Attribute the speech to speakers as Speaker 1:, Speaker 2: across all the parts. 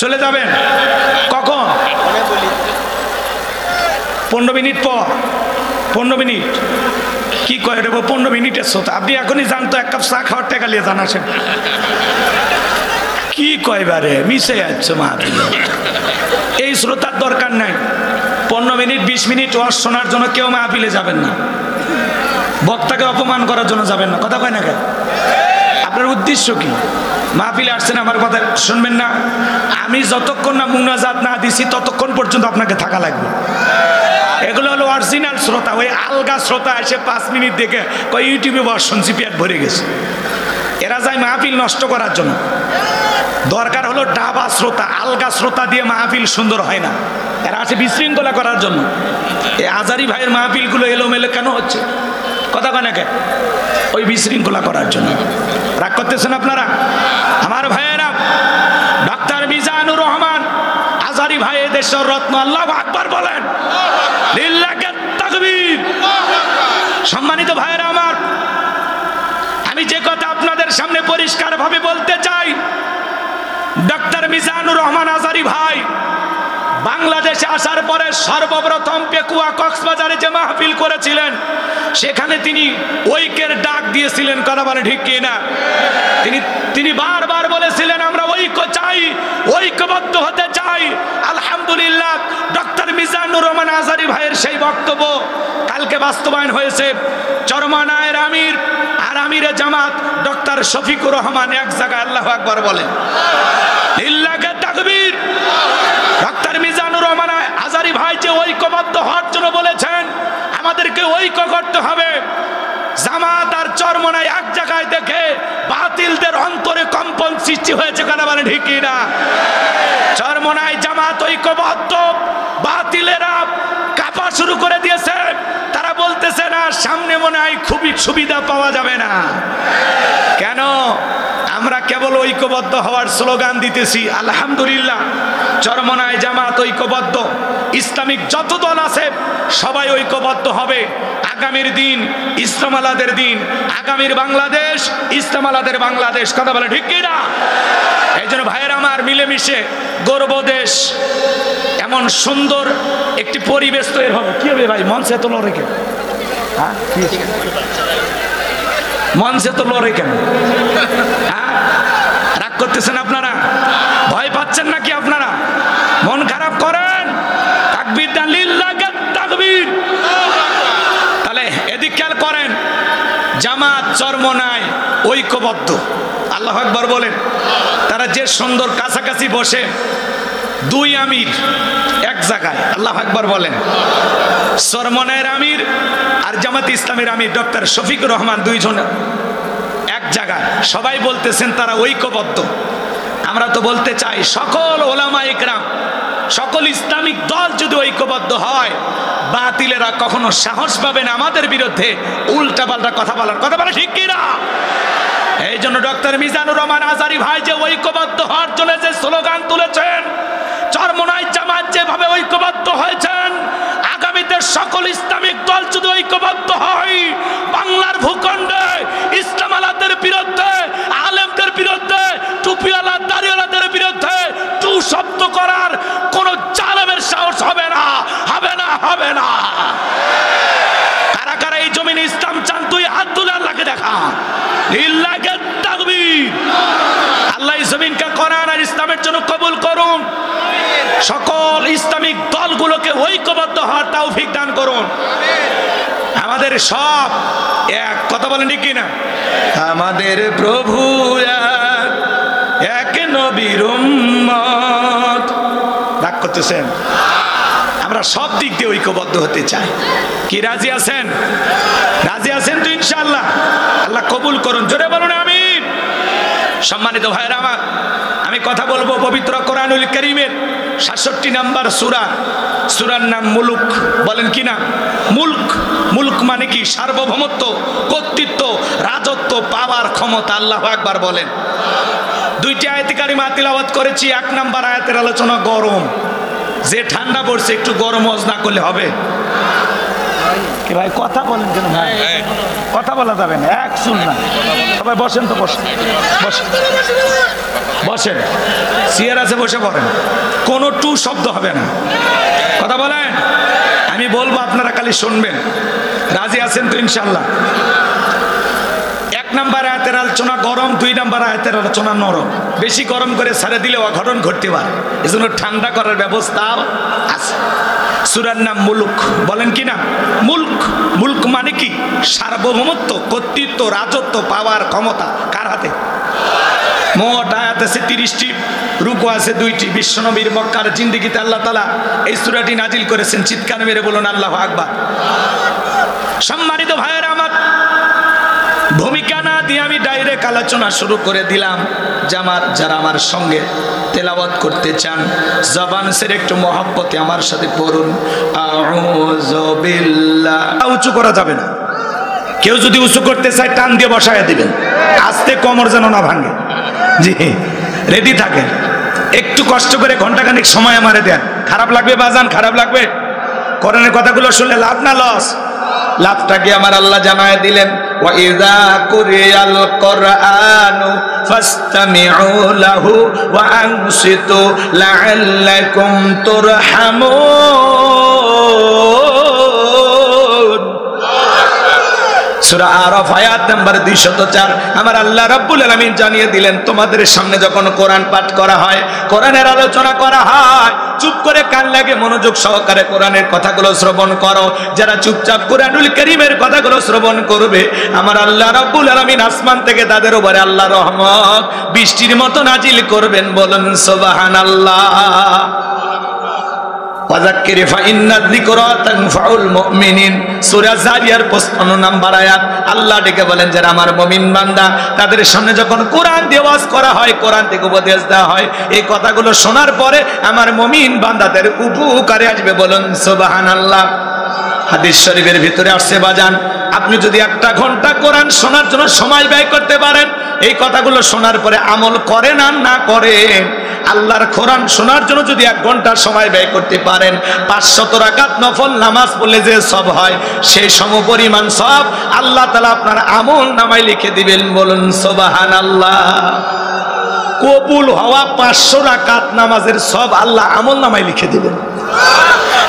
Speaker 1: চলে যাবেন কখন? 15 মিনিট পর। 15 মিনিট কি কয় দেবো? 15 মিনিটের শ্রোতা। আপনি এখনই জানতো, এক কাপ চা খাওয়ার টাকা নিয়ে জান আসেন। কি কয়বারে মিশে যাচ্ছে মাহফিল। এই শ্রোতার দরকার নাই। 15 মিনিট 20 মিনিট ওয়াজ শোনার জন্য কেউ মাহফিলে যাবেন না। বক্তাকে অপমান করার জন্য যাবেন না। কথা কয় না কেন? আপনার উদ্দেশ্য কি? মাহফিলে আসছেন, আমার কথা শুনবেন না? আমি যতক্ষণ না মুনাজাত না দিছি ততক্ষণ পর্যন্ত আপনাকে থাকা লাগবে। এগুলো হলো অরিজিনাল শ্রোতা। ওই আলগা শ্রোতা এসে 5 মিনিট দেখে কই ইউটিউবে বস শুনছি, পেট ভরে গেছে। এরা যায় মাহফিল নষ্ট করার জন্য। দরকার হলো ডাবা শ্রোতা, আলগা শ্রোতা দিয়ে মাহফিল সুন্দর হয় না। এরা আসে বিশৃঙ্খলা করার জন্য। এই আজারি ভাইয়ের মাহফিলগুলো এলোমেলো কেন হচ্ছে? কথা কয় না কেন? ওই বিশৃঙ্খলা করার জন্য। রাগ করতেছেন আপনারা? আমার ভাইয়েরা, ডাক্তার মিজানুর রহমান আজারি ভাই দেশের রত্ন। আল্লাহু আকবার বলেন। লিল্লাহি তাকবীর। সম্মানিত ভাইয়েরা আমার, আমি যে কথা আপনাদের সামনে পরিষ্কার ভাবে বলতে চাই, ডাক্তার মিজানুর রহমান আজারি ভাই বাংলাদেশে আসার পরে সর্বপ্রথম পেকুয়া কক্সবাজারে যে মাহফিল করেছিলেন, সেখানে তিনি ঐক্যের ডাক দিয়েছিলেন। কথা বলে ঠিক কি না? তিনি বারবার বলেছিলেন আমরা ঐক্য চাই, ঐক্যবদ্ধ হতে চাই। আলহামদুলিল্লাহ, ডক্টর মিজানুর রহমান আজারি ভাইয়ের সেই বক্তব্য কালকে বাস্তবায়ন হয়েছে। চরমনায়ের আমির আর আমিরে জামাত ডক্টর শফিকুর রহমান এক জায়গায় আল্লাহু আকবার বলেন। লিল্লাহি তাকবীর। ডক্টর মিজানুর রহমান আজারি ভাই যে ঐক্যবদ্ধ হওয়ার জন্য বলেছেন, আমাদেরকে ঐক্য করতে হবে। জামাত আর চরমনাই এক জায়গায় দেখে বাতিলদের অন্তরে কম্পন সৃষ্টি হয়েছে। কথা বলে ঠিক কি না? চরমনাই জামাত ঐক্যবদ্ধ, বাতিলেরা কাঁপা শুরু করে দিয়েছে। তারা বলতেছে না, সামনে মনে হয় খুবই সুবিধা পাওয়া যাবে না। কেন? আমরা কেবল ঐক্যবদ্ধ হওয়ার স্লোগান দিতেছি। আলহামদুলিল্লাহ, চরমনাই জামাত ঐক্যবদ্ধ। ইসলামিক যত দল আছে সবাই ঐক্যবদ্ধ হবে। আগামীর দিন ইসলাম আলাদের দিন, আগামীর বাংলাদেশ ইসলাম আলাদের বাংলাদেশ। কথা বলে ঠিক কি না? এই জন্য ভাইয়ের আমার, মিলেমিশে গর্ব দেশ, এমন সুন্দর একটি পরিবেশ তৈরি হবে। কি হবে ভাই? মঞ্চে তো লড়ে কেন? হ্যাঁ, মঞ্চে তো লড়ে কেন? হ্যাঁ, রাগ করতেছেন আপনারা? ভয় পাচ্ছেন নাকি আপনারা? মন খারাপ করেন? তাকবীর দেন, লিল্লাহি তাকবীর। তাহলে এদিক খেয়াল করেন, জামাত চরমনাই ঐক্যবদ্ধ। আল্লাহু আকবার বলেন। তারা যে সুন্দর কাছাকাছি বসে, দুই আমির এক জায়গায়। আল্লাহু আকবার বলেন। চরমনাইয়ের আমির আর জামাত ইসলামের আমির ডক্টর শফিকুর রহমান, দুইজন এক জায়গায়। সবাই বলতেছেন তারা ঐক্যবদ্ধ। আমরা তো বলতে চাই, সকল ওলামা ইকরাম, সকল ইসলামিক দল যদি ঐক্যবদ্ধ হয়, বাতিলেরা কখনো সাহস পাবে না আমাদের বিরুদ্ধে উল্টাপাল্টা কথা বলার। কথা বলা ঠিক কি না? এই জন্য ডক্টর মিজানুর রহমান আজারি ভাই যে ঐক্যবদ্ধ হওয়ার জন্য যে স্লোগান তুলেছেন, চরমনাই জামাত যেভাবে ঐক্যবদ্ধ হয়েছেন, আগামীতে সকল ইসলামিক দল যদি ঐক্যবদ্ধ হয়, বাংলার ভূখণ্ডে ইসলাম আলাদের বিরুদ্ধে, আলেমদের বিরুদ্ধে, টুপিওয়ালা দাড়িওয়ালাদের বিরুদ্ধে টু শব্দ করার কোন জালেমের সাহস হবে না, হবে না, হবে না। কারা কারা এই জমিনে ইসলাম চান? তুই হাত তুলে আল্লাহকে দেখা। লিল্লাহি তাকবীর। আল্লাহ এই জমিনকে কোরআন আর ইসলামের জন্য কবুল করুন। সকল ইসলামিক দলগুলোকে ঐক্যবদ্ধ হওয়ার তৌফিক দান করুন। আমাদের সব এক। কথা বলেন ঠিক কিনা? আমাদের প্রভু এক, নবীর উম্মত। রাগ করতেছেন? আমরা সব দিক দিয়ে ঐক্যবদ্ধ হতে চাই। কি রাজি আছেন? রাজি আছেন তো? ইনশাআল্লাহ। আল্লাহ কবুল করুন। জোরে বলুন আমিন। সম্মানিত ভাইরা আমার, আমি কথা বলবো পবিত্র কোরআনুল কারীমের ৬৭ নম্বর সূরা। সূরার নাম মুলক। বলেন কি না? মুলক। মুলক মানে কি? সার্বভৌমত্ব, কর্তৃত্ব, রাজত্ব, পাওয়ার ক্ষমতা। আল্লাহু আকবার বলেন। দুইটি আয়াতে কারিমা তিলাওয়াত করেছি। ১ নম্বর আয়াতের আলোচনা গরম। যে ঠান্ডা পড়ছে, একটু গরম ওয়াজ না করলে হবে? ভাই কথা বলেন কেন ভাই? কথা বলা যাবে না, এক শুন না। সবাই বসেন তো, বসেন বসেন বসেন, চেয়ার আছে বসে পড়েন, কোনো টু শব্দ হবে না। কথা বলেন, আমি বলবো আপনারা খালি শুনবেন। রাজি আছেন তো ইনশাল্লাহ? 1 নাম্বার আয়াতের আলোচনা গরম, 2 নাম্বার আয়াতের আলোচনা নরম। বেশি গরম করে ছেড়ে দিলে অঘটন ঘটতে পারে, এজন্য ঠান্ডা করার ব্যবস্থাও আছে। সূরার নাম মুলক। বলেন কি না? মুলক। মুলক মানে কি? সার্বভৌমত্ব, কর্তৃত্ব, রাজত্ব, পাওয়ার, ক্ষমতা কার হাতে? মোট আয়াত আছে 30টি, রুকু আছে 2টি। বিশ্বনবীর মক্কার জিন্দেগিতে আল্লাহ তাআলা এই সূরাটি নাজিল করেছেন। চিৎকার মেরে বলুন আল্লাহু আকবার। সম্মানিত ভাইয়েরা আমার, ভূমিকা না দিয়ে আমি ডাইরেক্ট আলোচনা শুরু করে দিলাম। যারা আমার সঙ্গে তেলাওয়াত করতে চান, জবান সেরে একটু মহব্বতে আমার সাথে পড়ুন, আউযু বিল্লাহ। উঁচু করা যাবে না, কেউ যদি উঁচু করতে চায় টান দিয়ে বসায় দিবেন, আস্তে, কোমর যেন না ভাঙে। জি, রেডি থাকেন। একটু কষ্ট করে ঘন্টাখানিক সময় আমারে দেন। খারাপ লাগবে বাজান? খারাপ লাগবে? কোরআনের কথাগুলো শুনলে লাভ না লস? লাভটাকে আমার আল্লাহ জানায় দিলেন, ওয়া ইযা কুরিয়াল কুরআনু ফাসতামিউ লাহু ওয়া আনসিতু লাআল্লাকুম তুরহামুন। সূরা আরাফ আয়াত নাম্বার 204। আমার আল্লাহ রাব্বুল আলামিন জানিয়ে দিলেন, তোমাদের সামনে যখন কোরআন পাঠ করা হয়, কোরআনের আলোচনা করা হয়, চুপ করে কান লাগে মনোযোগ সহকারে কোরআনের কথাগুলো শ্রবণ করো। যারা চুপচাপ কোরআনুল কারীমের কথাগুলো শ্রবণ করবে, আমার আল্লাহ রাব্বুল আলামিন আসমান থেকে তাদের উপরে আল্লাহর রহমত বৃষ্টির মতো নাজিল করবেন। বলেন সুবহানাল্লাহ। ওয়াযাক্কির ফাইন্না যিকরা তানফাউল মুমিনিন। সূরা জারিয়ার 55 নাম্বার আয়াত। আল্লাহ ডেকে বলেন, যারা আমার মুমিন বান্দা, তাদের সামনে যখন কোরআন দিয়ে ওয়াজ করা হয়, কোরআন থেকে উপদেশ দেওয়া হয়, এই কথাগুলো শোনার পরে আমার মুমিন বান্দাদের উপকারে আসবে। বলেন সুবহানাল্লাহ। হাদিস শরীফের ভিতরে আসছে বাজান, আপনি যদি 1 ঘন্টা কোরআন শোনার জন্য সময় ব্যয় করতে পারেন, এই কথাগুলো শোনার পরে আমল করেন আর না করেন, আল্লাহর কোরআন শোনার জন্য যদি 1 ঘন্টা সময় ব্যয় করতে পারেন, 500 রাকাত নফল নামাজ পড়লে যে সব হয়, সেই সমপরিমাণ সব আল্লাহ তাআলা আপনার আমল নামায় লিখে দিবেন। বলুন সুবহানাল্লাহ। কবুল হওয়া 500 রাকাত নামাজের সব আল্লাহ আমল নামায় লিখে দিবেন।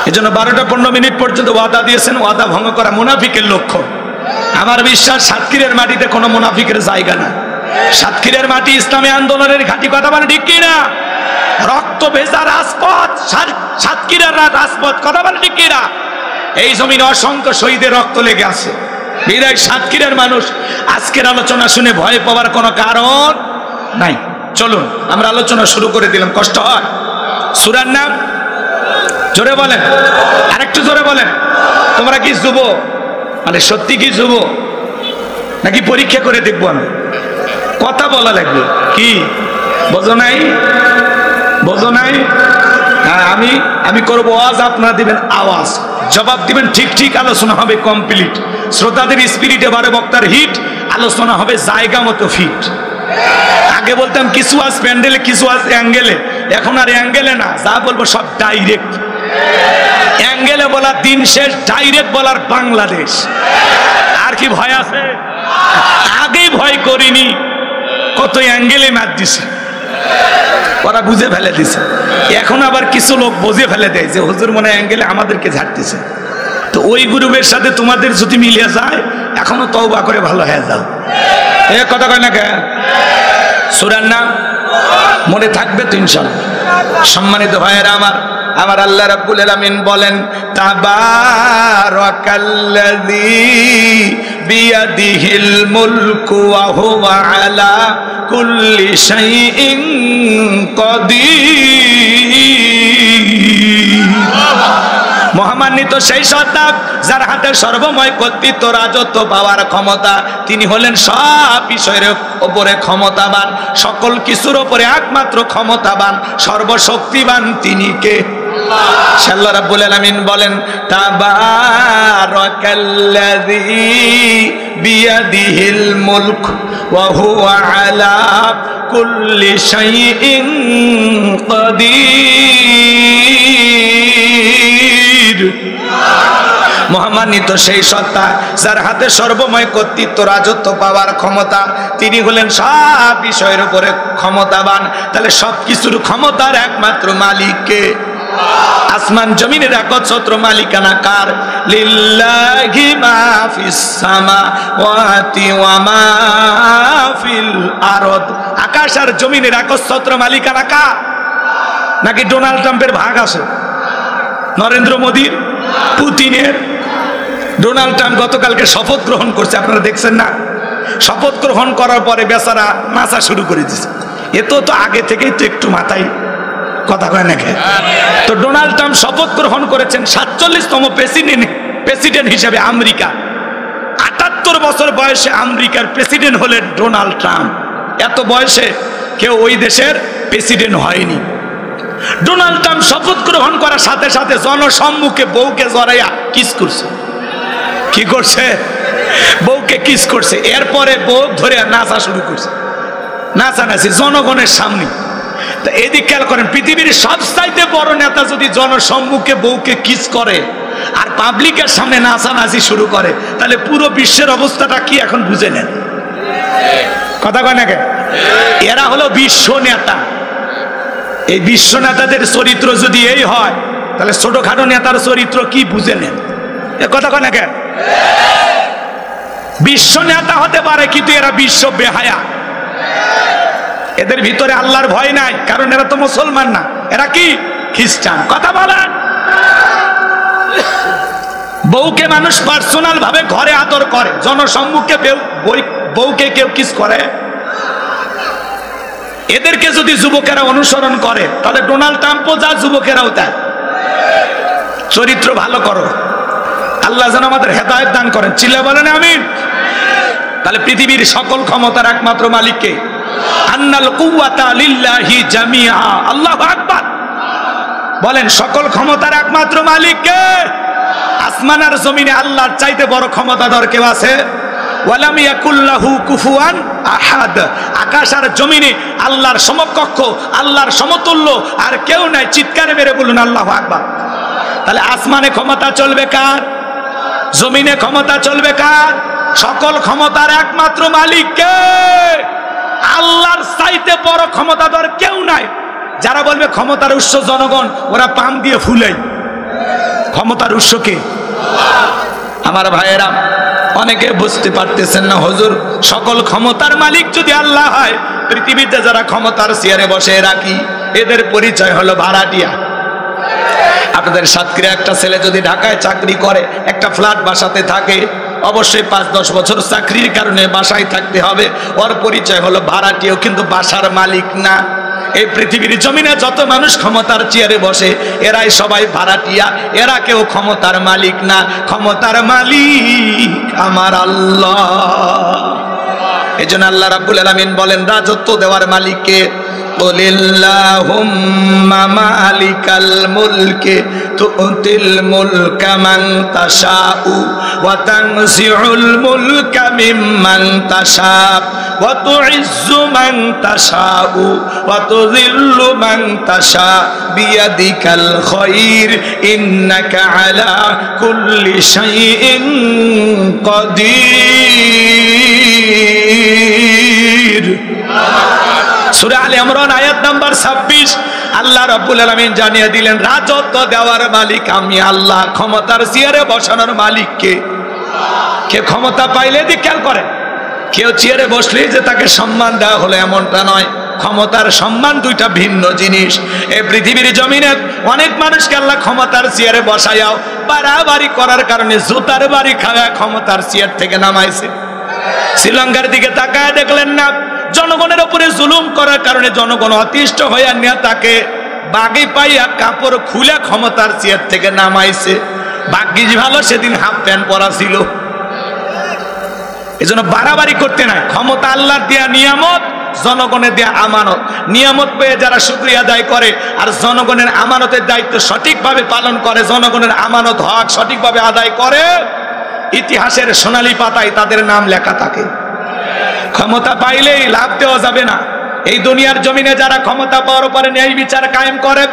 Speaker 1: এজন্য 12টা 15 মিনিট পর্যন্ত ওয়াদা দিয়েছেন, ওয়াদা ভঙ্গ করা মুনাফিকের লক্ষণ। আমার বিশ্বাস সাতক্ষীরের মাটিতে কোনো মুনাফিকের জায়গা না। সাতক্ষীরের মাটি ইসলামী আন্দোলনের ঘাঁটি। কথা বলে ঠিক কিনা? রক্ত ভেজা রাজপথ, সাতক্ষীরার রাজপথ। কথা বলে ঠিক কিনা? এই জমিনে অসংখ্য শহীদের রক্ত লেগে আছে। বিদায় সাতক্ষীরার মানুষ আজকের আলোচনা শুনে ভয় পাওয়ার কোনো কারণ নাই। চলুন আমরা আলোচনা শুরু করে দিলাম। কষ্ট হয়? সূরার নাম জোরে বলেন, আরেকটু জোরে বলেন। তোমরা কি যুবক? মানে সত্যি কি যুবক নাকি পরীক্ষা করে দেখবো? আমি কথা বলা লাগবে। কি বোঝো নাই? বোঝো নাই? হ্যাঁ, আমি করবো ওয়াজ, আপনারা দিবেন আওয়াজ, জবাব দিবেন ঠিক ঠিক। আলোচনা হবে কমপ্লিট। শ্রোতাদের স্পিরিটে বারে বক্তার হিট, আলোচনা হবে জায়গা মতো ফিট। আগে বলতাম কিছু আজ প্যান্ডেলে, কিছু আজ অ্যাঙ্গেলে, এখন আর অ্যাঙ্গেলে না, যা বলবো সব ডাইরেক্ট। অ্যাঙ্গেলে বলার দিন শেষ, ডাইরেক্ট বলার বাংলাদেশ। আর কি ভয় আছে? আগেই ভয় করিনি, কত অ্যাঙ্গেলে মার দিছে, ওরা বুঝে ফেলে দিছে। এখন আবার কিছু লোক বুঝে ফেলে দেয় যে হুজুর মনে অ্যাঙ্গেলে আমাদেরকে ঝাড়তেছে। তো ওই গ্রুপের সাথে তোমাদের যদি মিলিয়ে যায়, এখনো তওবা করে ভালো হয়ে যাও। এ কথা কয় না কেন? সূরার নাম মনে থাকবে তো ইনশাআল্লাহ। সম্মানিত ভাইয়েরা আমার, আমার আল্লাহ রাব্বুল আলামিন বলেন, তাবারাকাল্লাযী বিয়াদিহিল মুলকু ওয়া হুয়া আলা কুল্লি শাইইন কাদির। মহামান্বিত সেই সত্তা যার হাতে সর্বময় কর্তৃত্ব, রাজত্ব, পাওয়ার ক্ষমতা। তিনি হলেন সব বিষয়ের উপরে ক্ষমতাবান, সকল কিছুর উপরে একমাত্র ক্ষমতাবান, সর্বশক্তিবান। তিনি কে? আল্লাহ রাব্বুল আলামিন বলেন, তাবারাকাল্লাযী বিয়াদিহিল মুলক ওয়া হুয়া আলা কুল্লি শাইইন কাদির। মহামান্বিত সেই সত্তা যার হাতে সর্বময় কর্তৃত্ব রাজত্ব পাওয়ার ক্ষমতা, তিনি হলেন সব বিষয়ের উপরে ক্ষমতাবান। তাহলে সবকিছুর ক্ষমতার একমাত্র মালিক কে? আসমান জমিনের একচ্ছত্র মালিকানা কার? লিল্লাহি মা ফিস সামাওয়াতি ওয়া মা ফিল আরদ। আকাশ আর জমিনের একচ্ছত্র মালিকানা কার? নাকি ডোনাল্ড ট্রাম্পের ভাগ আছে, নরেন্দ্র মোদীর, পুতিনের? ডোনাল্ড ট্রাম্প গতকালকে শপথ গ্রহণ করছে, আপনারা দেখছেন না? শপথ গ্রহণ করার পরে বেচারা নাচা শুরু করে দিয়েছে। এ তো আগে থেকেই তো একটু মাথায় কথা কয় না। তো ডোনাল্ড ট্রাম্প শপথ গ্রহণ করেছেন 47তম প্রেসিডেন্ট হিসেবে। আমেরিকা 78 বছর বয়সে আমেরিকার প্রেসিডেন্ট হলেন ডোনাল্ড ট্রাম্প। এত বয়সে কেউ ওই দেশের প্রেসিডেন্ট হয়নি। ডোনাল্ড ট্রাম্প শপথ গ্রহণ করার সাথে সাথে জনসম্মুখে বউকে জড়াইয়া কিস করছে। কি করছে? বউকে কিস করছে। এরপরে বউ ধরে নাচা শুরু করছে, নাচানাচি জনগণের সামনে। তা এদিক খেয়াল করেন, পৃথিবীর সবচাইতে বড় নেতা যদি জনসম্মুখে বউকে কিস করে আর পাবলিকের সামনে নাচানাচি শুরু করে, তাহলে পুরো বিশ্বের অবস্থাটা কি এখন বুঝে নেন। কথা কয় না? এরা হলো বিশ্ব নেতা। এই বিশ্ব নেতাদের চরিত্র যদি এই হয়, তাহলে ছোটখাটো নেতার চরিত্র কি বুঝে নেন। কথা কয় না? বিশ্ব নেতা হতে পারে, কিন্তু এরা বিশ্ব বেহায়া। এদের ভিতরে আল্লাহর ভয় নাই, কারণ এরা তো মুসলমান না, এরা কি খ্রিস্টান। কথা বলেন। বউকে মানুষ পার্সোনাল ভাবে ঘরে আদর করে, জনসম্মুখে বউকে কেউ কিস করে। এদেরকে যদি যুবকেরা অনুসরণ করে, তাহলে ডোনাল্ড ট্রাম্পও যা, যুবকেরাও তাই। চরিত্র ভালো করো, আল্লাহ যেন আমাদের হেদায়েত দান করেন। চিল্লা বলেন আমিন। তাহলে পৃথিবীর সকল ক্ষমতার একমাত্র মালিককে? আন্নাল কুওয়াতা লিল্লাহি জামিআ। আল্লাহু আকবার। বলেন, সকল ক্ষমতার একমাত্র মালিককে? আসমান আর জমিনে আল্লাহর চাইতে বড় ক্ষমতাধর কেউ আছে? ওয়ালাম ইয়াকুল্লাহু কুফুয়ান আহাদ। আকাশ আর জমিনে আল্লাহর সমকক্ষ, আল্লাহর সমতুল্য আর কেউ নাই। চিৎকারে মেরে বলুন আল্লাহু আকবার। তাহলে আসমানে ক্ষমতা চলবে কার? জমিনে ক্ষমতা চলবে কার? সকল ক্ষমতার একমাত্র মালিককে। আল্লাহর চাইতে বড় ক্ষমতাধর কেউ নাই। যারা বলবে ক্ষমতার উৎস জনগণ, ওরা পাম দিয়ে ফুলেই। ক্ষমতার উৎস কে? আমার ভাইয়েরা, অনেকে বুঝতে পারতেছেন না, হুজুর সকল ক্ষমতার মালিক যদি আল্লাহ হয়, পৃথিবীতে যারা ক্ষমতার চেয়ারে বসে রাখি, এদের পরিচয় হলো ভাড়াটিয়া। আপনাদের সাতক্ষীরা একটা ছেলে যদি ঢাকায় চাকরি করে, একটা ফ্ল্যাট বাসাতে থাকে, অবশ্যই 5-10 বছর চাকরির কারণে বাসায় থাকতে হবে, ওর পরিচয় হলো ভাড়াটিয়া, কিন্তু বাসার মালিক না। এই পৃথিবীর জমিনে যত মানুষ ক্ষমতার চেয়ারে বসে, এরাই সবাই ভাড়াটিয়া, এরা কেউ ক্ষমতার মালিক না। ক্ষমতার মালিক আমার আল্লাহ। এজন্য আল্লাহ রাব্বুল আলামিন বলেন, রাজত্ব দেওয়ার মালিককে? কুলিল্লাহুম্মা মালিকাল মুলকি তুতিল মুলকা মান তাশাউ ওয়া তানজিউল মুলকা মিম্মান তাশাউ ওয়া তুইজ্জু মান তাশাউ ওয়া তুযিল্লু মান তাশাউ বিয়াদিকাল খায়র ইন্নাকা আলা কুল্লি শাইইন কাদির। সূরা আলে ইমরান আয়াত নাম্বার 26। আল্লাহ রাব্বুল আলামিন জানিয়ে দিলেন, রাজত্ব দেওয়ার মালিক আমি আল্লাহ। ক্ষমতার চেয়ারে বসানোর মালিক কে? কে ক্ষমতা পাইলে দি খেয়াল করেন, কেউ চেয়ারে বসলেই যে তাকে সম্মান দেওয়া হলো এমনটা নয়। ক্ষমতার সম্মান দুইটা ভিন্ন জিনিস। এই পৃথিবীর জমিনে অনেক মানুষকে আল্লাহ ক্ষমতার চেয়ারে বসায়াও বাড়াবাড়ি করার কারণে জুতার বাড়ি খাওয়া ক্ষমতার চেয়ার থেকে নামাইছে। শ্রীলঙ্কার দিকে তাকায় দেখলেন না, জনগণের উপরে জুলুম করার কারণে জনগণ অতিষ্ঠ হইয়া নেতাকে বাগি পাইয়া কাপড় খুলে ক্ষমতার চেয়ার থেকে নামাইছে। ভাগ্যিস ভালো সেদিন হাফ প্যান্ট পরা ছিল। এজন্য বাড়াবাড়ি করতে নাই। ক্ষমতা আল্লাহর দেয়া নিয়ামত, জনগণের দেয়া আমানত। নিয়ামত পেয়ে যারা শুকরিয়া আদায় করে আর জনগণের আমানতের দায়িত্ব সঠিকভাবে পালন করে, জনগণের আমানত হক সঠিকভাবে আদায় করে, ইতিহাসের সোনালী পাতায় তাদের নাম লেখা থাকে। ক্ষমতা পাইলেই লাভ দেওয়া যাবে না। এই দুনিয়ার জমিনে যারা ক্ষমতা পাওয়ার উপরে ন্যায় বিচার কায়েম করে,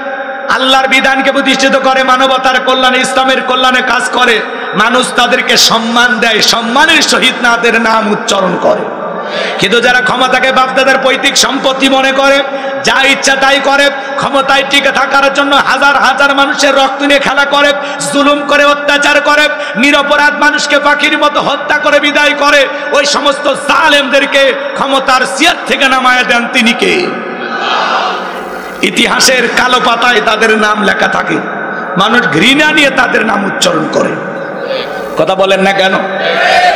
Speaker 1: আল্লাহর বিধানকে প্রতিষ্ঠিত করে, মানবতার কল্যাণে, ইসলামের কল্যাণে কাজ করে, মানুষ তাদেরকে সম্মান দেয়, সম্মানের সহিত তাদের নাম উচ্চারণ করে। কিন্তু যারা ক্ষমতাকে বাপদাদার পৈতৃক সম্পত্তি মনে করে, যা ইচ্ছা তাই করে, ক্ষমতায় টিকে থাকার জন্য হাজার হাজার মানুষের রক্ত নিয়ে খেলা করে, জুলুম করে, অত্যাচার করে, নিরপরাধ মানুষকে পাখির মতো হত্যা করে বিদায় করে, ওই সমস্ত জালেমদেরকে ক্ষমতার চেয়ার থেকে নামায় দেন তিনি কে? ইতিহাসের কালো পাতায় তাদের নাম লেখা থাকে, মানুষ ঘৃণা নিয়ে তাদের নাম উচ্চারণ করে। কথা বলেন না কেন?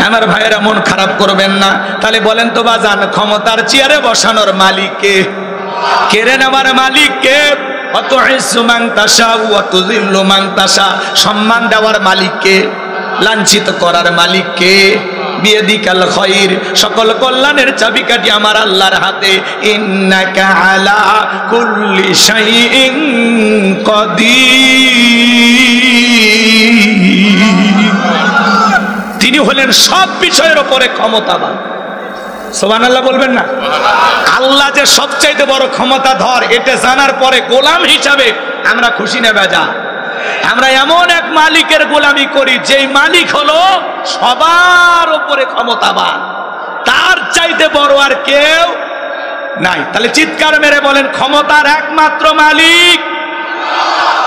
Speaker 1: আমার ভাইয়েরা মন খারাপ করবেন না। তাহলে বলেন তো বাজান, ক্ষমতার চেয়ারে বসানোর মালিক কে? কেড়ে নেওয়ার মালিক কে? সম্মান দেওয়ার মালিক কে? লাঞ্ছিত করার মালিক কে? বিয়াদিকাল খায়র, সকল কল্যাণের চাবিকাঠি আমার আল্লাহর হাতে। ইন্নাকা আলা কুল্লি শাইইন কাদির। তিনি হলেন সব বিষয়ের উপরে ক্ষমতাবান। সুবহানাল্লাহ বলবেন না? আল্লাহ যে সবচাইতে বড় ক্ষমতাধর, এটা জানার পরে গোলাম হিসাবে আমরা খুশি না বেজা? আমরা এমন এক মালিকের গোলামি করি যেই মালিক হলো সবার উপরে ক্ষমতাবান, তার চাইতে বড় আর কেউ নাই। তাহলে চিৎকার মেরে বলেন, ক্ষমতার একমাত্র মালিক।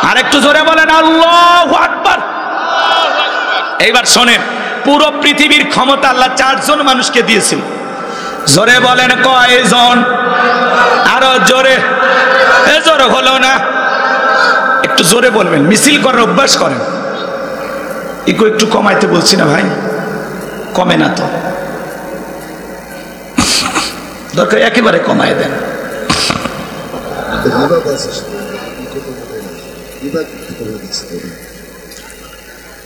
Speaker 1: আর একটু জোরে বলেন আল্লাহু আকবার। এইবার শোনেন, পুরো পৃথিবীর ক্ষমতা আল্লাহ 4 জন মানুষকে দিয়েছিল। জোরে বলেন কয়জন? আরো জোরে। এ জোরে হলো না, একটু জোরে বলবেন। মিছিল করার অভ্যাস করেন। একটু কমাইতে বলছি না ভাই, কমে না তো, দরকার একেবারে কমায় দেন।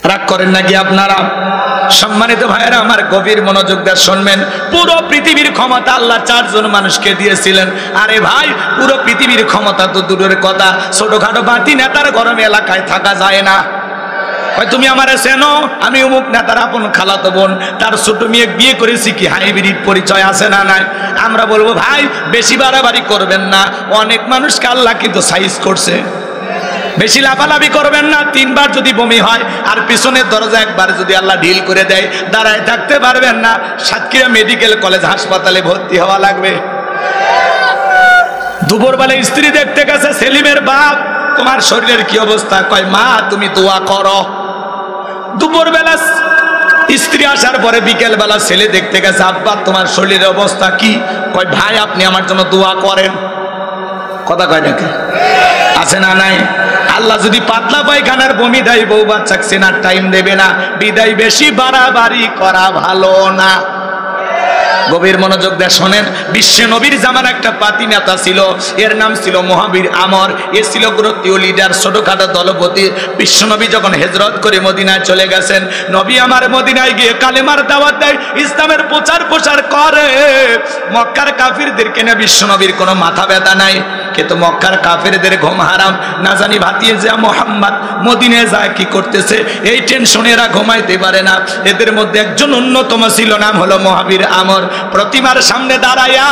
Speaker 1: রাগ করেন নাকি আপনারা? সম্মানিত ভাইয়েরা আমার, গভীর মনোযোগ দিয়ে শুনবেন। পুরো পৃথিবীর ক্ষমতা আল্লাহ 4 জন মানুষকে দিয়েছিলেন। আরে ভাই, পুরো পৃথিবীর ক্ষমতা তো দূরের কথা, ছোটখাটো বাতি নেতার গরম এলাকায় থাকা যায় না। তুমি আমারে চেনো, আমি অমুক নেতার আপন খালাতো বোন, তার ছোট মেয়ে বিয়ে করেছি, কি হাইব্রিড পরিচয় আছে না নাই? আমরা বলবো ভাই বেশি বাড়াবাড়ি করবেন না, অনেক মানুষকে আল্লাহ কিন্তু সাইজ করছে। বেশি লাফালাফি করবেন না। 3 বার যদি বমি হয় আর পিছনের দরজা একবার যদি আল্লাহ ঢিল করে দেয়, দাঁড়ায় থাকতে পারবেন না, সাতক্ষীরা মেডিকেল কলেজ হাসপাতালে ভর্তি হওয়া লাগবে। দুপুরবেলা স্ত্রী দেখতে গেছে সেলিমের বাপ, তোমার শরীরের কি অবস্থা? কয় মা তুমি দোয়া করো। দুপুরবেলা স্ত্রী আসার পরে বিকেল বেলা ছেলে দেখতে গেছে, আব্বা তোমার শরীরের অবস্থা কি? কয় ভাই আপনি আমার জন্য দোয়া করেন। কথা কয় নাকি? আছে না নাই? আল্লাহ যদি পাতলা পায়খানার বমি দেয়, বউ বাচ্চা সেনার টাইম দেবে না। বিদায় বেশি বাড়াবাড়ি করা ভালো না। গভীর মনোযোগ দিয়ে শোনেন। বিশ্ব নবীর জামান একটা পাতি নেতা ছিল, এর নাম ছিল মহাবীর আমর। এ ছিল গোত্রীয় লিডার, ছোটখাটো দলপতি। বিশ্ব নবী যখন হিজরত করে মদিনায় চলে গেছেন, নবী আমার মদিনায় গিয়ে কালেমার দাওয়াত দেয়, ইসলামের প্রচার প্রসার করে। মক্কার কাফিরদেরকে নিয়ে বিশ্ব নবীর কোনো মাথা ব্যথা নাই, কিন্তু মক্কার কাফিরদের ঘুম হারাম। না জানি ভাতিয়ে যা মোহাম্মদ মদিনায় যায় কি করতেছে, এই টেনশনে এরা ঘুমাইতে পারে না। এদের মধ্যে একজন অন্যতম ছিল, নাম হলো মহাবীর আমর। প্রতিমার সামনে দাঁড়ায়া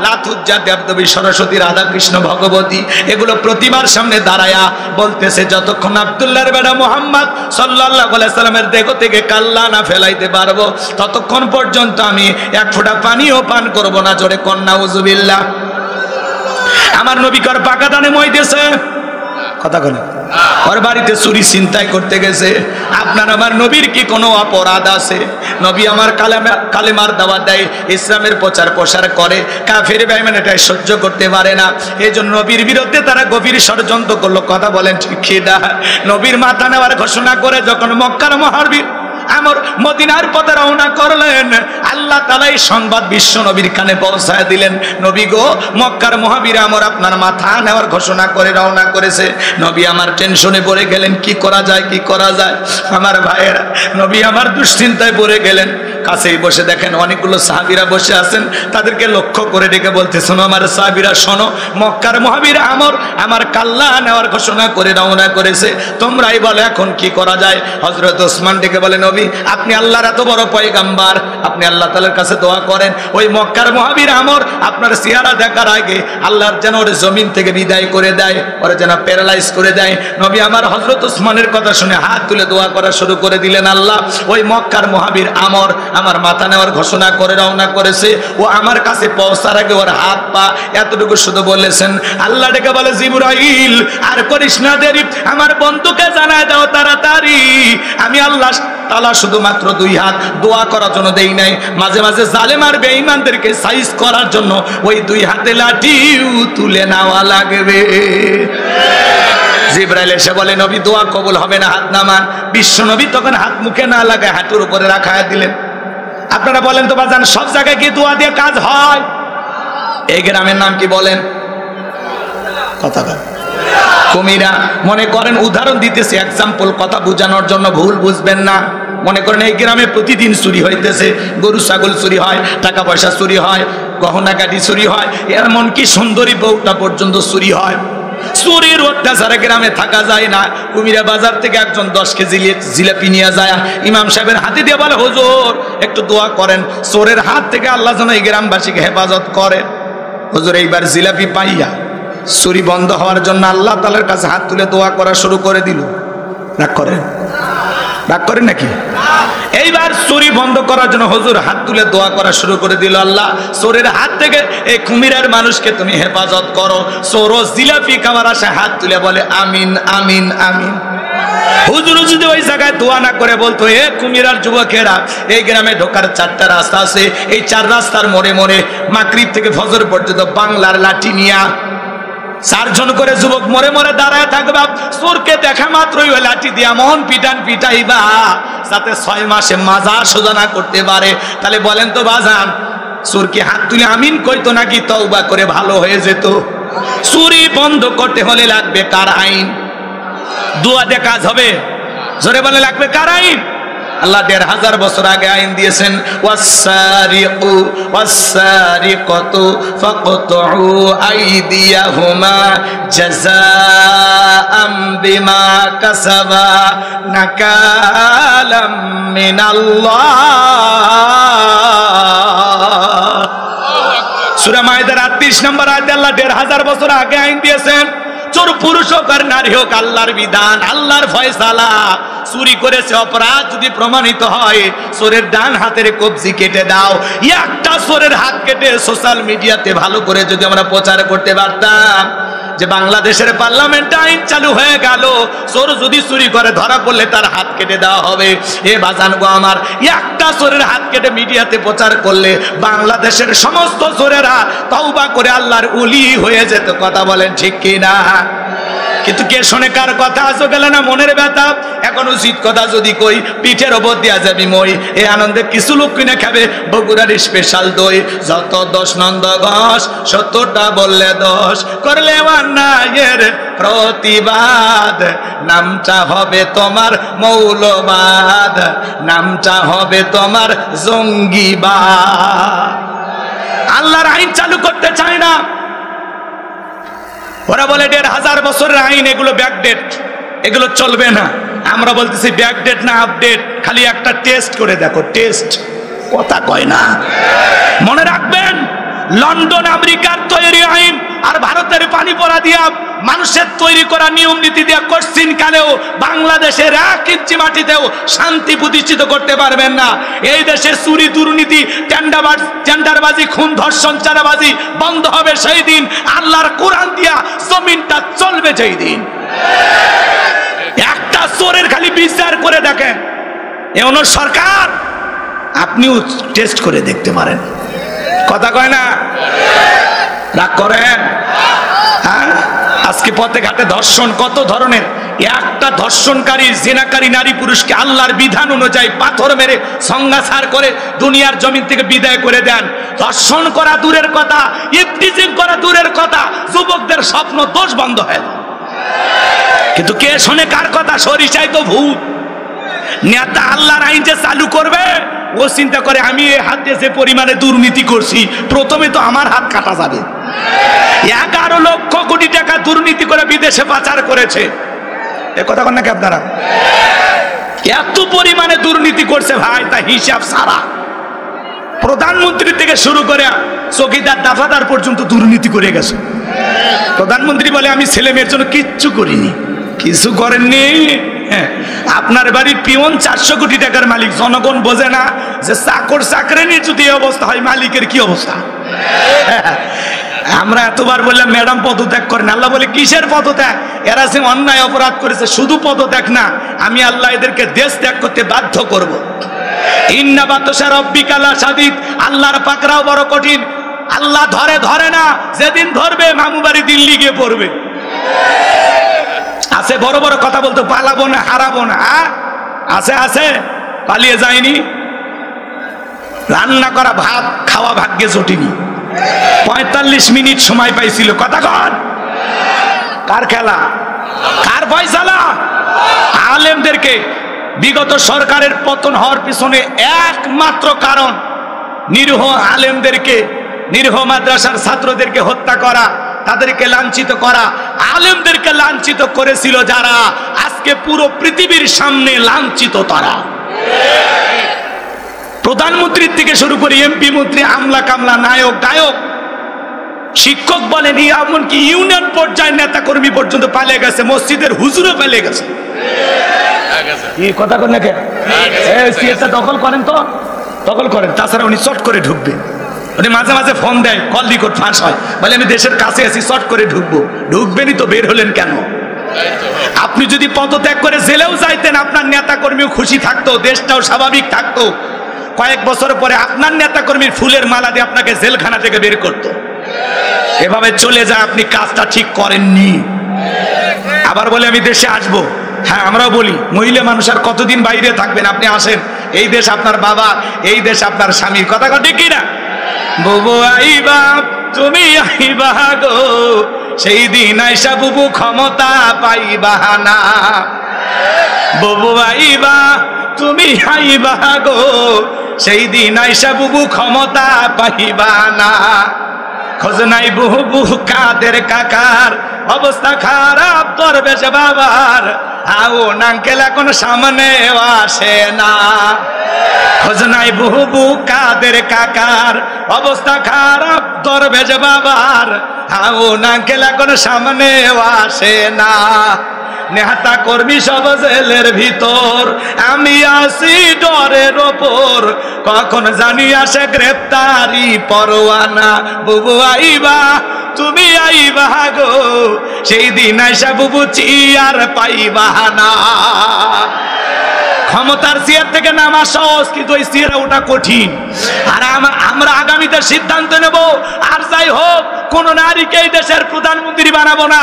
Speaker 1: লাথুজ্জা, দেবদেবী, সরস্বতী, রাধা কৃষ্ণ, ভগবতী, এগুলো প্রতিমার সামনে দাঁড়ায়া বলতেছে, যতক্ষণ আব্দুল্লাহর বেটা মুহাম্মদ সাল্লাল্লাহু আলাইহি সাল্লামের দেহ থেকে কাল্লা না ফেলাইতে পারবো, ততক্ষণ পর্যন্ত আমি এক ফোঁটা পানিও পান করব না। জোরে কন্যা উযুবিল্লাহ। আমার নবী কর পাকা দানে মই দিয়েছে। কথা বলে ওর বাড়িতে চুরি ছিনতাই করতে গেছে। আপনার আমার নবীর কি কোনো অপরাধ আছে? নবী আমার কালেমার দাওয়াত দেয়, ইসলামের প্রচার প্রসার করে, কাফের বেঈমান এটাই সহ্য করতে পারে না। এই জন্য নবীর বিরুদ্ধে তারা গভীর ষড়যন্ত্র করলো। কথা বলেন ঠিক কি না? নবীর মাথা নেওয়ার ঘোষণা করে যখন মক্কার মহাবীর আমর মদিনার পথে রওনা করলেন, আল্লাহ তাআলা এই সংবাদ বিশ্ব নবীর কানে পৌঁছায় দিলেন, নবী গো, মক্কার মহাবীর আমর আপনার মাথা নেওয়ার ঘোষণা করে রওনা করেছে। নবী আমার টেনশনে পড়ে গেলেন, কি করা যায়, কি করা যায়? আমার ভাইয়েরা, নবী আমার দুশ্চিন্তায় পড়ে গেলেন। কাছেই বসে দেখেন অনেকগুলো সাহাবীরা বসে আছেন, তাদেরকে লক্ষ্য করে ডেকে বলতে, শোনো আমার সাহাবীরা শোনো, মক্কার মহাবীর আমর আমার কাল্লা নেওয়ার ঘোষণা করে রওনা করেছে, তোমরাই বলো এখন কি করা যায়। হযরত ওসমান ডেকে বলে, নবী আপনি আল্লাহর এত বড় পয়গাম্বার, আপনি আল্লাহ তাআলার কাছে দোয়া করেন ওই মক্কার মহাবীর আমর আপনার চেহারা দেখার আগে আল্লাহর যেন ওর জমিন থেকে বিদায় করে দেয়, ওরা যেন প্যারালাইজ করে দেয়। নবী আমার হযরত ওসমানের কথা শুনে হাত তুলে দোয়া করা শুরু করে দিলেন, আল্লাহ ওই মক্কার মহাবীর আমর আমার মাথা নেওয়ার ঘোষণা করে রওনা করেছে, ও আমার কাছে পৌঁছার আগে ওর হাত পা এতটুকু শুধু বলেছেন। আল্লাহ ডেকে বলে, জিবরাইল আর করিস না দেরি, আমার বন্ধুকে জানায় দাও তাড়াতাড়ি, আমি আল্লাহ তাআলা শুধুমাত্র দুই হাত দোয়া করার জন্য দেই নাই, মাঝে মাঝে জালেম আর বেঈমানদেরকে সাইজ করার জন্য ওই দুই হাতে লাঠিও তুলে নেওয়া লাগবে। জিবরাইল এসে বলে, নবী দোয়া কবুল হবে না, হাত নামান। বিশ্ব নবী তখন হাত মুখে না লাগায় হাঁটুর উপরে রাখায় দিলেন। আপনারা বলেন তো বাজান, সব জায়গায় কি দোয়া দিয়ে কাজ হয়? এই গ্রামের নাম কি বলেন? কথা বলেন। কুমিরা। মনে করেন উদাহরণ দিতেছে, এক্সাম্পল, কথা বোঝানোর জন্য, ভুল বুঝবেন না। মনে করেন এই গ্রামে প্রতিদিন চুরি হইতেছে, গরু ছাগল চুরি হয়, টাকা পয়সা চুরি হয়, গহনা গাড়ি চুরি হয়, এমনকি সুন্দরী বউটা পর্যন্ত চুরি হয়। চুরির অত্যাচারে গ্রামে থাকা যায় না। কুমিরা বাজার থেকে একজন 10 কেজি জিলাপি নিয়ে যায়, ইমাম সাহেবের হাতে দিয়ে বলে, হুজুর একটু দোয়া করেন চোরের হাত থেকে আল্লাহ যেন এই গ্রামবাসীকে হেফাজত করে। হুজুর এইবার জিলাপি পাইয়া চুরি বন্ধ হওয়ার জন্য আল্লাহ তাআলার কাছে হাত তুলে দোয়া করা শুরু করে দিল। রাগ করেন? রাগ করেন নাকি? এইবার চুরি বন্ধ করার জন্য হুজুর হাত তুলে দোয়া করা শুরু করে দিল, আল্লাহ চোরের হাত থেকে এই কুমিরের মানুষকে তুমি হেফাজত করো। চোর জিলাপি খাওয়ার আশায় হাত তুলে বলে, আমিন আমিন আমিন। হুজুর যদি ওই জায়গায় দোয়া না করে বলতো, এ কুমিরার যুবকেরা, এই গ্রামে ঢোকার 4টা রাস্তা আছে, এই 4 রাস্তার মোড়ে মোড়ে মাগরিব থেকে ফজর পর্যন্ত বাংলার লাঠি নিয়া 4 জন করে যুবক মোড়ে মোড়ে দাঁড়ায় থাকবা, চোরকে দেখা মাত্রই ওই লাঠি দিয়া মন পিটান পিটাইবা যাতে 6 মাসে মাজার সোজা না করতে পারে। তাহলে বলেন তো বাজান, চোর কি হাত তুলে আমিন কইতো নাকি তওবা করে ভালো হয়ে যেত? চুরি বন্ধ করতে হলে লাগবে কার আইন? দোয়া দিয়ে কাজ হবে? জোরে বলে, লাগবে কার আইন? আল্লাহ 1500 বছর আগে আইন দিয়েছেন, ওয়াসসারিকু ওয়াসসারিকাতু ফাকতুউ আইদিয়াহুমা জাযাআম বিমা কাসাবা নাকালাম মিনাল্লাহ। সূরা মাইদার 38 নম্বর আয়াতে আল্লাহ 1500 বছর আগে আইন দিয়েছেন, চোর পুরুষ হোক আর নারী হোক, আল্লাহর বিধান, আল্লাহর ফয়সালা। চুরি করেছে অপরাধ যদি প্রমাণিত হয়, চোরের ডান হাতের কবজি কেটে দাও। একটা চোরের হাত কেটে সোশ্যাল মিডিয়াতে ভালো করে যদি আমরা প্রচার করতে পারতাম যে বাংলাদেশের পার্লামেন্টে আইন চালু হয়ে গেল, চোর যদি চুরি করে ধরা পড়লে তার হাত কেটে দেওয়া হবে। এ বাজান গো আমার, একটা চোরের হাত কেটে মিডিয়াতে প্রচার করলে বাংলাদেশের সমস্ত চোরেরা তওবা করে আল্লাহর ওলি হয়ে যেত। কথা বলেন ঠিক কিনা? কিন্তু কে শোনে কার কথা? আসো গেলে না মনের ব্যথা। এখন উচিত কথা যদি কই, পিঠের ওপর দিয়া যাবি মই। এই আনন্দে কিছু লোক কিনে খাবে বগুড়ার স্পেশাল দই। যত 10 নন্দ ঘোষ 70টা বললে 10 করলে অন্যায়ের প্রতিবাদ, নামটা হবে তোমার মৌলবাদ, নামটা হবে তোমার জঙ্গিবাদ। আল্লাহর আইন চালু করতে চায় না। ওরা বলে 1500 বছরের আইন, এগুলো ব্যাকডেট, এগুলো চলবে না। আমরা বলতেছি ব্যাকডেট না আপডেট, খালি একটা টেস্ট করে দেখো। টেস্ট কথা কয় না। মনে রাখবেন, লন্ডন আমেরিকার তৈরি আইন আর ভারতের পানি পড়া দিয়া মানুষের তৈরি করা নিয়ম নীতি দিয়া কোশ্চিন কালেও বাংলাদেশের 1 ইঞ্চি মাটিতেও শান্তি প্রতিষ্ঠিত করতে পারবেন না। এই দেশের চুরি দুর্নীতি টেন্ডারবাজি খুন ধর্ষণ চাঁদাবাজি বন্ধ হবে সেই দিন, আল্লাহর কোরআন দিয়া জমিনটা চলবে সেই দিন। একটা চোরের খালি বিচার করে দেখেন, এমন সরকার আপনিও টেস্ট করে দেখতে পারেন। কথা কয় না? রাগ করেন? হ্যাঁ, আজকে পথে ঘাটে ধর্ষণ কত ধরনের। একটা ধর্ষণকারী জিনাকারী নারী পুরুষকে আল্লাহর বিধান অনুযায়ী পাথর মেরে সংজ্ঞাসার করে দুনিয়ার জমিন থেকে বিদায় করে দেন। ধর্ষণ করা দূরের কথা, ইফটিজিং করা দূরের কথা, যুবকদের স্বপ্ন দোষ বন্ধ হয়। কিন্তু কে শোনে কার কথা? সরিষাই তো ভূত। নেতা আল্লাহর আইন যে চালু করবে ও চিন্তা করে আমি এই হাত দিয়ে যে পরিমাণে দুর্নীতি করছি প্রথমে তো আমার হাত কাটা যাবে। 11 লক্ষ কোটি টাকা দুর্নীতি করে বিদেশে পাচার করেছে। এ কথা বলেন নাকি আপনারা? এত পরিমাণে দুর্নীতি করছে ভাই, তা হিসাব সারা। প্রধানমন্ত্রী থেকে শুরু করে চৌকিদার দাফাদার পর্যন্ত দুর্নীতি করে গেছে। প্রধানমন্ত্রী বলে আমি ছেলে মেয়ের জন্য কিচ্ছু করিনি। কিছু করেননি? হ্যাঁ, আপনার বাড়ির পিয়ন 400 কোটি টাকার মালিক। জনগণ বোঝে না যে চাকর চাকরানি যদি এই অবস্থা হয় মালিকের কি অবস্থা। আমরা এতবার বললাম ম্যাডাম পদত্যাগ করেন, আল্লাহ বলে কিসের পদত্যাগ? এরা যে অন্যায় অপরাধ করেছে, শুধু পদত্যাগ না, আমি আল্লাহ এদেরকে দেশ ত্যাগ করতে বাধ্য করব। ইন্না বাতশা রাব্বিকা লাশাদীদ, আল্লাহর পাকড়াও বড় কঠিন। আল্লাহ ধরে না, যেদিন ধরবে মামু বাড়ি দিল্লি গিয়ে পড়বে। আছে বড় বড় কথা বলতো, পালাবো না হারাবো না। আছে পালিয়ে যায়নি। রান্না করা ভাত খাওয়া ভাগ্যে জটিনি। 45 মিনিট সময় পাইছিল। কথা কর, কার খেলা, কার ফয়সালা? আলেমদেরকে বিগত সরকারের পতন হওয়ার পিছনে একমাত্র কারণ নিরীহ আলেমদেরকে, নিরীহ মাদ্রাসার ছাত্রদেরকে হত্যা করা, তাদেরকে লাঞ্ছিত করা। আলেমদেরকে লাঞ্ছিত করেছিল যারা, আজকে পুরো পৃথিবীর সামনে লাঞ্ছিত তারা। প্রধানমন্ত্রীর থেকে শুরু করে এমপি মন্ত্রী, আমলা কামলা, নায়ক গায়ক, শিক্ষক বলেন, এমনকি ইউনিয়ন পর্যায়ের নেতা কর্মী পর্যন্ত পালিয়ে গেছে, মসজিদের হুজুরও পালিয়ে গেছে। এই কথা কন না কেন? দখল করেন তো, দখল করেন। তাছাড়া উনি চট করে ঢুকবে। উনি মাঝে মাঝে ফোন দেয়, কল রেকর্ড ফাঁস হয়, বলে আমি দেশের কাছে আছি, চট করে ঢুকবো। ঢুকবেনই তো, বের হলেন কেন? আপনি যদি পদত্যাগ করে জেলেও যাইতেন, আপনার নেতা কর্মীও খুশি থাকতো, দেশটাও স্বাভাবিক থাকতো। কয়েক বছর পরে আপনার নেতা কর্মীর ফুলের মালা দিয়ে আপনাকে জেলখানা থেকে বের করতো। এভাবে চলে যায়, আপনি কাজটা ঠিক করেননি। আবার বলে আমি দেশে আসবো। হ্যাঁ, আমরাও বলি মহিলা মানুষ আর কতদিন বাইরে থাকবেন, আপনি আসেন। এই দেশ আপনার বাবা, এই দেশ আপনার স্বামীর। কথা ঠিক কিনা? বুবু আইবা, তুমি আইবা গো, সেই দিন আইসা বুবু ক্ষমতা পাইবা না। বুবু আইবা, তুমি আইবা গো, সেই দিন আইসা বুবু ক্ষমতা পাইবা না। খোঁজ নাই বুবু কাদের কাকার, অবস্থা খারাপ দরবেশ বাবার, আও নাঙ্কেল এখন সামনে আসে না। খোঁজ নাই বুবু কাদের কাকার, অবস্থা খারাপ দরবেশ বাবার, আও নাঙ্কেল এখন সামনে আসে না। নেতা কর্মী সব জেলের ভিতর, আমি আসি ডরের ওপর, কখন জানি আসে গ্রেপ্তারি পরোয়ানা। বুবু আইবা, তুমি আইবা গো, সেই দিন আইসা বুবু চিয়ার পাইবা না। ক্ষমতার চেয়ার থেকে নামা সহজ, কিন্তু ওই চেয়ারে ওটা কঠিন। আর আমরা আগামীতে সিদ্ধান্ত নেব, আর যাই হোক কোন নারীকে এই দেশের প্রধানমন্ত্রী বানাবো না।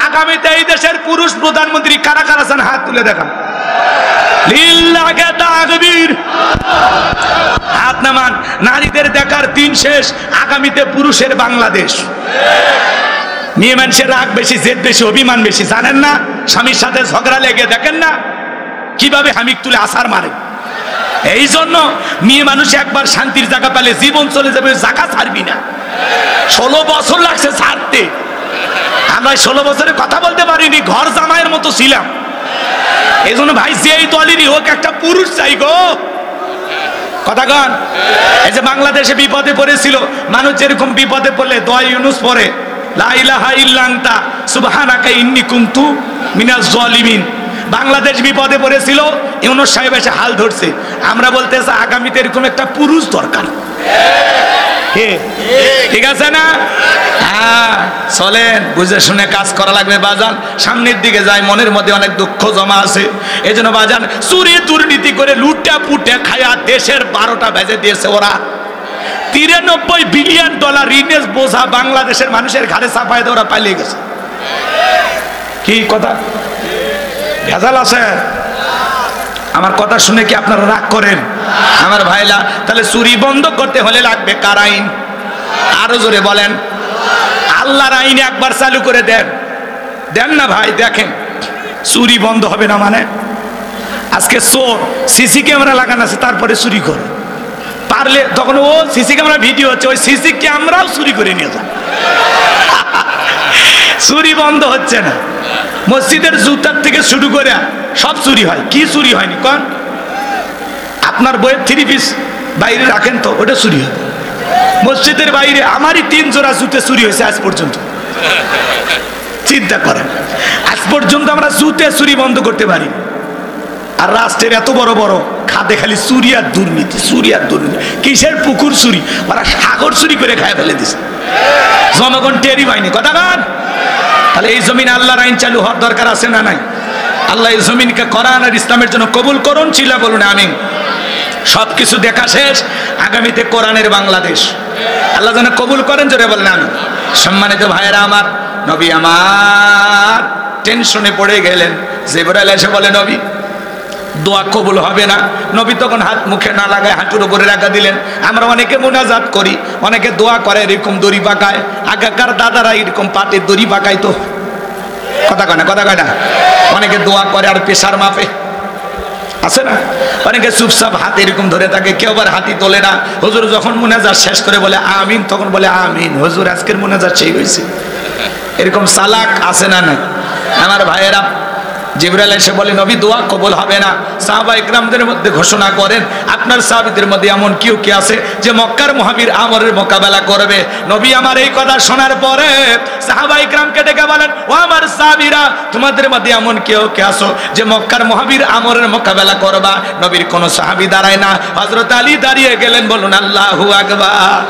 Speaker 1: আগামীতে এই দেশের পুরুষ প্রধানমন্ত্রী কারা কারা আছেন, হাত তুলে দেখান। লিল্লাহি তাকবীর, হাত নামান। নারীদের দেখার দিন শেষ, আগামীতে পুরুষের বাংলাদেশ। মেয়ে মানুষের রাগ বেশি, জেদ বেশি, অভিমান বেশি, জানেন না? স্বামীর সাথে ঝগড়া লেগে দেখেন না কিভাবে হামিক তুলে আসার মারে। এই জন্য মেয়ে মানুষ একবার শান্তির জায়গা পেলে জীবন চলে যাবে, জায়গা ছাড়বি না। 16 বছর লাগছে ছাড়তে। আমরা 16 বছরে কথা বলতে পারিনি, ঘর জামাইয়ের মতো ছিলাম। এই জন্য ভাই, যেই দলেরই হোক একটা পুরুষ চাই গো। কথা কন। এই যে বাংলাদেশে বিপদে পড়েছিল মানুষ, যেরকম বিপদে পড়লে দোয়া ইউনুস পড়ে, লা ইলাহা ইল্লা আনতা সুবহানাকা ইন্নী কুনতু মিনাজ জালিমিন। বাংলাদেশ বিপদে পড়েছিল, ইউনুস সাহেব এসে হাল ধরছে। আমরা বলতেছি আগামীতে এরকম একটা পুরুষ দরকার। ঠিক আছে না? হ্যাঁ, চলেন, বুঝে শুনে কাজ করা লাগবে বাজান। সামনের দিকে যায়, মনের মধ্যে অনেক দুঃখ জমা আছে। এই জন্য বাজান, চুরি দুর্নীতি করে লুটে পুটে খায়া দেশের 12টা বেজে দিয়েছে ওরা। 93 বিলিয়ন ডলার ঋণের বোঝা বাংলাদেশের মানুষের ঘাড়ে চাপায় দিয়ে ওরা পালিয়ে গেছে। কি কথা ভেজাল আছে? আমার কথা শুনে কি আপনারা রাগ করেন? আমার ভাইলা, তাহলে চুরি বন্ধ করতে হলে লাগবে কার আইন? আরো জোরে বলেন। আল্লাহর আইন একবার চালু করে দেন। দেন না ভাই, দেখেন চুরি বন্ধ হবে না মানে? আজকে চোর সিসি ক্যামেরা লাগানো আছে, তারপরে চুরি করে। পারলে তখন ও সিসি ক্যামেরা ভিডিও হচ্ছে, ওই সিসি ক্যামেরাও চুরি করে নিয়ে যান। চুরি বন্ধ হচ্ছে না। মসজিদের জুতার থেকে শুরু করে সব চুরি হয়। কি চুরি হয়নি কোন? আপনার বইয়ের 3 পিস বাইরে রাখেন তো, ওটা চুরি হয়। মসজিদের বাইরে আমারই 3 জোড়া জুতে চুরি হয়েছে আজ পর্যন্ত। চিন্তা করেন, আজ পর্যন্ত আমরা জুতে চুরি বন্ধ করতে পারি। আর রাষ্ট্রের এত বড় বড় খাদে খালি চুরি আর দুর্নীতি, চুরি আর দুর্নীতি। কিসের পুকুর চুরি? ওরা সাগর চুরি করে খায় ফেলে দিছে, জনগণ টেরি পায়নি। কথা কান। তাহলে এই জমিন আল্লাহর আইন চালু হওয়ার দরকার আছে না নাই? আল্লাহ এই জমিনকে কোরআন আর ইসলামের জন্য কবুল করুন, চিল্লা বলুন আমিন। সবকিছু দেখা শেষ, আগামীতে কোরআনের বাংলাদেশ আল্লাহ যেন কবুল করেন, জোরে বলেন আমিন। সম্মানিত ভাইয়েরা আমার, নবী আমার টেনশনে পড়ে গেলেন। জিবরাইল এসে বলে, নবী দোয়া কবুল হবে না। নবী তখন হাত মুখে না লাগায় হাঁটুর উপরে রাখা দিলেন। আমরা অনেকে মোনাজাত করি, অনেকে দোয়া করে এরকম দড়ি পাকায়। আগেকার দাদারা এরকম পাটের দড়ি পাকায় তো। কথা কয় না, কথা কয় না। অনেকে দোয়া করে আর পেশার মাপে, আছে না? অনেকে চুপচাপ হাত এরকম ধরে থাকে, কেউ আবার হাতি তোলে না। হুজুর যখন মোনাজাত শেষ করে বলে আমিন, তখন বলে আমিন, হুজুর আজকের মোনাজাত সেই হয়েছে। এরকম চালাক আছে না নাই? আমার ভাইয়েরা, জিবরাইল এসে বলে, নবী দোয়া কবুল হবে না। সাহাবা ইকরামদের মধ্যে ঘোষণা করেন, আপনার সাহাবীদের মধ্যে এমন কেউ কে আছে যে মক্কার মুহাবির আমরের মোকাবেলা করবে? নবী আমার এই কথা শোনার পরে সাহাবা ইকরামকে ডেকে বলেন, ও আমার সাহাবীরা, তোমাদের মধ্যে এমন কেউ কে আছো যে মক্কার মুহাবির আমরের মোকাবেলা করবা? নবীর কোন সাহাবী দাঁড়ায় না, হযরত আলী দাঁড়িয়ে গেলেন। বলুন আল্লাহু আকবার।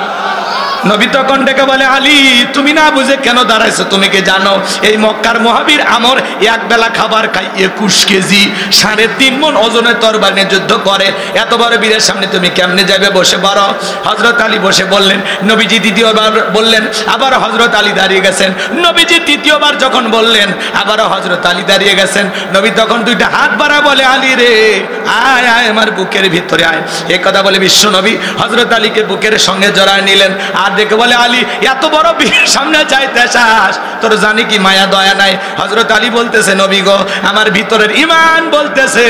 Speaker 1: নবী তখন ডেকে বলে, আলী তুমি না বুঝে কেন দাঁড়াইছো? তুমি কি জানো এই মক্কার মুহাবির আমর এক বেলা খাবার খায় 21 কেজি, 3.5 মণ ওজনের তরবারি নিয়ে যুদ্ধ করে। এত বড় বীরের সামনে তুমি কেমনে যাবে? বসে পড়ো। হযরত আলী বসে বললেন। নবীজি দ্বিতীয়বার বললেন, আবার হযরত আলী দাঁড়িয়ে গেছেন। নবীজি তৃতীয়বার যখন বললেন, আবারও হযরত আলী দাঁড়িয়ে গেছেন। নবী তখন 2টা হাত বাড়া বলে, আলী রে আয় আয় আমার বুকের ভিতরে আয়। এই কথা বলে বিশ্ব নবী হযরত আলীকে বুকের সঙ্গে জড়ায় নিলেন। আর দেখে বলে, আলী এত বড় বীরের সামনে যাইতে চাস? তোর জানি কি মায়া দয়া নাই? হযরত আলী বলতেছে, নবী গো, আমার ভিতরের ঈমান বলতেছে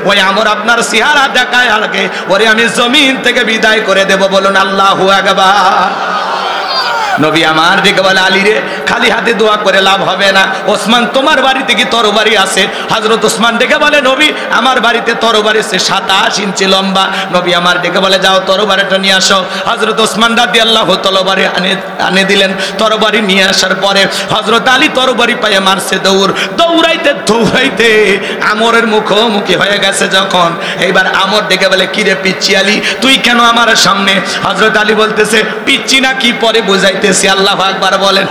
Speaker 1: ওই আমর আপনার চেহারা দেখায় আগে ওরে আমি জমিন থেকে বিদায় করে দেব। বলুন আল্লাহু আকবার। নবী আমার দিকে বলে, আলী রে খালি হাতে দোয়া করে লাভ হবে না। ওসমান তোমার বাড়িতে কি তরবারি আছে? হযরত ওসমান ডেকে বলে, নবী আমার বাড়িতে তরবারি আছে 27 ইঞ্চি লম্বা। নবী আমার ডেকে বলে, যাও তরবারিটা নিয়ে আসো। হযরত ওসমান রাদিয়াল্লাহু তরবারি আনে দিলেন। তরবারি নিয়ে আসার পরে হযরত আলী তরবারি পায়ে মারছে দৌড়। দৌড়াইতে দৌড়াইতে আমরের মুখোমুখি হয়ে গেছে যখন, এইবার আমর ডেকে বলে, কি রে পিচ্চি আলী, তুই কেন আমার সামনে? হযরত আলী বলতেছে, পিচ্চি না কি পরে বুঝাই। আল্লাহু আকবার বলেন।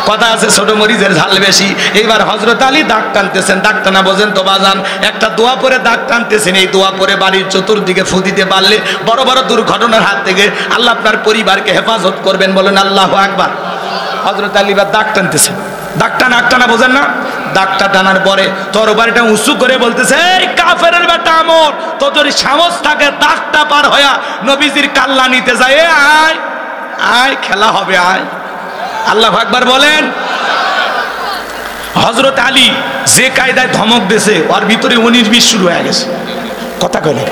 Speaker 1: কথা আছে ছোট মরিচের ঝাল বেশি। এইবার হযরত আলী দাগ টানতেছেন। দাগ টানা বোঝেন তো বাজান? একটা দোয়া পরে দাগ টানতেছেন। এই দোয়া পরে বাড়ির চতুর্দিকে ফু দিতে পারলে বড় বড় দুর্ঘটনার হাত থেকে আল্লাহ আপনার পরিবারকে হেফাজত করবেন। বলেন আল্লাহু আকবার। হযরত আলী এবার দাগ টানতেছেন। দাগ টানা বোঝেন না? দাগটা টানার পরে তরবারিটা উঁচু করে বলতেছে, এই কাফেরের বেটা আমর, তোদের সাহস থাকে দাগটা পার হয়া নবীজির কাল্লা নিতে যায়, আয় আয় খেলা হবে, আয়। আল্লাহু আকবার বলেন। হযরত আলী যে কায়দায় ধমক দিয়েছে, ওর ভিতরে 19-20 শুরু হয়ে গেছে। কথা কইলে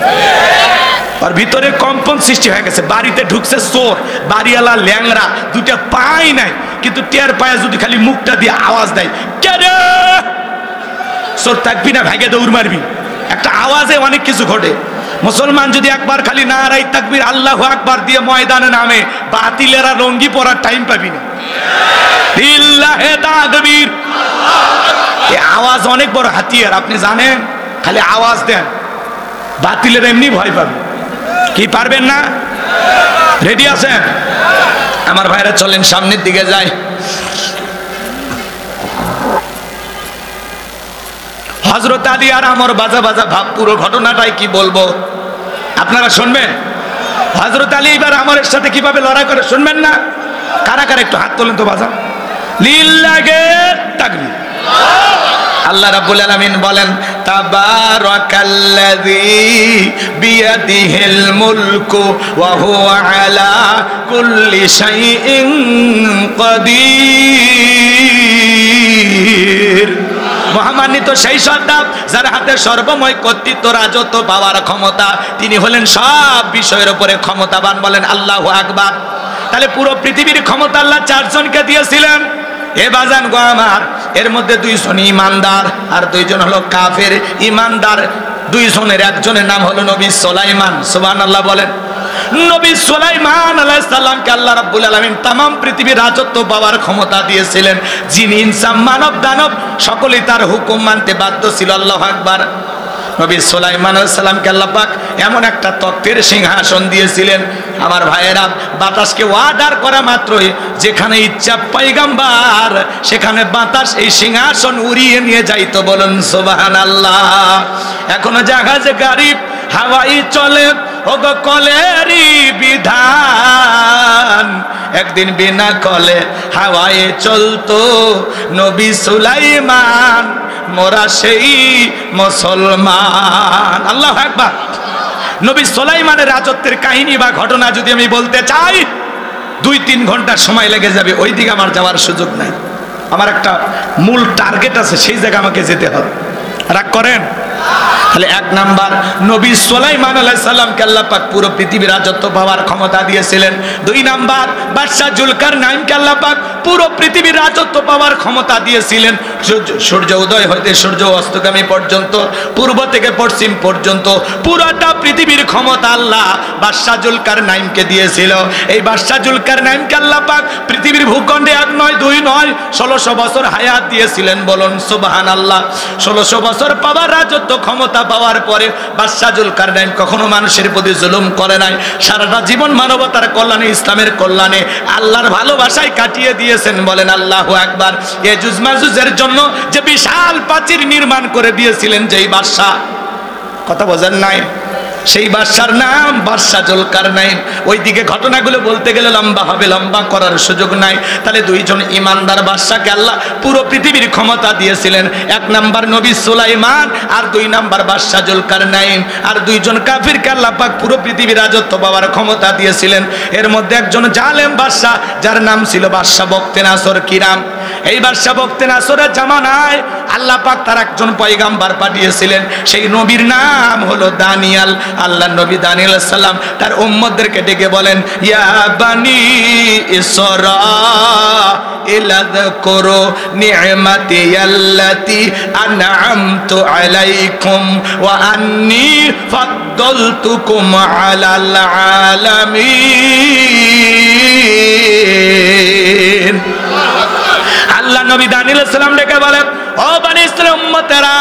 Speaker 1: ওর ভিতরে কম্পন সৃষ্টি হয়ে গেছে। বাড়িতে ঢুকছে চোর, বাড়িওয়ালা ল্যাংরা, 2টা পাই নাই, কিন্তু টের পায়ে যদি খালি মুখটা দিয়ে আওয়াজ দেয়, কে রে? চোর থাকবি না, ভাগে দৌড় মারবি। একটা আওয়াজে অনেক কিছু ঘটে। মুসলমান যদি একবার খালি নারাই তাকবীর আল্লাহু আকবার দিয়ে ময়দানে নামে, বাতিলেরা রঙ্গি পড়ার টাইম পাবি না। লিল্লাহি তাকবীর। এই আওয়াজ অনেক বড় হাতিয়ার, আপনি জানেন? খালি আওয়াজ দেন, বাতিলেরা এমনি ভয় পাবে। কি পারবেন না? রেডি আছেন? আমার ভাইরা চলেন সামনের দিকে যাই। হযরত আলী আর আমর বাজা বাজা ভাব। পুরো ঘটনাটাই কি বলবো, আপনারা শুনবেন? হযরত আলী এবার আমরের সাথে কিভাবে লড়াই করে শুনবেন না? কারা কারা একটু হাত তোলেন তো বাজা। লিল্লাহি তাকবীর। আল্লাহ রাব্বুল আলামিন বলেন, তাবারাকাল্লাযী বিয়াদিহিল মুলকু ওয়া হুয়া আলা কুল্লি শাইইন কাদির। মহামান্বিত সেই সত্তা যার হাতে সর্বময় কর্তৃত্ব রাজত্ব পাওয়ার ক্ষমতা, তিনি হলেন সব বিষয়ের উপরে ক্ষমতাবান। বলেন আল্লাহু আকবার। তাহলে পুরো পৃথিবীর ক্ষমতা আল্লাহ চারজনকে দিয়েছিলেন। এ বাজান গো আমার, এর মধ্যে দুইজন ইমানদার আর দুইজন হলো কাফের। ইমানদার দুইজনের একজনের নাম হলো নবী সুলাইমান। সুবহানাল্লাহ বলেন। নবী সুলাইমান আলাইহিস সালামকে আল্লাহ রাব্বুল আলামিন तमाम পৃথিবীর রাজত্ব পাওয়ার ক্ষমতা দিয়েছিলেন। জিন ইনসান মানব দানব সকলেই তার হুকুম মানতে বাধ্য ছিল। আল্লাহু আকবার। নবী সুলাইমান আলাইহিস সালামকে আল্লাহ পাক এমন একটা তত্ত্বের সিংহাসন দিয়েছিলেন, আমার ভাইয়েরা, বাতাসকে অর্ডার করা মাত্রই যেখানে ইচ্ছা পয়গম্বর সেখানে বাতাস এই সিংহাসন উড়িয়ে নিয়ে যাইতো। বলুন সুবহানাল্লাহ। এখনো জাহাজে গাড়ি হাওয়াই চলে, ওগো কলেরই বিধান। একদিন বিনা কলে হাওয়ায় চলতো নবী সুলাইমান, মোরা সেই মুসলমান। আল্লাহু আকবার। নবী সুলাইমানের রাজত্বের কাহিনী বা ঘটনা যদি আমি বলতে চাই 2-3 ঘন্টা সময় লেগে যাবে, ওই দিকে আমার যাওয়ার সুযোগ নাই। আমার একটা মূল টার্গেট আছে, সেই জায়গায় আমাকে যেতে হবে। রাগ করেন? তাহলে 1 নাম্বার, নবী সুলাইমান আলাইহিস সালামকে আল্লাহ পাক পুরো পৃথিবীর রাজত্ব পাওয়ার ক্ষমতা দিয়েছিলেন। 2 নাম্বার, বাদশা জুলকারনাইনকে আল্লাহ পাক পুরো পৃথিবীর রাজত্ব পাওয়ার ক্ষমতা দিয়েছিলেন। সূর্য উদয় হইতে সূর্য অস্তগামী পর্যন্ত, পূর্ব থেকে পশ্চিম পর্যন্ত পুরোটা পৃথিবীর ক্ষমতা আল্লাহ বাদশা জুলকারনাইনকে দিয়েছিল। এই বাদশা জুলকারনাইনকে আল্লাহ পাক পৃথিবীর ভূখণ্ডে 1 নয় 2 নয় 1600 বছর হায়াত দিয়েছিলেন। বলুন সুবহানাল্লাহ। 1600 বছর পাওয়ার রাজত্ব ক্ষমতা পাওয়ার পরে বাদশা জুলকারনাইন কখনো মানুষের প্রতি জুলুম করে নাই। সারাটা জীবন মানবতার কল্যাণে, ইসলামের কল্যাণে, আল্লাহর ভালোবাসায় কাটিয়ে দিয়েছেন। বলেন আল্লাহু আকবার। ইয়াজুজ মাজুজের জন্য যে বিশাল প্রাচীর নির্মাণ করে দিয়েছিলেন যেই বাদশা, কথা বোঝেন নাই, সেই বাদশার নাম বাদশা জুলকারনাইন। ওইদিকে ঘটনাগুলো বলতে গেলে লম্বা হবে, লম্বা করার সুযোগ নাই। তাহলে 2 জন ইমানদার বাদশাকে আল্লাহ পুরো পৃথিবীর ক্ষমতা দিয়েছিলেন। 1 নাম্বার নবী সুলাইমান, আর 2 নাম্বার বাদশা জুলকারনাইন। আর 2 জন কাফিরকে আল্লাহ পাক পুরো পৃথিবীর রাজত্ব পাওয়ার ক্ষমতা দিয়েছিলেন। এর মধ্যে একজন জালেম বাদশা, যার নাম ছিল বাদশা বখতে নাসর কিরাম। এই বাদশা বখতে নাসরের জামানায় আল্লাহ পাক তার একজন পয়গম্বর পাঠিয়েছিলেন। সেই নবীর নাম হলো দানিয়াল। আল্লাহ নবী দানিয়াল আলাইহিস সালাম তার উম্মতদেরকে ডেকে বলেন, ইয়া বানি ইসরাঈল আযকুরু নি'মাতি আল্লাতী আন'আমতু আলাইকুম ওয়া আন্নী ফাদ্দালতুকুম আলাল আলামিন। আল্লাহ নবী দানিয়াল আলাইহিস সালাম ডেকে বলেন, ও বনি ইসরাঈল উম্মতেরা,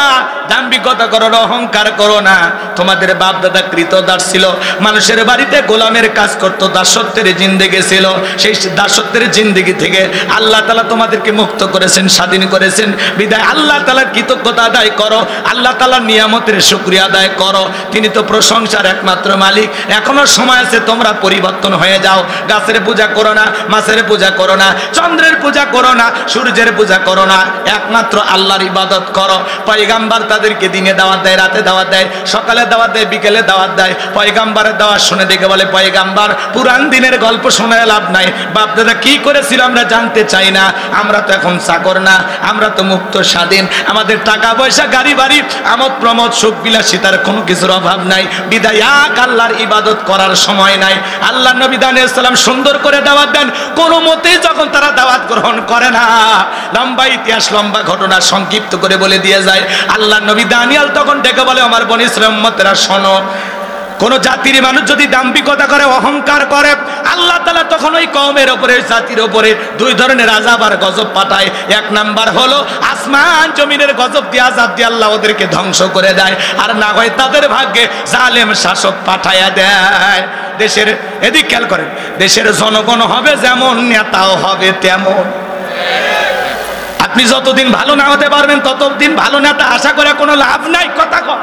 Speaker 1: দাম্ভিকতা করো না, অহংকার করো না। তোমাদের বাপ দাদা কৃতদাস ছিল, মানুষের বাড়িতে গোলামের কাজ করত, দাসত্বের জিন্দেগি ছিল। সেই দাসত্বের জিন্দেগি থেকে আল্লাহ তাআলা তোমাদেরকে মুক্ত করেছেন, স্বাধীন করেছেন। বিদায় আল্লাহ তাআলার কৃতজ্ঞতা আদায় করো, আল্লাহ তাআলার নিয়ামতের শুকরিয়া আদায় করো। তিনি তো প্রশংসার একমাত্র মালিক। এখনো সময় আছে, তোমরা পরিবর্তন হয়ে যাও। গাছের পূজা করো না, মাছের পূজা করো না, চন্দ্রের পূজা করো না, সূর্যের পূজা করো না, একমাত্র আল্লাহর ইবাদত করো। পয়গম্বর তাদেরকে দিনে দাওয়াত দেয়, রাতে দাওয়াত দেয়, সকালে দাওয়াত দেয়, বিকেলে দাওয়াত দেয়। পয়গম্বরের দাওয়াত শুনে দেখে বলে, পয়গম্বর পুরান দিনের গল্প শোনায় লাভ নাই, বাপ দাদা কি করেছিল আমরা জানতে চাই না। আমরা তো এখন চাকর না, আমরা তো মুক্ত স্বাধীন। আমাদের টাকা পয়সা, গাড়ি বাড়ি, আমোদ প্রমোদ, সুখ বিলাসিতার কোনো কিছুর অভাব নাই। বিদায় এক আল্লাহর ইবাদত করার সময় নাই। আল্লাহ নবী দানিয়াল আলাইহিস সালাম সুন্দর করে দাওয়াত দেন, কোনো মতেই যখন তারা দাওয়াত গ্রহণ করে না, লম্বা ইতিহাস, লম্বা ঘটনা সংক্ষিপ্ত করে বলে দিয়ে যায়। আল্লাহ নবী দানিয়াল তখন ডেকে বলে, আমার বনি ইসরাঈল উম্মতেরা শোনো, কোন জাতির মানুষ যদি দাম্ভিকতা করে, অহংকার করে, আল্লাহ তাআলা তখন ওই কওমের উপরে, ওই জাতির উপরে 2 ধরনের আযাব আর গজব পাঠায়। 1 নাম্বার হলো আসমান জমিনের গজব দিয়ে, আযাব দিয়ে আল্লাহ ওদেরকে ধ্বংস করে দেয়। আর না হয় তাদের ভাগ্যে জালেম শাসক পাঠায়া দেয়। দেশের এদিক খেয়াল করেন, দেশের জনগণ হবে যেমন, নেতাও হবে তেমন। আপনি যতদিন ভালো না হতে পারবেন ততদিন ভালো নেতা আশা করে কোনো লাভ নাই। কথা কর,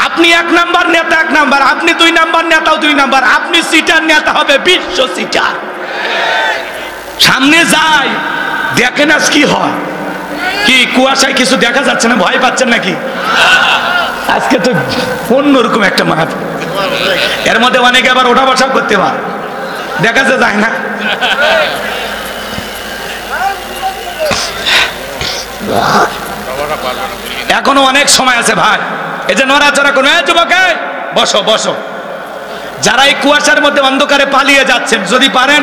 Speaker 1: আপনি 1 নাম্বার নেতা 1 নাম্বার, আপনি 2 নাম্বার নেতাও 2 নাম্বার। আপনি সিটার নেতা হবে বিশ্ব সিটার। সামনে যাই, দেখেন আজ কি হয়। কি কুয়াশায় কিছু দেখা যাচ্ছে না? ভয় পাচ্ছেন নাকি? আজকে তো অন্যরকম একটা মাহফিল। এর মধ্যে অনেকে আবার ওঠা বসা করতে পারে, দেখা যায় না। এখনো অনেক সময় আছে ভাই, এই যে নড়াচড়া করুন। যুবক বসো বসো। যারা এই কুয়াশার মধ্যে অন্ধকারে পালিয়ে যাচ্ছেন, যদি পারেন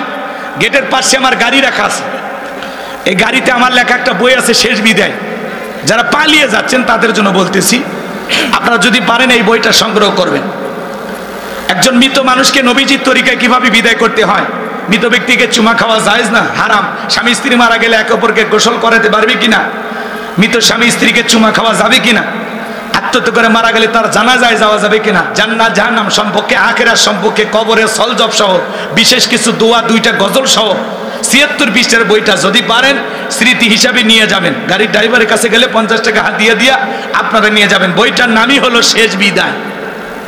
Speaker 1: গেটের পাশে আমার গাড়ি রাখা আছে, এই গাড়িতে আমার লেখা একটা বই আছে, শেষ বিদায়। যারা পালিয়ে যাচ্ছেন তাদের জন্য বলতেছি, আপনারা যদি পারেন এই বইটা সংগ্রহ করবেন। একজন মৃত মানুষকে নবীজির তরিকায় কিভাবে বিদায় করতে হয়। মৃত ব্যক্তিকে চুমা খাওয়া জায়েজ না, হারাম। স্বামী স্ত্রী মারা গেলে একে অপরকে গোসল করাতে পারবে কিনা? মৃত স্বামী স্ত্রীকে চুমা খাওয়া যাবে কিনা? আত্মহত্যা করে মারা গেলে তার জানাজায় যাওয়া যাবে কিনা? জান্নাত জাহান্নাম সম্পর্কে, আখিরাত সম্পর্কে, কবরের সলজব সহ বিশেষ কিছু দোয়া, 2টা গজল সহ 76 পৃষ্ঠার বইটা যদি পারেন স্মৃতি হিসাবে নিয়ে যাবেন। গাড়ির ড্রাইভারের কাছে গেলে 50 টাকা হাত দিয়ে দিয়া আপনারা নিয়ে যাবেন। বইটার নামই হলো শেষ বিদায়।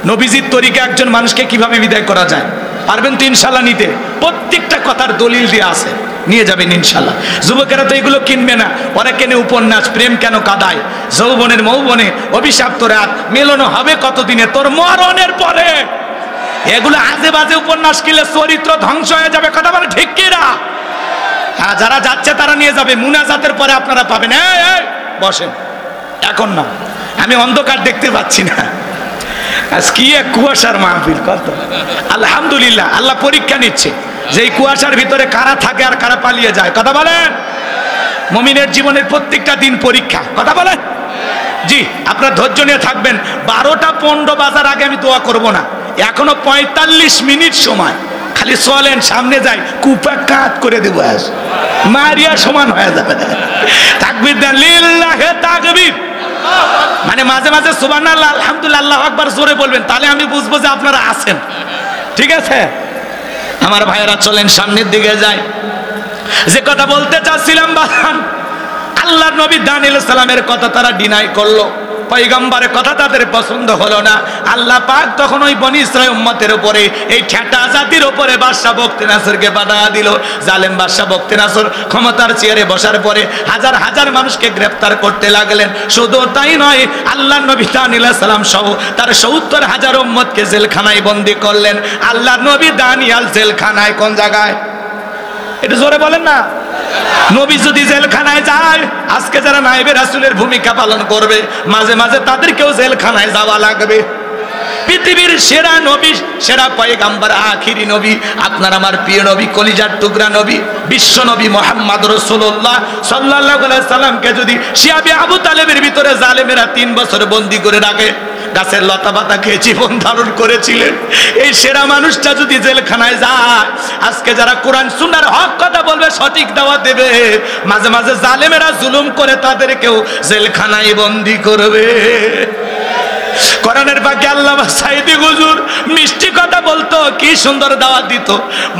Speaker 1: নবীজির তরিকা একজন মানুষকে কিভাবে বিদায় করা যায়, পারবেন তো ইনশাল্লাহ নিতে? প্রত্যেকটা কথার দলিল দিয়ে আছে, নিয়ে যাবেন ইনশাল্লাহ। যুবকেরা তো এগুলো কিনবে না, ওরা কেনে উপন্যাস, প্রেম কেন কাদায়, যৌবনের মৌবনে, অভিশাপ্ত রাত, মিলন হবে কতদিনে, তোর মরণের পরে। এগুলো আজে বাজে উপন্যাস কিনলে চরিত্র ধ্বংস হয়ে যাবে। কথা বলে ঠিক কিনা? হ্যাঁ, যারা যাচ্ছে তারা নিয়ে যাবে। মুনাজাতের পরে আপনারা পাবেন। বসেন, এখন না, আমি অন্ধকার দেখতে পাচ্ছি না। কি এক কুয়াশার মাহফিল! কত আলহামদুলিল্লাহ, আল্লাহ পরীক্ষা নিচ্ছে যে এই কুয়াশার ভিতরে কারা থাকে আর কারা পালিয়ে যায়। কথা বলেন। মুমিনের জীবনের প্রত্যেকটা দিন পরীক্ষা। কথা বলেন। জি, আপনার ধৈর্য নিয়ে থাকবেন। 12টা 15 বাজার আগে আমি দোয়া করব না, এখনো 45 মিনিট সময়। খালি চলেন, সামনে যাই, কুপা কাত করে দেবো, মারিয়া সমান হয়ে যাবে। তাকবীর দেন, লিল্লাহে তাকবীর। মানে মাঝে মাঝে সুবহানাল্লাহ, আলহামদুলিল্লাহ, আল্লাহু আকবার জোরে বলবেন, তাহলে আমি বুঝবো যে আপনারা আছেন। ঠিক আছে আমার ভাইয়েরা, চলেন সামনের দিকে যাই। যে কথা বলতে চাচ্ছিলাম, বাহান আল্লাহর নবী দানিয়েল সালামের কথা তারা ডিনাই করলো, পয়গম্বরের কথা তাদের পছন্দ হলো না। আল্লাহ পাক তখন ওই বনি ইসরাইল উম্মতের উপরে, এই ঠেটা জাতির উপরে বাদশা বখতিয়ানাসরকে পাঠিয়ে দিল। জালেম বাদশা বখতিয়ানাসর ক্ষমতার চেয়ারে বসার পরে হাজার হাজার মানুষকে গ্রেফতার করতে লাগলেন। শুধু তাই নয়, আল্লাহর নবী দানিয়েল সালাম সহ তার 70,000 উম্মতকে জেলখানায় বন্দী করলেন। আল্লাহর নবী দানিয়েল জেলখানায় কোন জায়গায়? এটা জোরে বলেন না। নবী যদি জেলখানায় যায়, আজকে যারা নায়েবে রাসূলের ভূমিকা পালন করবে, মাঝে মাঝে তাদেরকেও জেলখানায় যাওয়া লাগবে। পৃথিবীর সেরা নবী, সেরা পয়গম্বর, আখিরি নবী, আপনার আমার প্রিয় নবী, কলিজার টুকরা নবী, বিশ্ব নবী মুহাম্মদ রাসূলুল্লাহ সাল্লাল্লাহু আলাইহি সাল্লামকে যদি শিয়াবে আবু তালেবের ভিতরে জালেমেরা 3 বছর বন্দী করে রাখে, গাছের লতা পাতা খেয়ে জীবন ধারণ করেছিলেন, এই সেরা মানুষটা যদি জেলখানায় যায়, আজকে যারা কোরআন সুন্নাহর হক কথা বলবে, সঠিক দাওয়াত দেবে, মাঝে মাঝে জালেমেরা জুলুম করে তাদেরকেও জেলখানায় বন্দী করবে। কোরআনের পাকে আল্লামা সাইদি হুজুর মিষ্টি কথা বলতো, কি সুন্দর দাওয়াত দিত।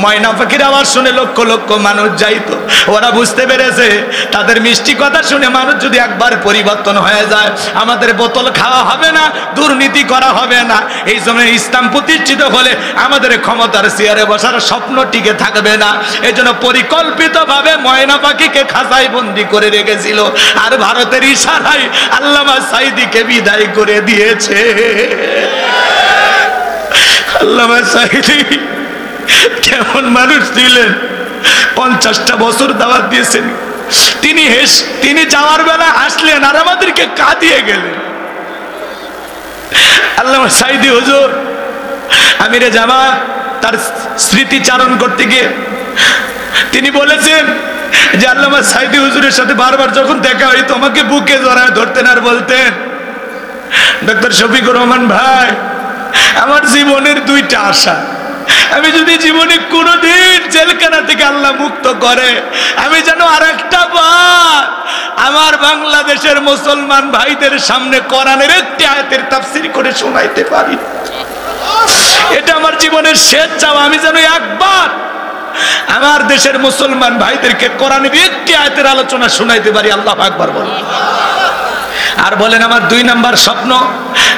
Speaker 1: ময়না পাখির আওয়াজ শুনে লক্ষ লক্ষ মানুষ যাইতো। ওরা বুঝতে পেরেছে তাদের মিষ্টি কথা শুনে মানুষ যদি একবার পরিবর্তন হয়ে যায়, আমাদের বোতল খাওয়া হবে না, দুর্নীতি করা হবে না। এই জন্য ইসলাম প্রতিষ্ঠিত হলে আমাদের ক্ষমতার চেয়ারে বসার স্বপ্ন টিকে থাকবে না। এই জন্য পরিকল্পিতভাবে ময়না পাখিকে খাঁচায় বন্দি করে রেখেছিল, আর ভারতের ইশারায় আল্লামা সাইদিকে বিদায় করে দিয়েছে। আল্লামা সাইদি কেমন মানুষ ছিলেন! 50টা বছর দাওয়াত দিয়েছেন। তিনি যাওয়ার বেলা হাসলেন আর আমাদেরকে কাঁদিয়ে গেলেন। আল্লামা সাইদি হুজুর আমিরে জামাত তার স্মৃতিচারণ করতে গিয়ে তিনি বলেছেন যে আল্লামা সাইদি হুজুরের সাথে বারবার যখন দেখা হইতো আমাকে বুকে জড়ায় ধরতেন আর বলতেন, ডক্টর শফিকুর রহমান ভাই, আমার জীবনের 2টা আশা, আমি যদি জীবনে কোনোদিন জেলখানা থেকে আল্লাহ মুক্ত করে, আমি যেন আরেকটা বার আমার বাংলাদেশের মুসলমান ভাইদের সামনে কোরআনের একটি আয়াতের তাফসীর করে শোনাইতে পারি। এটা আমার জীবনের শেষ চাওয়া, আমি যেন একবার আমার দেশের মুসলমান ভাইদেরকে কোরআনের একটি আয়াতের আলোচনা শোনাইতে পারি। আল্লাহু আকবার বলেন। আর বলেন, আমার 2 নাম্বার স্বপ্ন,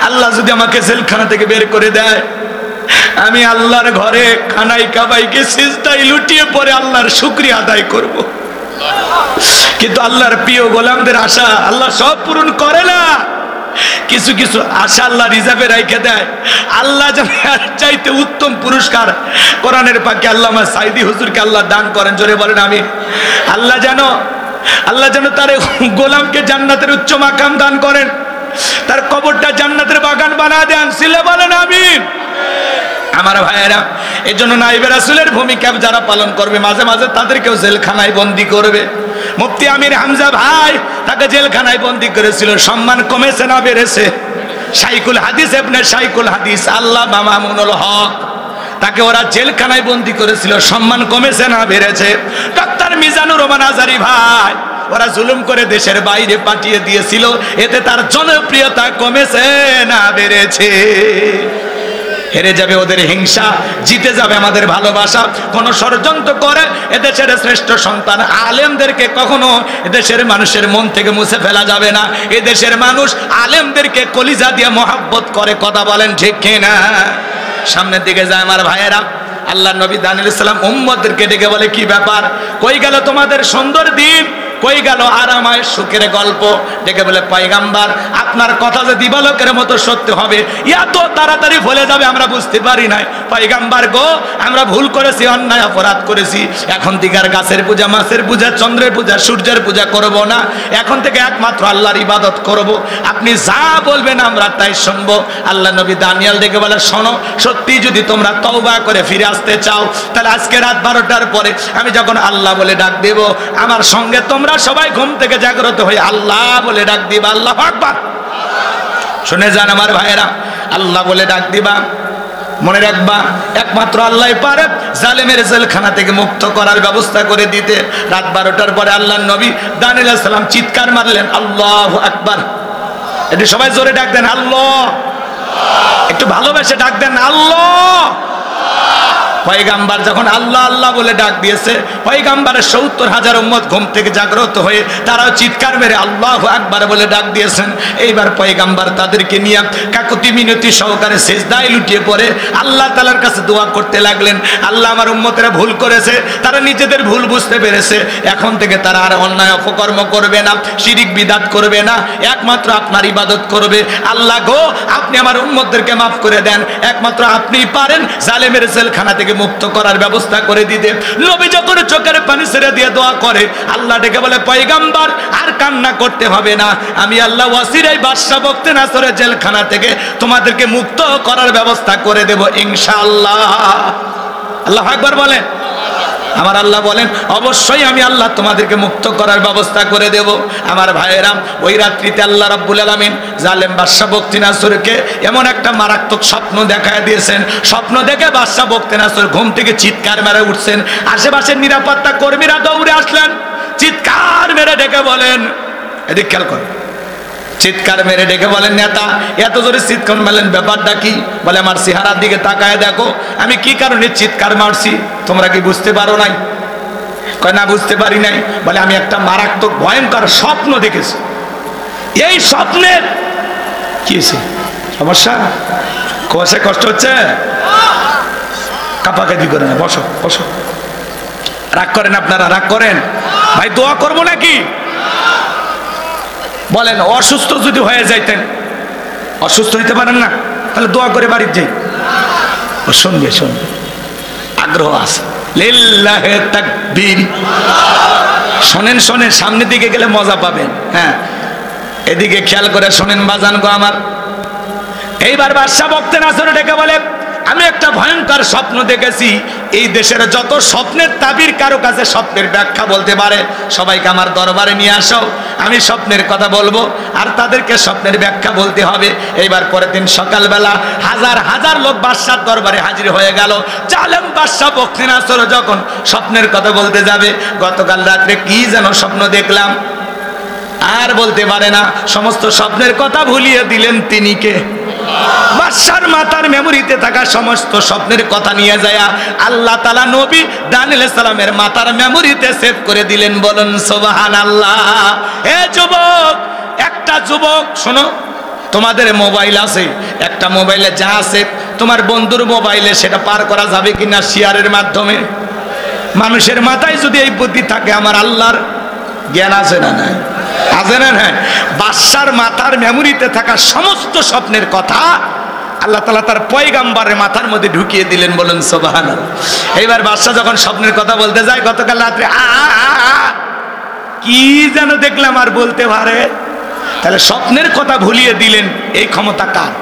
Speaker 1: আল্লাহ যদি আমাকে জেলখানা থেকে বের করে দেয়, আমি আল্লাহর ঘরে খানাই কাবাইকে সিজদায় লুটিয়ে পড়ে আল্লাহর শুকরিয়া আদায় করব। কিন্তু আল্লাহর প্রিয় গোলামদের আশা আল্লাহ সব পূরণ করে না, কিছু কিছু আশা আল্লাহ রিজার্ভে রেখে দেয়। আল্লাহ যেন এর চাইতে উত্তম পুরস্কার কোরআনের পাকে আল্লামা সাইদি হুজুরকে আল্লাহ দান করেন। জোরে বলেন আমি। আল্লাহ যেন আল্লাহ যেন তার গোলামকে জান্নাতের উচ্চ মাকাম দান করেন, তার কবরটা জান্নাতের বাগান বানায় দেন। সিলে বলেন আমিন। আমার ভাইয়েরা, এই জন্য নাইবে রাসূলের ভূমিকা যারা পালন করবে মাঝে মাঝে তাদেরকেও জেলখানায় বন্দী করবে। মুফতি আমির হামজা ভাই, তাকে জেলখানায় বন্দী করেছিল, সম্মান কমেছে না বেড়েছে? শাইখুল হাদিস ইবনে শাইখুল হাদিস আল্লামা মামুনুল হক, তাকে ওরা জেলখানায় বন্দী করেছিল, সম্মান কমেছে না বেড়েছে? ডক্টর মিজানুর রহমান আজারি ভাই, ওরা জুলুম করে দেশের বাইরে পাঠিয়ে দিয়েছিল, এতে তার জনপ্রিয়তা কমেছে না বেড়েছে? হেরে যাবে ওদের হিংসা, জিতে যাবে আমাদের ভালোবাসা। কোন ষড়যন্ত্র করে এদেশের শ্রেষ্ঠ সন্তান আলেমদেরকে কখনো এদেশের মানুষের মন থেকে মুছে ফেলা যাবে না। এদেশের মানুষ আলেমদেরকে কলিজা দিয়ে মহাব্বত করে, কথা বলেন ঠিক কিনা? সামনের দিকে যায় আমার ভাইয়েরা, আল্লাহ নবী দানিয়েল সালাম উম্মতদেরকে ডেকে বলে, কি ব্যাপার, কই গেল তোমাদের সুন্দর দিন, কই গেল আরামায় সুখের গল্প? ডেকে বলে, পয়গাম্বার আপনার কথা যে দিবালোকের মতো সত্য হবে এত তাড়াতাড়ি ভুলে যাবে আমরা বুঝতে পারি নাই। পয়গাম্বার গো, আমরা ভুল করেছি, অন্যায় অপরাধ করেছি, এখন থেকে আর গাছের পূজা, মাছের পূজা, চন্দ্রের পূজা, সূর্যের পূজা করব না, এখন থেকে একমাত্র আল্লাহর ইবাদত করব, আপনি যা বলবেন আমরা তাই শুনবো। আল্লাহ নবী দানিয়েল ডেকে বলে, শোনো, সত্যি যদি তোমরা তওবা করে ফিরে আসতে চাও তাহলে আজকে রাত 12টার পরে আমি যখন আল্লাহ বলে ডাক দেব, আমার সঙ্গে তোমরা সবাই ঘুম থেকে জাগ্রত হয়ে আল্লাহ বলে ডাক দিবা। আল্লাহু আকবার। শুনে যান আমার ভাইয়েরা, আল্লাহ বলে ডাক দিবা, মনে রাখবা একমাত্র আল্লাহই পারে জালেমের জেলখানা থেকে মুক্ত করার ব্যবস্থা করে দিতে। রাত 12টার পরে আল্লাহর নবী দানিয়েল আলাইহিস সালাম চিৎকার মারলেন, আল্লাহু আকবার। একটু সবাই জোরে ডাক দেন আল্লাহ, একটু ভালোবেসে ডাক দেন আল্লাহ। পয়গাম্বার যখন আল্লাহ আল্লাহ বলে ডাক দিয়েছে, পয়গাম্বারের 70,000 উম্মত ঘুম থেকে জাগ্রত হয়ে তারাও চিৎকার মেরে আল্লাহু আকবার বলে ডাক দিয়েছেন। এইবার পয়গাম্বার তাদেরকে নিয়ে কাকুতি মিনতি সহকারে সিজদায় লুটিয়ে পড়ে আল্লাহ তাআলার কাছে দোয়া করতে লাগলেন, আল্লাহ আমার উম্মতেরা ভুল করেছে, তারা নিজেদের ভুল বুঝতে পেরেছে, এখন থেকে তারা আর অন্যায় অপকর্ম করবে না, শিরিক বিদআত করবে না, একমাত্র আপনার ইবাদত করবে। আল্লাহ গো, আপনি আমার উম্মতদেরকে মাফ করে দেন, একমাত্র আপনিই পারেন জালেমের জেলখানা থেকে মুক্ত করার ব্যবস্থা করে দিতে। নবী যখন চোখের পানি ছেড়ে দিয়ে দোয়া করে, আল্লাহ ডেকে বলে, পয়গাম্বার আর কান্না করতে হবে না, আমি আল্লাহ ওয়াসিরাই বাদশা বখতে নাসরের জেলখানা থেকে তোমাদেরকে মুক্ত করার ব্যবস্থা করে দেব ইনশাআল্লাহ। আল্লাহু আকবার বলেন। আমার আল্লাহ বলেন, অবশ্যই আমি আল্লাহ তোমাদেরকে মুক্ত করার ব্যবস্থা করে দেব। আমার ভাইয়েরা, ওই রাত্রিতে আল্লাহ রাব্বুল আলামিন জালেম বাদশা বখতে নাসরকে এমন একটা মারাত্মক স্বপ্ন দেখায় দিয়েছেন, স্বপ্ন দেখে বাদশা বখতে নাসর ঘুম থেকে চিৎকার মেরে উঠছেন। আশেপাশের নিরাপত্তা কর্মীরা দৌড়ে আসলেন, চিৎকার মেরে ডেকে বলেন, এদিক খেয়াল কর, চিৎকার মেরে ডেকে বলেন, নেতা এত জোরে চিৎকার মারলেন, ব্যাপারটা কি? বলে, আমার চেহারার দিকে তাকায় দেখো, আমি কি কারণে চিৎকার মারছি, তোমরা কি বুঝতে পারো নাই? কয়, না বুঝতে পারি নাই। বলে, আমি একটা মারাত্মক ভয়ঙ্কর স্বপ্ন দেখেছি, এই স্বপ্নের কি হয়েছে? সমস্যা কষে কষ্ট হচ্ছে, কাপাকাপি করে না, বসো বসো, রাগ করেন আপনারা, রাগ করেন ভাই, দোয়া করবো নাকি? বলেন, অসুস্থ যদি হয়ে যাইতেন, অসুস্থ হইতে পারেন না, তাহলে দোয়া করে বাড়ির যাই, ও শুনবে, শুনবে, আগ্রহ আছে, লিল্লাহে তাকবীর। শোনেন শোনেন, সামনের দিকে গেলে মজা পাবেন। হ্যাঁ, এদিকে খেয়াল করে শোনেন বাজান গো আমার। এইবার বাদশা বখতে নাসর ডেকে বলে, আমি একটা ভয়ঙ্কর স্বপ্ন দেখেছি, এই দেশের যত স্বপ্নের তাবির কারো কাছে স্বপ্নের ব্যাখ্যা বলতে পারে সবাইকে আমার দরবারে নিয়ে আসো, আমি স্বপ্নের কথা বলবো আর তাদেরকে স্বপ্নের ব্যাখ্যা বলতে হবে। এইবার পরের দিন সকালবেলা হাজার হাজার লোক বাদশার দরবারে হাজির হয়ে গেল। জালেম বাদশা বখতে নাসর যখন স্বপ্নের কথা বলতে যাবে, গতকাল রাত্রে কি যেন স্বপ্ন দেখলাম, আর বলতে পারে না, সমস্ত স্বপ্নের কথা ভুলিয়ে দিলেন তিনি কে? বাদশার মাতার মেমোরিতে থাকা সমস্ত স্বপ্নের কথা নিয়ে যায় আল্লাহ তাআলা নবী দানিয়েল আলাইহিস সালামের মাতার মেমোরিতে সেভ করে দিলেন। বলুন সুবহানাল্লাহ। এ যুবক, একটা যুবক শোনো, তোমাদের মোবাইল আছে, একটা মোবাইলে যা আছে তোমার বন্ধুর মোবাইলে সেটা পার করা যাবে কিনা শেয়ারের মাধ্যমে? মানুষের মাথায় যদি এই বুদ্ধি থাকে, আমার আল্লাহর জ্ঞান আছে না নাই? আছে না? হ্যাঁ, বাদশার মাথার মেমোরিতে থাকা সমস্ত স্বপ্নের কথা আল্লাহ তাআলা তার পয়গাম্বরের মাথার মধ্যে ঢুকিয়ে দিলেন। বলুন সুবহানাল্লাহ। এইবার বাদশা যখন স্বপ্নের কথা বলতে যায়, গতকাল রাত্রে কি যেন দেখলাম আর বলতে পারে? তাহলে স্বপ্নের কথা ভুলিয়ে দিলেন, এই ক্ষমতা কার?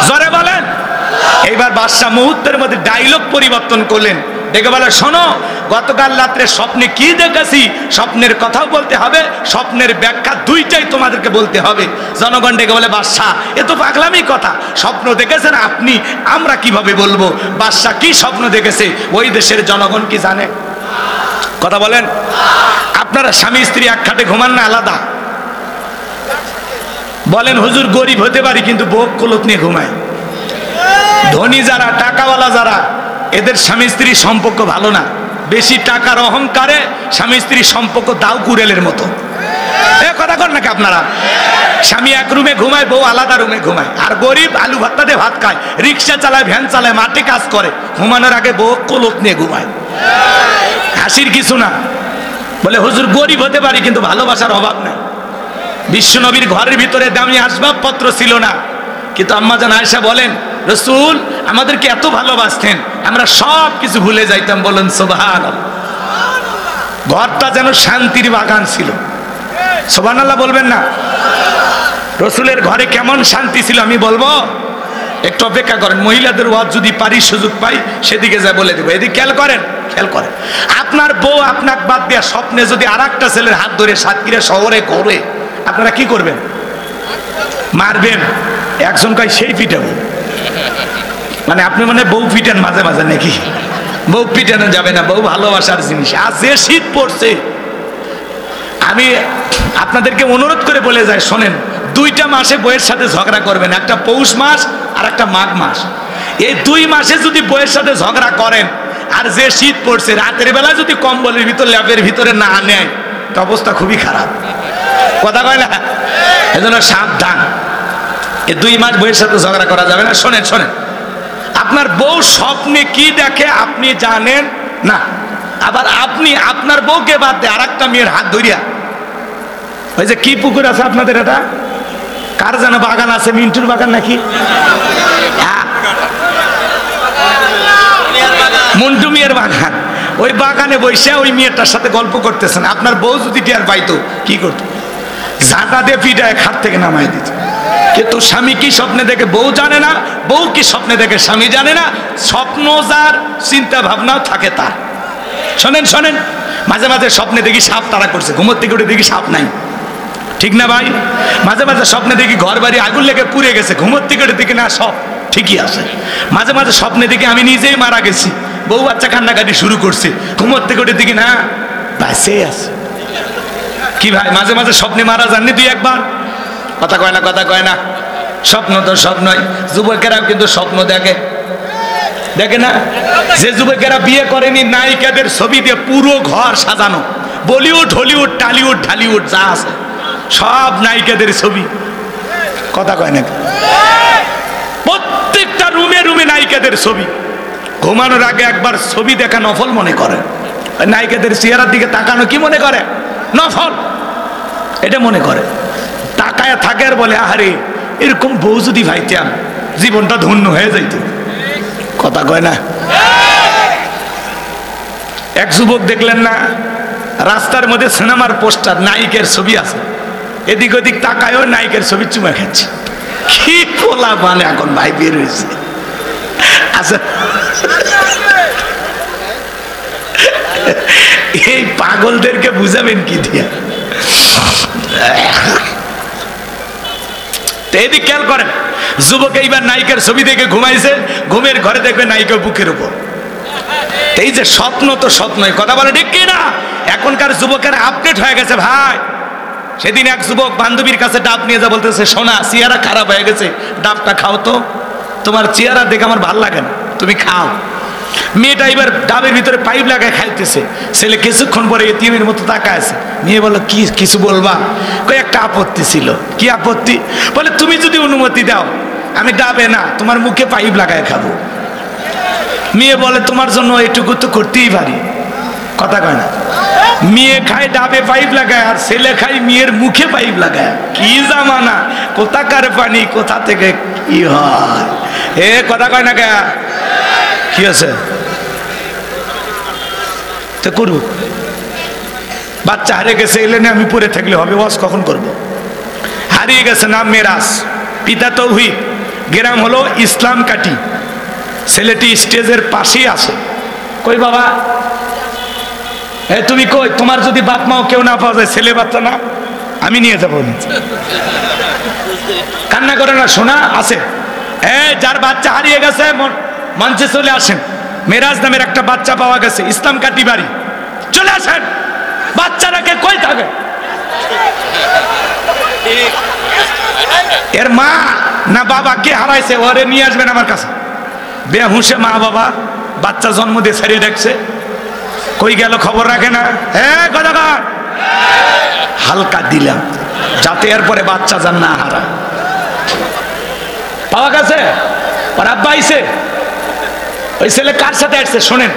Speaker 1: জোরে বলেন। এইবার বাদশা মুহূর্তের মধ্যে ডায়লগ পরিবর্তন করলেন, ডেকে বলে, শোনো, গতকাল রাত্রে স্বপ্নে কি দেখেছি, স্বপ্নের কথাও বলতে হবে, স্বপ্নের ব্যাখ্যা দুইটাই তোমাদেরকে বলতে হবে। জনগণ ডেকে বলে, বাদশা এ তো পাগলামি কথা, স্বপ্ন দেখেছেন আপনি, আমরা কিভাবে বলবো? বাদশা কি স্বপ্ন দেখেছে ওই দেশের জনগণ কি জানে? কথা বলেন। আপনারা স্বামী স্ত্রী এক খাটে ঘুমান না আলাদা? বলেন হুজুর গরিব হতে পারি কিন্তু বউ কলত নিয়ে ঘুমায়। ধনী যারা, টাকাওয়ালা যারা, এদের স্বামী স্ত্রীর সম্পর্ক ভালো না। বেশি টাকার অহংকারে স্বামী স্ত্রীর সম্পর্ক দাও কুড়েলের মতো। এ কথা কর নাকি আপনারা? স্বামী এক রুমে ঘুমায়, বউ আলাদা রুমে ঘুমায়। আর গরিব আলু ভর্তা দিয়ে ভাত খায়, রিক্সা চালায়, ভ্যান চালায়, মাঠে কাজ করে, ঘুমানোর আগে বউ কলত নিয়ে ঘুমায়। হাসির কিছু না। বলে হুজুর গরিব হতে পারি কিন্তু ভালোবাসার অভাব নাই। বিশ্বনবীর ঘরের ভিতরে দামি আসবাবপত্র ছিল না, কিন্তু আম্মাজান আয়েশা বলেন, রাসূল আমাদেরকে এত ভালোবাসতেন, আমরা সব কিছু ভুলে যাইতাম। বলেন সুবহানাল্লাহ। ঘরটা যেন শান্তির বাগান ছিল। সুবহানাল্লাহ বলবেন না? রাসূলের ঘরে কেমন শান্তি ছিল আমি বলবো? একটু অপেক্ষা করেন, মহিলাদের ওয়াজ যদি পারি, সুযোগ পাই, সেদিকে যা বলে দেবো। এদিকে খেয়াল করেন, খেয়াল করেন। আপনার বউ আপনাকে বাদ দেওয়া স্বপ্নে যদি আর একটা ছেলের হাত ধরে সাতক্ষীরা শহরে ঘরে, আপনারা কি করবেন? মারবেন। একজন কয় সেই পিটাবো, মানে আপনি মানে বউ পিটান মাঝে মাঝে নাকি? বউ পিটানো যাবে না, বউ ভালোবাসার জিনিস। আর যে শীত পড়ছে, আমি আপনাদেরকে অনুরোধ করে বলে যাই, শোনেন, দুইটা মাসে বইয়ের সাথে ঝগড়া করবেন, একটা পৌষ মাস আর একটা মাঘ মাস। এই 2 মাসে যদি বইয়ের সাথে ঝগড়া করেন, আর যে শীত পড়ছে, রাতের বেলা যদি কম্বলের ভিতর ল্যাপের ভিতরে না নেয়, তো অবস্থা খুবই খারাপ। কথা কয় না? এজন্য সাবধান, এই 2 মাস বইয়ের সাথে ঝগড়া করা যাবে না। শোনেন শোনেন, আপনার বউ স্বপ্নে কি দেখে আপনি জানেন না, আবার আপনি আপনার বউকে বাদ দিয়ে আর একটা মেয়ের হাত ধরিয়া, ওই যে কি পুকুর আছে আপনাদের, এটা কার যেন বাগান আছে, মিন্টুর বাগান নাকি, মন্টু মিয়ার বাগান, ওই বাগানে বসে ওই মেয়েটার সাথে গল্প করতেছেন। আপনার বউ যদি টের পাইতো কি করতো? ঝাঁটা দিয়ে পিটায় খাট থেকে নামাই দিত। কিন্তু স্বামী কি স্বপ্নে দেখে বউ জানে না, বউ কি স্বপ্নে দেখে স্বামী জানে না। স্বপ্ন যার, চিন্তা ভাবনাও থাকে তার। শোনেন শোনেন, মাঝে মাঝে স্বপ্নে দেখি সাপ তাড়া করছে, ঘুমোর থেকে উঠে দেখি সাপ নাই, ঠিক না ভাই? মাঝে মাঝে স্বপ্নে দেখি ঘর বাড়ি আগুন লেগে পুড়ে গেছে, ঘুমোর থেকে উঠে দেখি না সব ঠিকই আছে। মাঝে মাঝে স্বপ্নে দেখি আমি নিজেই মারা গেছি, বউ বাচ্চা কান্নাকাটি শুরু করছে, ঘুমোর থেকে উঠে দেখি না বাঁচে আছে। কি ভাই মাঝে মাঝে স্বপ্নে মারা যাননি 2-1 বার? কথা কয় না, কথা কয় না। স্বপ্ন তো স্বপ্নই। যুবকেরাও কিন্তু স্বপ্ন দেখে, দেখে না? যে যুবকেরা বিয়ে করেনি, নায়িকাদের ছবি দিয়ে পুরো ঘর সাজানো, বলিউড, হলিউড, টালিউড, ঢালিউড যা আছে সব নায়িকাদের ছবি। কথা কয় না? প্রত্যেকটা রুমে রুমে নায়িকাদের ছবি। ঘুমানোর আগে একবার ছবি দেখা নফল মনে করে। নায়িকাদের চেহারার দিকে তাকানো কি মনে করে? নফল, এটা মনে করে। তাকায় থাকে আর বলে, আহারে এরকম বউ যদি ভাইতাম জীবনটা ধন্য হয়ে যাইত। কথা কয় না? এক যুবক দেখলেন না, রাস্তার মধ্যে সিনেমার পোস্টার, নায়িকের ছবি আছে, এদিক ওদিক তাকায়ও নায়িকের ছবি চুমা খাচ্ছে। কি পোলা মানে এখন ভাই বের হয়েছে। আচ্ছা, এই পাগলদেরকে বুঝাবেন কি দিয়া? এদিক খেয়াল করেন, যুবক এইবার নায়িকার ছবি দেখে ঘুমাইছে, ঘুমের ঘরে দেখবে নায়িকা বুকের উপর। এই যে স্বপ্ন তো স্বপ্নই, কথা বলে ঠিক কি না? এখনকার যুবকের আপডেট হয়ে গেছে ভাই। সেদিন এক যুবক বান্ধবীর কাছে ডাব নিয়ে যা বলতেছে, সোনা চেহারা খারাপ হয়ে গেছে, ডাবটা খাও তো, তোমার চেহারা দেখে আমার ভাল লাগে না, তুমি খাও। মেয়েটা এবার ডাবের ভিতরে পাইপ লাগায় খাইতেছে, ছেলে কিছুক্ষণ পরে এতিমের মতো তাকায় আছে। মেয়ে বলো কি কিছু বলবা? কই একটা আপত্তি ছিল। কি আপত্তি? বলে তুমি যদি অনুমতি দাও আমি ডাবে না তোমার মুখে পাইপ লাগায় খাবো। মেয়ে বলে তোমার জন্য এটুকু তো করতেই পারি। কথা কয় না? মেয়ে খায় ডাবে পাইপ লাগায়, আর ছেলে খায় মেয়ের মুখে পাইপ লাগায়। কি জামানা, কোথাকার পানি কোথা থেকে কি হয়। এ কথা কয় না কে? কি আছে তো করুক, বাচ্চা হারিয়ে গেছে, এলে আমি পড়ে থাকলে হবে, ওয়াজ কখন করব? হারিয়ে গেছে, নাম মেরাজ, পিতা তৌহিদ, গ্রাম হলো ইসলাম কাটি। ছেলেটি স্টেজের পাশেই আছে। কই বাবা, তুমি কই? তোমার যদি বাপ মাও কেউ না পাওয়া যায়, ছেলে বাচ্চা না, আমি নিয়ে যাবো। কান্না করে না, শোনা আছে। যার বাচ্চা হারিয়ে গেছে মঞ্চে চলে আসেন। মেরাজ নামের একটা বাচ্চা পাওয়া গেছে, ইসলাম কাটি বাড়ি, চলে আসেন। বাচ্চাটাকে কই থাকে? এর মা না বাবা কে হারাইছে, ওরে নিয়ে আসবেন আমার কাছে। বেহুশে মা বাবা বাচ্চা জন্ম দিয়ে ছাড়িয়ে দেখছে, কই গেল খবর রাখে না। কথাকার হালকা দিলাম যাতে এরপরে বাচ্চা যান না হারা। পাওয়া গেছে, ওর আব্বা আইছে। ওই ছেলে কার সাথে আসছে শোনেন।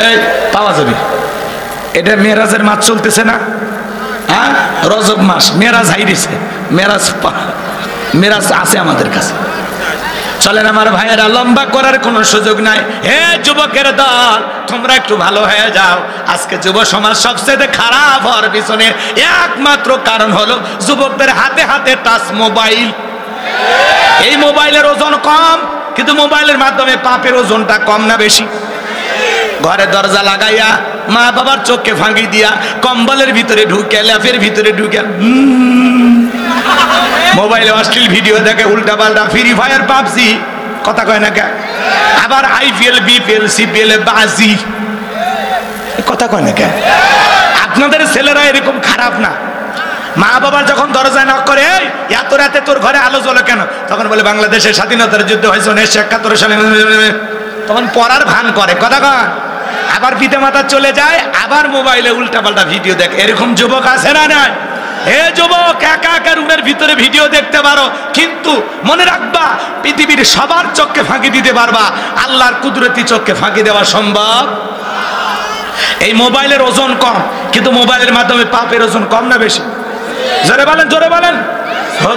Speaker 1: এই পাওয়া যাবে, এটা মেরাজের মাস চলতেছে না, হ্যাঁ রজব মাস, মেরাজ হাইরিছে, মেরাজ আছে আমাদের কাছে। চলেন আমার ভাইয়েরা, লম্বা করার কোনো সুযোগ নাই। হে যুবকের দল, তোমরা একটু ভালো হয়ে যাও। আজকে যুব সমাজ সবচেয়ে খারাপ হওয়ার পিছনে একমাত্র কারণ হলো যুবকদের হাতে হাতে টাচ মোবাইল। এই মোবাইলের ওজন কম, কিন্তু মোবাইলের মাধ্যমে পাপের ওজনটা কম না বেশি? ঘরে দরজা লাগাইয়া মা বাবার চোখকে ফাঁকি দিয়া কম্বলের ভিতরে ঢুকে, ল্যাপের ভিতরে ঢুকে মোবাইলে অশ্লীল ভিডিও দেখে, উল্টা পাল্টা ফ্রি ফায়ার, পাবজি, কথা কয় না কে? আবার আইপিএল, বিপিএল, সিপিএল বাজি, কথা কয় না কে? আপনাদের ছেলেরা এরকম খারাপ না। মা বাবার যখন দরজায় নক করে, এত রাতে তোর ঘরে আলো জ্বলে কেন? তখন বলে বাংলাদেশের স্বাধীনতার যুদ্ধ হয়েছে 1971 সালে, তখন পড়ার ভান করে, কথা কয়। আবার পিতা মাতা চলে যায়, আবার মোবাইলে উল্টা পাল্টা ভিডিও দেখে। এরকম যুবক আছে না নাই? হে যুবক, একা একা রুমের ভিতরে ভিডিও দেখতে পারো, কিন্তু মনে রাখবা পৃথিবীর সবার চোখকে ফাঁকি দিতে পারবা, আল্লাহর কুদরতি চোখকে ফাঁকি দেওয়া সম্ভব। এই মোবাইলের ওজন কম, কিন্তু মোবাইলের মাধ্যমে পাপের ওজন কম না বেশি? জোরে বলেন, জোরে বলেন।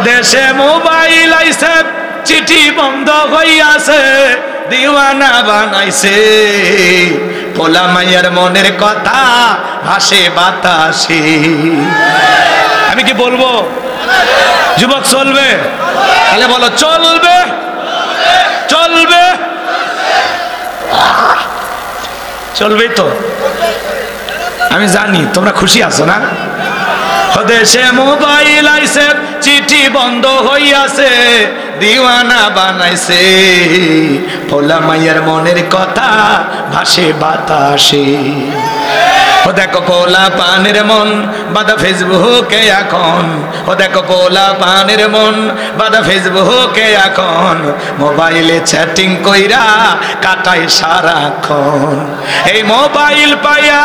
Speaker 1: দেশে মোবাইল আইছে, চিঠি বন্ধ হইয়াছে, দিওয়ানা বানাইছে, পোলা মাইয়ার মনের কথা ভাসে বাতাসে। আমি কি বলবো? যুবক চলবে? তাহলে বলো চলবে, চলবে, চলবেই তো। আমি জানি তোমরা খুশি আছো না? দেশে মোবাইল আইছে, চিঠি বন্ধ হইয়াছে, দিওয়ানা বানাইছে, পোলা মাইয়ার মনের কথা ভাসে বাতাসে। ও দেখো পোলা পানের মন বাদা ফেসবুকে এখন, ও দেখো পোলা পানের মন বাদা ফেসবুকে এখন, মোবাইলে চ্যাটিং কইরা কাটায় সারাক্ষণ। এই মোবাইল পাইয়া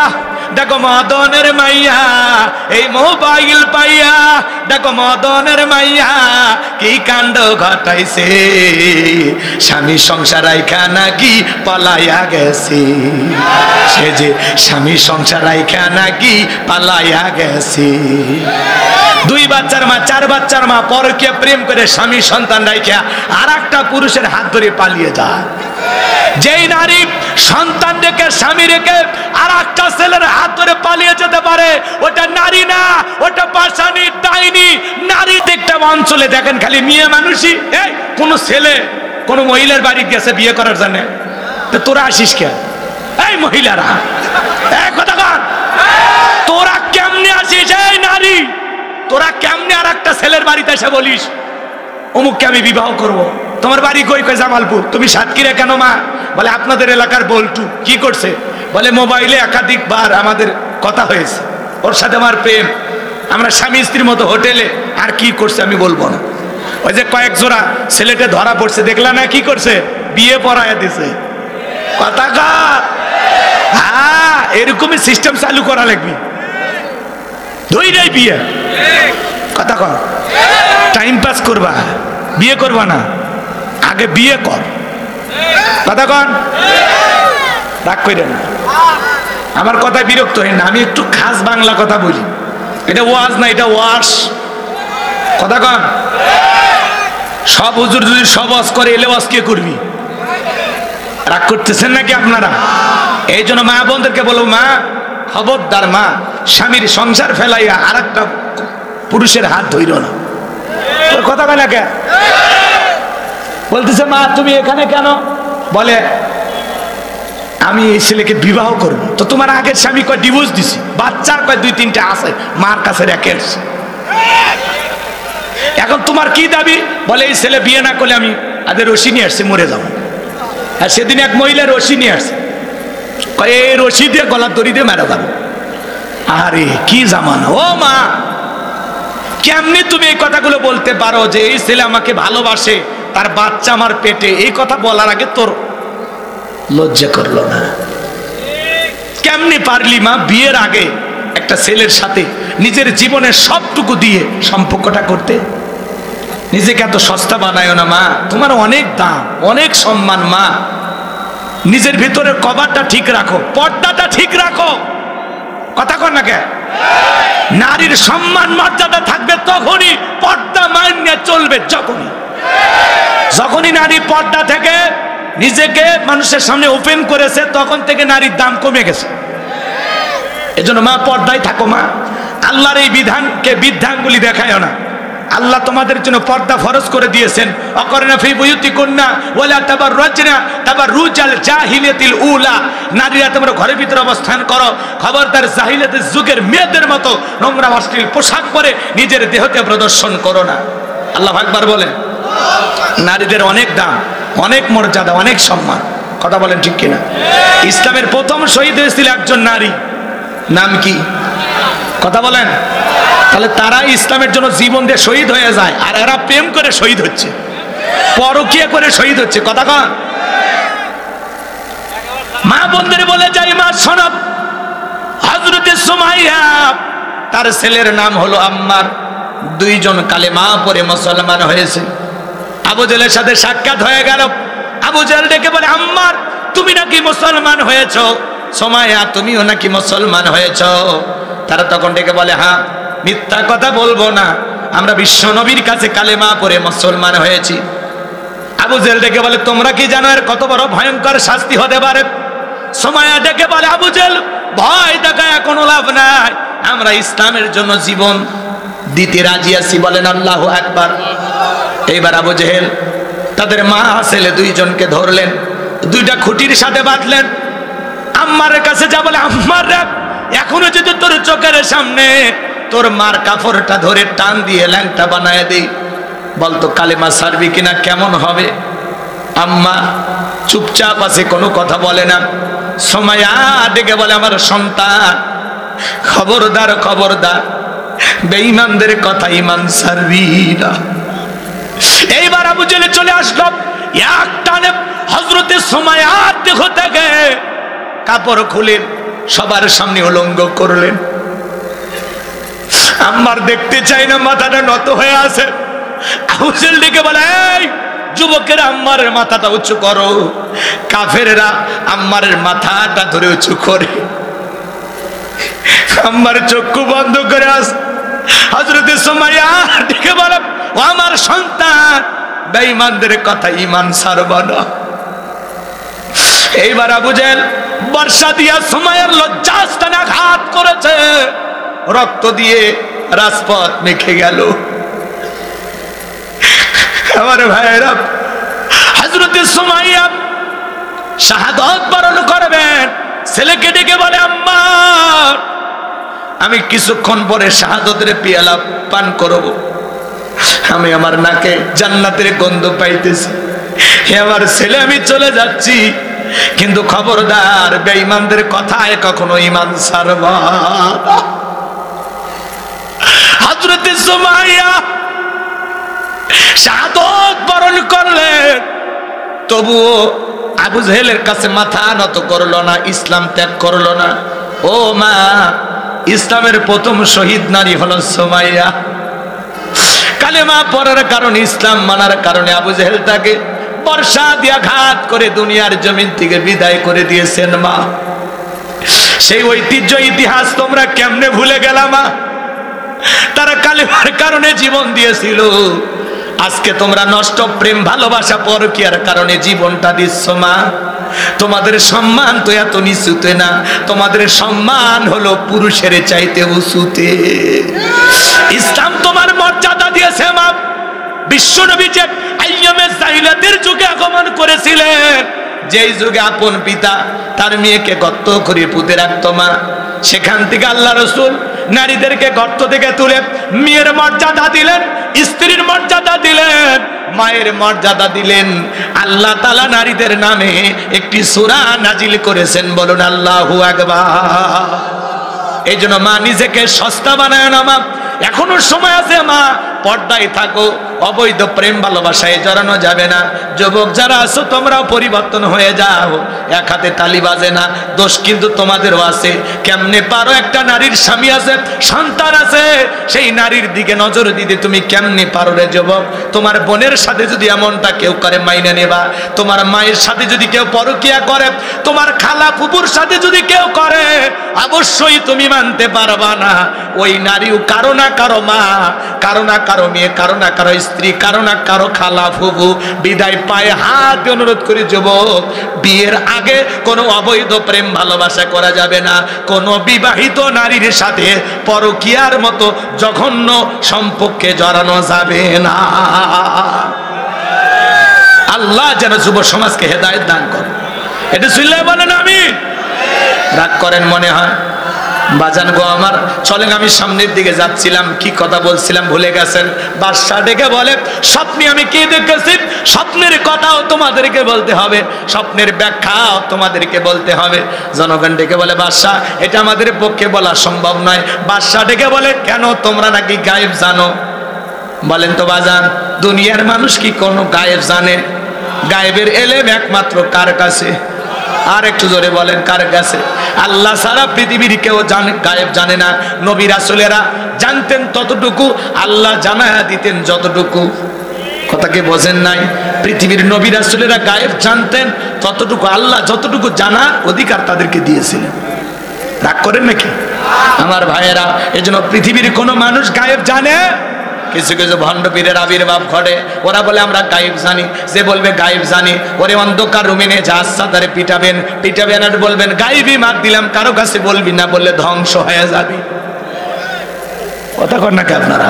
Speaker 1: দেখো মদনের মাইয়া, এই মোবাইল পাইয়া দেখো মদনের মাইয়া কি কাণ্ড ঘটাইছে, স্বামী সংসার রাইখা নাকি পালাইয়া গেছে, সে যে স্বামী সংসার রাইখা নাকি পালাইয়া গেছে। 2 বাচ্চার মা, 4 বাচ্চার মা পরকীয়া প্রেম করে স্বামী সন্তান রাইখা আর একটা পুরুষের হাত ধরে পালিয়ে যায়। যেই নারী সন্তান রেখে, স্বামী রেখে আর একটা ছেলের হাত ধরে পালিয়ে যেতে পারে, ওটা নারী না, ওটা পাশানি, ডাইনি। নারী দেখতে অঞ্চলে দেখেন খালি মেয়ে মানুষই। এই কোন ছেলে কোন মহিলার বাড়ি গেছে বিয়ে করার জন্য, তো তোরা আসিস কে? এই মহিলারা, কথা কর, তোরা কেমনে আসিস? এই নারী, তোরা কেমনে আর একটা ছেলের বাড়িতে এসে বলিস অমুককে আমি বিবাহ করব? তোমার বাড়ি কই? কই জামালপুর। তুমি সাতক্ষীরা কেন মা? বলে আপনাদের এলাকার বল্টু। কি করছে? বলে মোবাইলে একাধিকবার আমাদের কথা হয়েছে, ওর সাথে আমার প্রেম, আমরা স্বামী স্ত্রীর মতো হোটেলে। আর কি করছে আমি বলবো না। ওই যে কয়েক জোড়া ছেলেটা ধরা পড়ছে, দেখলা না কি করছে? বিয়ে পড়ায় দিছে। কথা কার? হ্যাঁ, এরকমই সিস্টেম চালু করা লাগবে। দুইটাই বিয়ে, কথা কর। টাইম পাস করবা, বিয়ে করবা না, আগে বিয়ে কর, কথা কন। রাগ করেন না, আমার কথায় বিরক্ত হয় না। আমি একটু খাস বাংলা কথা বলি, এটা ওয়াজ না, এটা ওয়াশ, কথা কন। সব হুজুর যদি সব ওয়াজ করে, এলে ওয়াজ কে করবি? রাগ করতেছেন নাকি আপনারা? এই জন্য মা বোনদেরকে বলবো, মা খবরদার মা, স্বামীর সংসার ফেলাইয়া আর একটা পুরুষের হাত ধইরো না। কথা বলে কে বলতেছে, মা তুমি এখানে কেন? বলে আমি এই ছেলেকে বিবাহ করব। তো তোমার আগের স্বামী কয় ডিভোর্স দিছি, বাচ্চার কয় 2-3টা আছে, মার কাছে রেখে এসেছে। এখন তোমার কি দাবি? বলে এই ছেলে বিয়ে না করলে আমি আদের রশি নিয়ে আসছি, মরে যাবো। আর সেদিন এক মহিলা রশি নিয়ে আসছে, এই রশি দিয়ে গলার দড়ি দিয়ে মেরে দাও। আরে কি জামানা! ও মা, কেমনি তুমি এই কথাগুলো বলতে পারো যে এই ছেলে আমাকে ভালোবাসে, তার বাচ্চা আমার পেটে? এই কথা বলার আগে তোর লজ্জা করলো না? কেমনি পারলি মা বিয়ের আগে একটা ছেলের সাথে নিজের জীবনের সবটুকু দিয়ে সম্পর্কটা করতে? নিজেকে এত সস্তা বানায় না মা, তোমার অনেক দাম, অনেক সম্মান। মা নিজের ভিতরের কভারটা ঠিক রাখো, পর্দাটা ঠিক রাখো। কথা কর না কে? নারীর সম্মান মর্যাদা থাকবে তখনই পর্দা মানিয়ে চলবে। যখনই নারী পর্দা থেকে নিজেকে মানুষের সামনে ওপেন করেছে, তখন থেকে নারীর দাম কমে গেছে। এজন্য মা পর্দায় থাকো মা। আল্লাহর এই বিধানকে বিধানগুলি দেখায় না। আল্লাহ তোমাদের জন্য পর্দা ফরজ করে দিয়েছেন। অকরনা ফি বুয়ুতিকুন্না ওয়ালা তাবাররাজনা তাবাররুজাল জাহিলিয়াতিল উলা। নারীরা তোমরা ঘরের ভিতরে অবস্থান করো, খবরদার জাহিলিয়াতের যুগের মেয়েদের মতো নোংরা অশ্লীল পোশাক পরে নিজের দেহকে প্রদর্শন করো না। আল্লাহু আকবার বলেন। নারীদের অনেক দাম, অনেক মর্যাদা, অনেক সম্মান। কথা বলেন ঠিক কিনা? ইসলামের প্রথম শহীদ হয়েছিল একজন নারী, নাম কি? কথা বলেন। তাহলে তারা ইসলামের জন্য জীবন দিয়ে শহীদ হয়ে যায়, আর এরা প্রেম করে শহীদ হচ্ছে, পরকীয়া করে শহীদ হচ্ছে। কথা কন। মা বোনদের বলে যাই, মা শোনো, হযরতে সুমাইয়া তার ছেলের নাম হলো আম্মার। 2 জন কালেমা পড়ে মুসলমান হয়েছে। আবু জেহেলের সাথে সাক্ষাৎ হয়ে গেল। আবু জেহেল ডেকে বলে, আম্মার তুমি নাকি মুসলমান হয়েছো? সুমাইয়া তুমিও নাকি মুসলমান হয়েছো? তারা তখন ডেকে বলে, হ্যাঁ, মিথ্যা কথা বলবো না, আমরা বিশ্ব নবীর কাছে কালেমা পড়ে মুসলমান হয়েছি। আবু জেহেল ডেকে বলে, তোমরা কি জানো এর কত বড় ভয়ঙ্কর শাস্তি হতে পারে? সুমাইয়া ডেকে বলে, আবু জেহেল ভয় দেখায় কোনো লাভ নাই, আমরা ইসলামের জন্য জীবন দিতে রাজি আছি। বলেন আল্লাহু আকবার। এইবার আবু জেহেল তাদের মা ছেলে 2 জনকে ধরলেন, 2টা খুঁটির সাথে বাঁধলেন। আম্মারের কাছে যা বলে, আম্মার রে, এখনো যদি তোর চোখের সামনে তোর মার কাপড়টা ধরে টান দিয়ে ল্যাংটা বানায় দেই, বলতো কালেমা ছাড়বি কিনা? কেমন হবে? আম্মা চুপচাপ আছে, কোনো কথা বলে না। সুমাইয়া ডেকে বলে, আমার সন্তান, খবরদার খবরদার, বেঈমানদের কথা ঈমান ছাড়বি না। এইবার আবু জেহেল চলে আসলো, এক টানে হযরতে সুমাইয়ার দেহ থেকে কাপড় খুলে সবার সামনে উলঙ্গ করলেন। আম্মার দেখতে চাই না, মাথাটা নত হয়ে আছে। আবু জেহেল ডেকে বলে, এই যুবকেরা, আম্মারের মাথাটা উঁচু করো। কাফেররা আম্মারের মাথাটা ধরে উঁচু করে। আম্মার চক্ষু বন্ধ করে আছে। হযরতে সুমাইয়া ডেকে বলে, ও আমার সন্তান, বেঈমানদের কথা ঈমান ছাড়বা না। এইবার আবু জেহেল বর্ষা দিয়া সুমাইয়ার লজ্জাস্থানে আঘাত করেছে, রক্ত দিয়ে রাজপথ মেখে গেল। আমার ভাইয়েরা, হযরতে সুমাইয়া শাহাদাত বরণ করবেন। ছেলেকে ডেকে বলে, আম্মা আমি কিছুক্ষণ পরে শাহাদাতের পেয়ালা পান করব। আমি আমার নাকে জান্নাতের গন্ধ পাইতেছি। হে আমার ছেলে, আমি চলে যাচ্ছি, কিন্তু খবরদার বেঈমানদের কথায় কখনো ঈমান ছাড়বা না। হযরতে সুমাইয়া শাহাদাত বরণ করলেন, তবুও আবু জেহেলের কাছে মাথা নত করলো না, ইসলাম ত্যাগ করলো না। ও মা, ইসলামের প্রথম শহীদ নারী হলো সুমাইয়া। কালেমা পড়ার কারণে, ইসলাম মানার কারণে আবু জেহেল তাকে বর্ষা দিয়ে আঘাত করে দুনিয়ার জমিন থেকে বিদায় করে দিয়েছেন। মা, সেই ঐতিহ্য ইতিহাস তোমরা কেমনে ভুলে গেলা মা? তারা কালেমার কারণে জীবন দিয়েছিল, আজকে তোমরা নষ্ট প্রেম ভালোবাসা পরকীয়ার কারণে জীবনটা দিচ্ছ। মা, তোমাদের সম্মান তো এত নিচুতে না, তোমাদের সম্মান হলো পুরুষের চাইতে উঁচুতে। ইসলাম তোমার মর্যাদা দিয়েছে মা। বিশ্বনবী যে আইয়ামে জাহিলিয়াতের যুগে আগমন করেছিলেন, যেই যুগে আপন পিতা তার মেয়েকে গর্ত করে পুঁতে রাখতো মা, সেখান থেকে আল্লাহ রসুল নারীদেরকে গর্ত থেকে তুলে মেয়ের মর্যাদা দিলেন, স্ত্রীর মর্যাদা দিলেন, মায়ের মর্যাদা দিলেন। আল্লাহ তাআলা নারীদের নামে একটি সূরা নাজিল করেছেন, বলুন আল্লাহু আকবার। এই জন্য মা নিজেকে সস্তা বানায় না মা, এখনো সময় আছে মা, পর্দায় থাকো, অবৈধ প্রেম ভালোবাসায় জড়ানো যাবে না। যুবক যারা আছো তোমরাও পরিবর্তন হয়ে যাও, এক হাতে তালি বাজে না, দোষ কিন্তু তোমাদেরও আছে। কেমনে পারো, একটা নারীর স্বামী আছে, সন্তান আছে, সেই নারীর দিকে নজর দিতে তুমি কেমনে পারো রে যুবক? তোমার বোনের সাথে যদি এমনটা কেউ করে মাইনে নেবা, তোমার মায়ের সাথে যদি কেউ পরকিয়া করে, তোমার খালা ফুপুর সাথে যদি কেউ করে, অবশ্যই তুমি মানতে পারবা না। ওই নারীও কারো না কারো মা, কারো না কারো মেয়ে, কারো না কারো স্ত্রী, কারো না কারো খালা ফুফু। বিদায় পায়ে হাত দিয়ে অনুরোধ করি যুবক, বিয়ের আগে কোনো অবৈধ প্রেম ভালোবাসা করা যাবে না, কোনো বিবাহিত নারীর সাথে পরকীয়ার মতো জঘন্য সম্পর্কে জড়ানো যাবে না। আল্লাহ যেন যুব সমাজকে হেদায়েত দান করে। এটা শুনলে বলেন আমিন। রাগ করেন মনে হয়? বাজান গো আমার, চলেন, আমি সামনের দিকে যাচ্ছিলাম, কি কথা বলছিলাম ভুলে গেছেন। বাদশা ডেকে বলে, স্বপ্নে আমি কি দেখেছি, স্বপ্নের কথাও তোমাদেরকে বলতে হবে, স্বপ্নের ব্যাখ্যাও তোমাদেরকে বলতে হবে। জনগণ ডেকে বলে, বাদশা এটা আমাদের পক্ষে বলা সম্ভব নয়। বাদশা ডেকে বলে, কেন, তোমরা নাকি গায়েব জানো? বলেন তো বাজান, দুনিয়ার মানুষ কি কোনো গায়েব জানে? গায়েবের এলেম একমাত্র কার কাছে? আর একটু জোরে বলেন, কার কাছে? আল্লাহ সারা পৃথিবীর কেউ জানে গায়েব জানে না। নবী রাসূলেরা জানতেন ততটুকু, আল্লাহ জানায়া দিতেন যতটুকু। কথা কি বোঝেন নাই? পৃথিবীর নবী রাসূলেরা গায়েব জানতেন ততটুকু, আল্লাহ যতটুকু জানার অধিকার তাদেরকে দিয়েছিলেন। রাগ করেন নাকি আমার ভাইয়েরা? এজন্য পৃথিবীর কোনো মানুষ গায়েব জানে? কিছু কিছু ভণ্ড পীরের আবির্ভাব ঘটে, ওরা বলে আমরা গায়েব জানি। যে বলবে গায়েব জানি, ওরে অন্ধকার রুমে নিয়ে যা সাদারে পিটাবেন, পিটাবেন আর বলবেন গায়েবই মার দিলাম, কারো কাছে বলবি না, বললে ধ্বংস হয়ে যাবি। কথা কর নাকি আপনারা?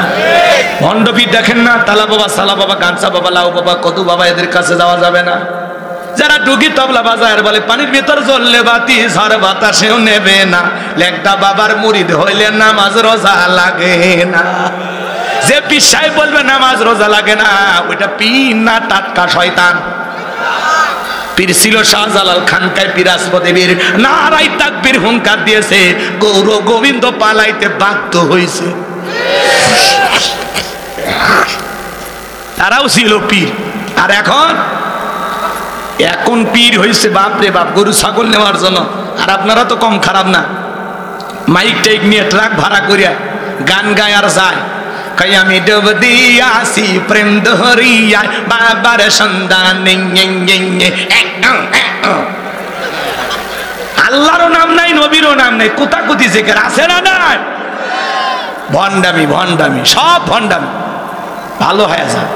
Speaker 1: ভণ্ড পীর দেখেন না, তালা বাবা, সালা বাবা, গানসা বাবা, লাউ বাবা, কদু বাবা, এদের কাছে যাওয়া যাবে না। যারা ডুগি তবলা বাজায় আর বলে পানির ভিতর জ্বললে বাতি ঝড় বাতাসেও নেবে না, লেকটা বাবার মুরিদ হইলে নামাজ রোজা লাগে না। যে পীর সাহেব বলবে নামাজ রোজা লাগে না, ওইটা পীর না, টাটকা শয়তান। পীর ছিল শাহজালাল খানকায় পিরাজপদে বীর, নারাই তাকবীর হুঙ্কার দিয়েছে, গৌর গোবিন্দ পালাইতে বাধ্য হয়েছে। তারাও ছিল পীর। আর এখন পীর হয়েছে বাপ রে বাপ, গরু ছাগল নেওয়ার জন্য। আর আপনারা তো কম খারাপ না, মাইক টাইক নিয়ে ট্রাক ভাড়া করিয়া গান গায় আর যায়, কই আমি ডুব দিয়াছি প্রেম দহরিয়া বাবার সন্ধানে। আল্লাহরও নাম নাই, নবীরও নাম নাই, কোথাকুতি জিকির আছে না নাই? ভণ্ডামি ভণ্ডামি, সব ভণ্ডামি। ভালো হয়ে যায়।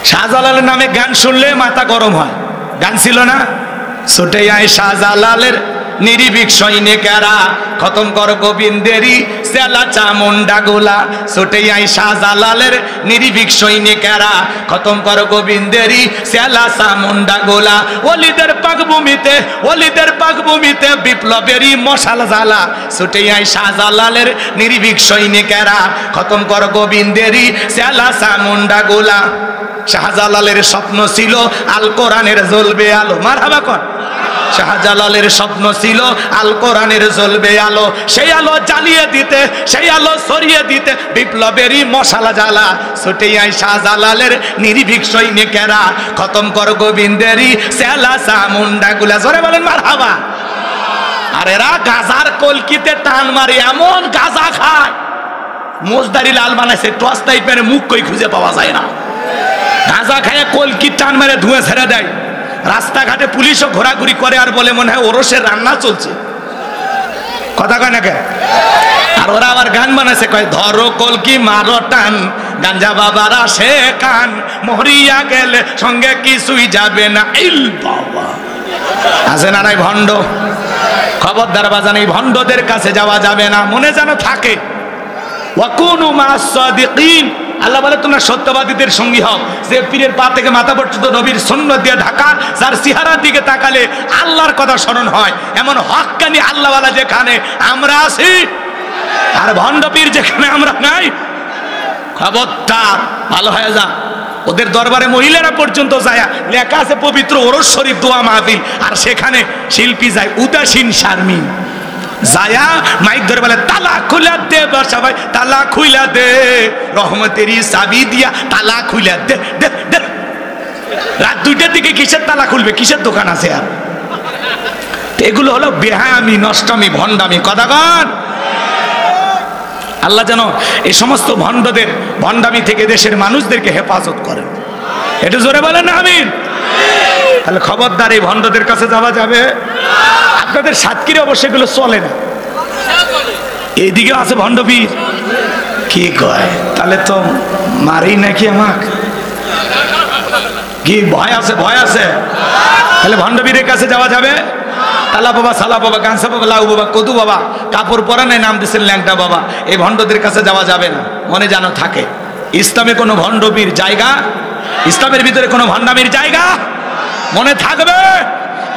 Speaker 1: শাহজালালের নামে গান শুনলে মাথা গরম হয়। গান ছিল না, ছুটে আয় শাহজালালের নিরিবিক সৈনিকেরা, খতম কর গোবিন্দেরই সেলা চামুন্ডা গোলা। ছুটে আয় শাহজালালের নিরিবিক সৈনিকেরা, খতম কর গোবিন্দেরই সেলা চামুন্ডা গোলা। ওলিদের পাকভূমিতে, ওলিদের পাকভূমিতে বিপ্লবেরই মশাল জ্বালা। ছুটে আয় শাহজালালের নিরিবিক সৈনিকেরা, খতম কর গোবিন্দেরই সেলা চামুন্ডা গোলা। শাহজালালের স্বপ্ন ছিল আল কোরআনের জ্বলবে আলো। মারহাবা কর। শাহজালালের স্বপ্ন ছিল আল কোরআনের জ্বলবে আলো, সেই আলো জ্বালিয়ে দিতে, সেই আলো ছড়িয়ে দিতে বিপ্লবেরই মশালা জ্বালা। ছুটে আয় শাহজালালের নির্ভীক সৈনিকেরা, খতম কর গোবিন্দেরই সেলা চামুন্ডা গুলা। জোরে বলেন মারহাবা। আর এরা গাজার কলকিতে টান মারে, এমন গাজা খায়, মোজদারি লাল বানাইছে, টস টাইপের মুখ কই খুঁজে পাওয়া যায় না। গাঁজা খায় কলকি টান মেরে ধুয়ে ছেড়ে দেয়। রাস্তাঘাটে পুলিশও ঘোরাঘুরি করে আর বলে মনে হয় ওরসের রান্না চলছে। কথা কয় না কে? আর ওরা আবার গান বানাইছে, কয় ধরো কলকি মারো টান, গাঞ্জা বাবার আসে কান, মরিয়া গেলে সঙ্গে কিছুই যাবে না। ইল বাবা, আছে না নাই ভণ্ড? খবরদার বাজান, এই ভণ্ডদের কাছে যাওয়া যাবে না, মনে যেন থাকে। ওয়াকুনু মা'আস সাদিকিন, আল্লাহ বলে তোমরা সত্যবাদীদের সঙ্গী হও। যে পীরের পা থেকে মাথা পর্যন্ত নবীর সুন্নাত দিয়ে ঢাকা, যার চেহারার দিকে তাকালে আল্লাহর কথা স্মরণ হয়, এমন হক্কানি আল্লাহওয়ালা যেখানে আমরা আছি, আর ভণ্ড পীর যেখানে আমরা নাই, খবরদার ভালো হয়ে যা। ওদের দরবারে মহিলারা পর্যন্ত যায়, লেখা আছে পবিত্র ওরস শরীফ দোয়া মাহফিল, আর সেখানে শিল্পী যায় উদাসীন শারমিন, যায়া মাইক ধরে বলে তালা খুলা দে বাসা ভাই, তালা খুইলা দে, রহমতেরই চাবি দিয়া তালা খুইলা দে দে দে। রাত 2টার দিকে কিসের তালা খুলবে, কিসের দোকান আছে? আর এগুলো হলো বেহায়ামি, নষ্টামি, ভণ্ডামি। কথাগণ, আল্লাহ যেন এই সমস্ত ভণ্ডদের ভণ্ডামি থেকে দেশের মানুষদেরকে হেফাজত করেন। একটু জোরে বলেন আমিন। তাহলে খবরদার, এই ভণ্ডদের কাছে যাওয়া যাবে। আপনাদের সাতক্ষীরা অবশ্য এগুলো চলে না, এইদিকে আছে ভণ্ড পীর। কি কয়? তাহলে তো মারি নাকি আমাকে? কি ভয় আছে? ভয় আছে? তাহলে ভণ্ড পীরের কাছে যাওয়া যাবে? তালা বাবা, সালা বাবা, গানসা বাবা, লাউ বাবা, কদু বাবা, কাপড় পরা নাই, নাম দিচ্ছেন ল্যাংটা বাবা, এই ভণ্ডদের কাছে যাওয়া যাবে না, মনে যেন থাকে। ইসলামে কোনো ভণ্ড পীর জায়গা, ইসলামের ভিতরে কোনো ভণ্ডামির জায়গা মনে থাকবে।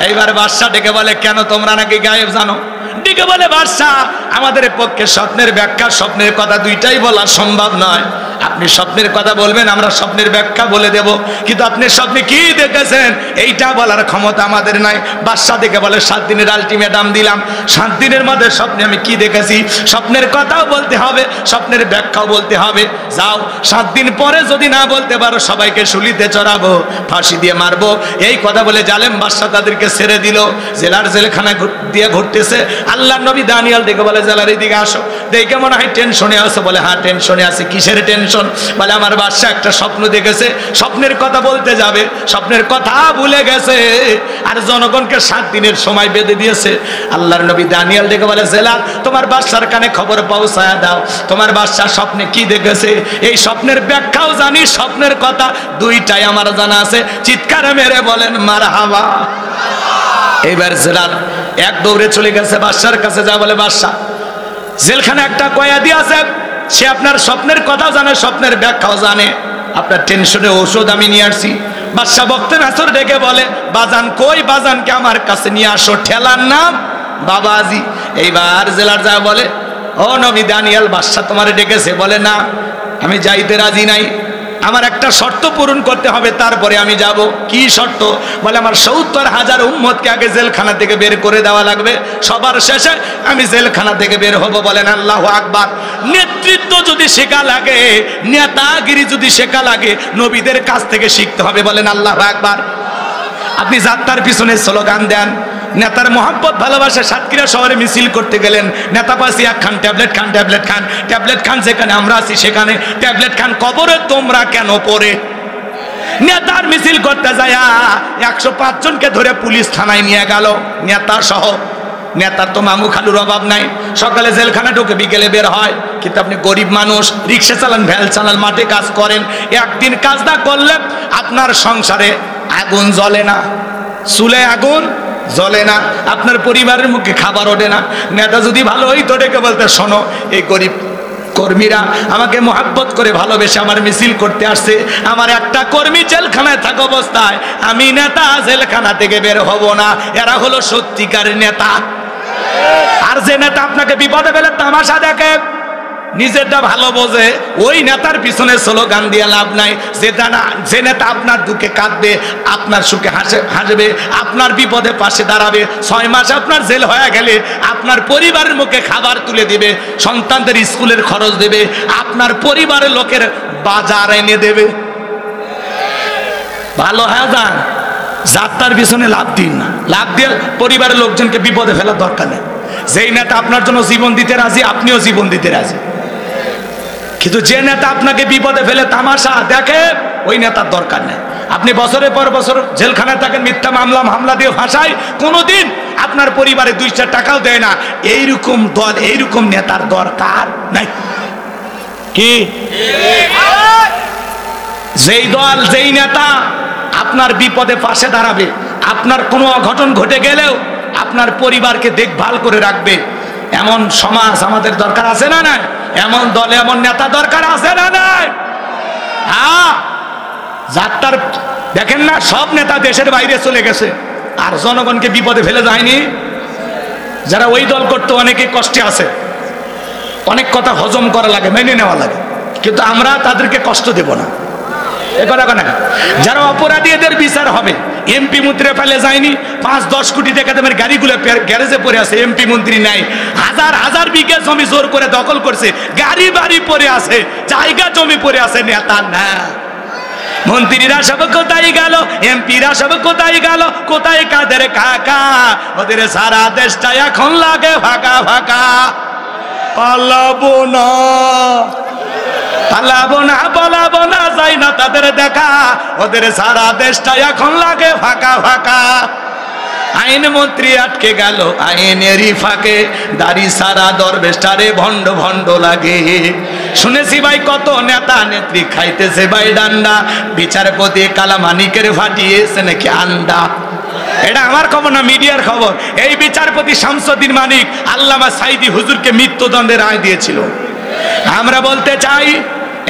Speaker 1: এইবার বাদশা ডেকে বলে, কেন তোমরা নাকি গায়েব জানো? ডেকে বলে, বাদশা আমাদের পক্ষে স্বপ্নের ব্যাখ্যা, স্বপ্নের কথা দুইটাই বলা সম্ভব নয়। আপনি স্বপ্নের কথা বলবেন, আমরা স্বপ্নের ব্যাখ্যা বলে দেব, কিন্তু আপনি স্বপ্নে কি দেখেছেন এইটা বলার ক্ষমতা আমাদের নাই। বাদশা ডেকে বলে, 7 দিনের আলটিমেটাম দিলাম, 7 দিনের মধ্যে স্বপ্নে আমি কি দেখেছি স্বপ্নের কথাও বলতে হবে, স্বপ্নের ব্যাখ্যাও বলতে হবে। যাও, 7 দিন পরে যদি না বলতে পারো সবাইকে শুলিতে চড়াবো, ফাঁসি দিয়ে মারবো। এই কথা বলে জালেম বাদশা তাদেরকে ছেড়ে দিল। জেলার জেলখানা দিয়ে ঘুরতেছে। আল্লাহর নবী দানিয়েল ডেকে বলে, জেলার এদিকে আসো। দেখে মনে হয় টেনশনে আছে। বলে, হ্যাঁ টেনশনে আছে। কিসের টেনশন? বলে, আমার বাদশা একটা স্বপ্ন দেখেছে, স্বপ্নের কথা বলতে যাবে, স্বপ্নের কথা ভুলে গেছে, আর জনগণকে 7 দিনের সময় বেঁধে দিয়েছে। আল্লাহর নবী দানিয়েল ডেকে বলে, জেলার তোমার বাদশার কানে খবর পৌঁছায়া দাও, তোমার বাদশা স্বপ্নে কি দেখেছে, এই স্বপ্নের ব্যাখ্যাও জানি, স্বপ্নের কথা দুইটাই আমার জানা আছে। চিৎকারে মেরে বলেন মারহাবা। এবার জেলার এক দৌড়ে চলে গেছে বাদশার কাছে, যা বলে, বাদশা জেলখানে একটা কয়েদি আছে, সে আপনার স্বপ্নের কথা জানে, স্বপ্নের ব্যাখ্যাও জানে, আপনার টেনশনে ঔষধ আমি নিয়ে আসছি। বাদশা বক্তে নাসর ডেকে বলে, বাজান কই? বাজানকে আমার কাছে নিয়ে আসো। ঠেলার নাম বাবাজি। এইবার জেলার যা বলে, ও নবী দানিয়েল, বাদশা তোমারে ডেকেছে। বলে, না আমি যাইতে রাজি নাই, আমার একটা শর্ত পূরণ করতে হবে, তারপরে আমি যাব। কি শর্ত? বলে, আমার 70,000 উম্মতকে আগে জেলখানা থেকে বের করে দেওয়া লাগবে, সবার শেষে আমি জেলখানা থেকে বের হব। বলেন আল্লাহু আকবার। নেতৃত্ব যদি শেখা লাগে, নেতাগিরি যদি শেখা লাগে, নবীদের কাছ থেকে শিখতে হবে। বলেন আল্লাহু আকবার। আপনি যাত্রার পিছনে স্লোগান দেন, নেতার মোহাম্মত ভালোবাসা, সাতক্ষীরা শহরে মিছিল করতে গেলেন, নেতা পাশে এক খান ট্যাবলেট খান, ট্যাবলেট খান, ট্যাবলেট খান, যেখানে আমরা আছি সেখানে ট্যাবলেট খান। কবরে তোমরা কেন পড়ে? নেতার মিছিল করতে যায় 105 জনকে ধরে পুলিশ থানায় নিয়ে গেল, নেতা সহ। নেতার তো মামু খালুর অভাব নাই, সকালে জেলখানা ঢুকে বিকেলে বের হয়। কিন্তু আপনি গরিব মানুষ, রিক্সা চালান, ভ্যাল চালান, মাঠে কাজ করেন, একদিন কাজ না করলে আপনার সংসারে আগুন জ্বলে না, চুলে আগুন জ্বলে না, আপনার পরিবারের মুখে খাবার ওঠে না। নেতা যদি ভালো হইতো ডেকে বলতে, শোনো এই গরিব কর্মীরা আমাকে মোহাব্বত করে ভালোবেসে আমার মিছিল করতে আসছে, আমার একটা কর্মী জেলখানায় থাকা অবস্থায় আমি নেতা জেলখানা থেকে বের হব না। এরা হলো সত্যিকার নেতা। আর যে নেতা আপনাকে বিপদে ফেলে তামাশা দেখে, নিজেরটা ভালো বোঝে, ওই নেতার পিছনে স্লোগান দিয়ে লাভ নাই। যে নেতা আপনার দুঃখে কাঁদবে, আপনার সুখে হাসবে, আপনার বিপদে পাশে দাঁড়াবে, 6 মাস আপনার জেল হয়ে গেলে আপনার পরিবারের মুখে খাবার তুলে দিবে, সন্তানদের স্কুলের খরচ দেবে, আপনার পরিবারের লোকের বাজার এনে দেবে। ভালো হয়ে যান, যাত্রার পিছনে লাভ দিন না। লাভ দিয়ে পরিবারের লোকজনকে বিপদে ফেলার দরকার নেই। যেই নেতা আপনার জন্য জীবন দিতে রাজি, আপনিও জীবন দিতে রাজি। কিন্তু যে নেতা আপনাকে বিপদে ফেলে তামাশা দেখে, ওই নেতার দরকার নেই। আপনি বছরের পর বছর জেলখানায় থাকেন, মিথ্যা মামলা দিয়ে ফাঁসায়, কোনোদিন আপনার পরিবারে 2-4 টাকাও দেয় না। এইরকম দল, এইরকম নেতার দরকার নাই। কি যেই দল, যেই নেতা আপনার বিপদে পাশে দাঁড়াবে, আপনার কোনো অঘটন ঘটে গেলেও আপনার পরিবারকে দেখভাল করে রাখবে এমন সমাজ আমাদের দরকার আছে না নাই? এমন দলে এমন নেতা দরকার আছে না নাই? হ্যাঁ, যাত্রার দেখেন না, সব নেতা দেশের বাইরে চলে গেছে, আর জনগণকে বিপদে ফেলে যায়নি। যারা ওই দল করতে অনেকে কষ্টে আছে, অনেক কথা হজম করা লাগে, মেনে নেওয়া লাগে, কিন্তু আমরা তাদেরকে কষ্ট দেব না। যারা অপরাধী এদের বিচার হবে। এমপি মন্ত্রী ফেলে যায়নি, 5-10 কোটি টাকা দামের গাড়িগুলো গ্যারেজে পড়ে আছে, এমপি মন্ত্রী নাই। হাজার হাজার বিঘা জমি জোর করে দখল করছে, গাড়ি বাড়ি পড়ে আছে, জায়গা জমি পড়ে আছে, নেতা না। মন্ত্রীরা সব কোথায় গেল, এমপিরা সব কোথায় গেল, কোথায় কাদের কাকা? ওদের সারা দেশটা এখন লাগে ফাঁকা ফাঁকা। পালাবো না, পালাবো না, পালাবো না, যাই না তাদের দেখা, ওদের সারা দেশটা এখন লাগে ফাঁকা ফাঁকা। আইন মন্ত্রী আটকে গেল আইনেরই ফাঁকে, দাড়ি সারা দরবেশটারে ভণ্ড ভণ্ড লাগে। শুনেছি ভাই কত নেতা নেত্রী খাইতেছে ভাই ডান্ডা, বিচারপতি কালামানিকের ফাটিয়েছে নাকি আন্ডা। এটা আমার খবর না, মিডিয়ার খবর। এই বিচারপতি শামসুদ্দিন মানিক আল্লামা সাইদি হুজুরকে মৃত্যুদণ্ডের রায় দিয়েছিল। আমরা বলতে চাই,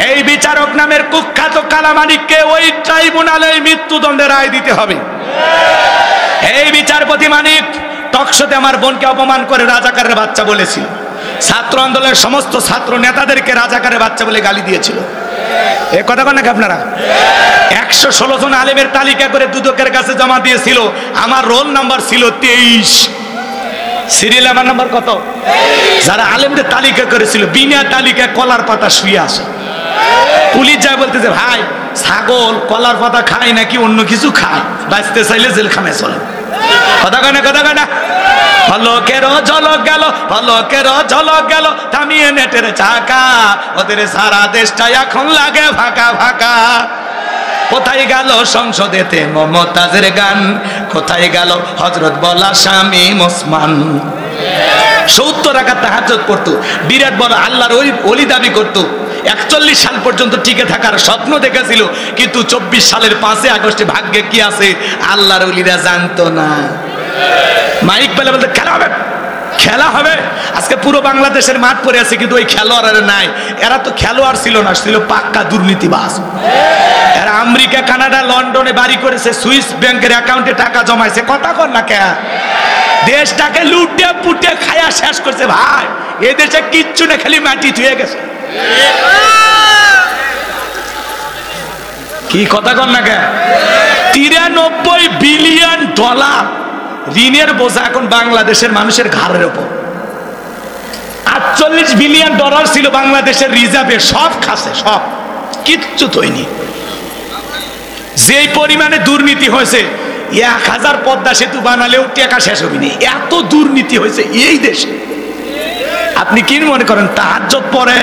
Speaker 1: এই বিচারক নামের কুখ্যাত কালামানিককে ওই ট্রাইব্যুনালে মৃত্যুদণ্ডের রায় দিতে হবে। এই বিচারপতি মানিক টকশোতে আমার বোনকে অপমান করে রাজাকারের বাচ্চা বলেছিল, ছাত্র আন্দোলনের সমস্ত ছাত্র নেতাদেরকে রাজাকারের বাচ্চা বলে গালি দিয়েছিল। এ কথা বলেন নাকি আপনারা? 116 জন আলেমের তালিকা করে দুদকের কাছে জমা দিয়েছিল, আমার রোল নাম্বার ছিল 23, সিরিয়াল আমার নাম্বার কত? যারা আলেমদের তালিকা করেছিল বিনা তালিকায় কলার পাতা শুয়ে আসে। পুলিশ যায় বলতেছে, ভাই ছাগল কলার পাতা খায় নাকি অন্য কিছু খায়, বাঁচতে চাইলে জেলখানায় চলে। কথা কয় না, কথা কয় না? ফলকেরও ঝলক গেল, ফলকেরও ঝলক গেল, থামিয়ে নেটের চাকা, ওদের সারা দেশটা এখন লাগে ফাঁকা ফাঁকা। কোথায় গেল সংসদেতে মমতাজের গান, কোথায় গেল হযরত বলা স্বামী ওসমান? 70 রাকাত তাহাজ্জুদ পড়তো, বিরাট বড় আল্লাহর ওলি দাবি করতো, 41 সাল পর্যন্ত টিকে থাকার স্বপ্ন দেখেছিল, কিন্তু 24 সালের 5 আগস্টে ভাগ্যে কি আছে আল্লাহর ওলিরা জানতো না। মাইক পেলে বলতে খেলা হবে, খেলা হবে। আজকে পুরো বাংলাদেশের মাঠ পড়ে আছে, কিন্তু ওই খেলোয়াড়ের নাই। এরা তো খেলোয়াড় ছিল না, ছিল পাক্কা দুর্নীতিবাজ। এরা আমেরিকা, কানাডা, লন্ডনে বাড়ি করেছে, সুইস ব্যাংকের অ্যাকাউন্টে টাকা জমাইছে। কথা কর না কে? দেশটাকে লুটে পুটে খায়া শেষ করছে ভাই। এ দেশে কিচ্ছু না, খালি মাটি ধুয়ে গেছে। কি কথা কর না কে? 93 বিলিয়ন ডলার ঋণের বোঝা এখন বাংলাদেশের মানুষের ঘাড়ের উপর। 48 বিলিয়ন ডলার ছিল বাংলাদেশের রিজার্ভে, সব খাসে, সব কিচ্ছু তৈরি। যেই পরিমাণে দুর্নীতি হয়েছে, 1000 পদ্মা সেতু বানালেও টাকা শেষ হবে না, এত দুর্নীতি হয়েছে এই দেশে। আপনি কি মনে করেন তাহাজ্জুদ পড়ে?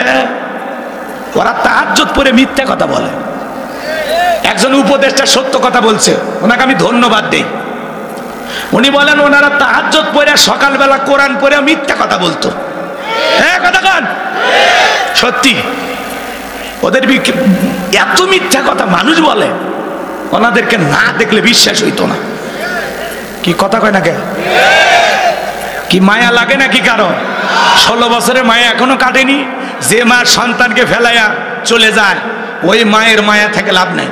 Speaker 1: ওরা তাহাজ্জুদ পড়ে মিথ্যা কথা বলে। একজন উপদেষ্টা সত্য কথা বলছে, ওনাকে আমি ধন্যবাদ দেই। উনি বলেন ওনারা তাহাজ্জুদ পড়ে সকালবেলা কোরআন পড়ে মিথ্যা কথা বলতো। হ্যাঁ, কথা কন, সত্যি ওদের এত মিথ্যা কথা মানুষ বলে, ওনাদেরকে না দেখলে বিশ্বাস হইতো না। কি কথা কয় না কে? কি মায়া লাগে নাকি কারো? 16 বছরের মায়া এখনো কাটেনি। যে মা সন্তানকে ফেলাইয়া চলে যায়, ওই মায়ের মায়া থেকে লাভ নাই।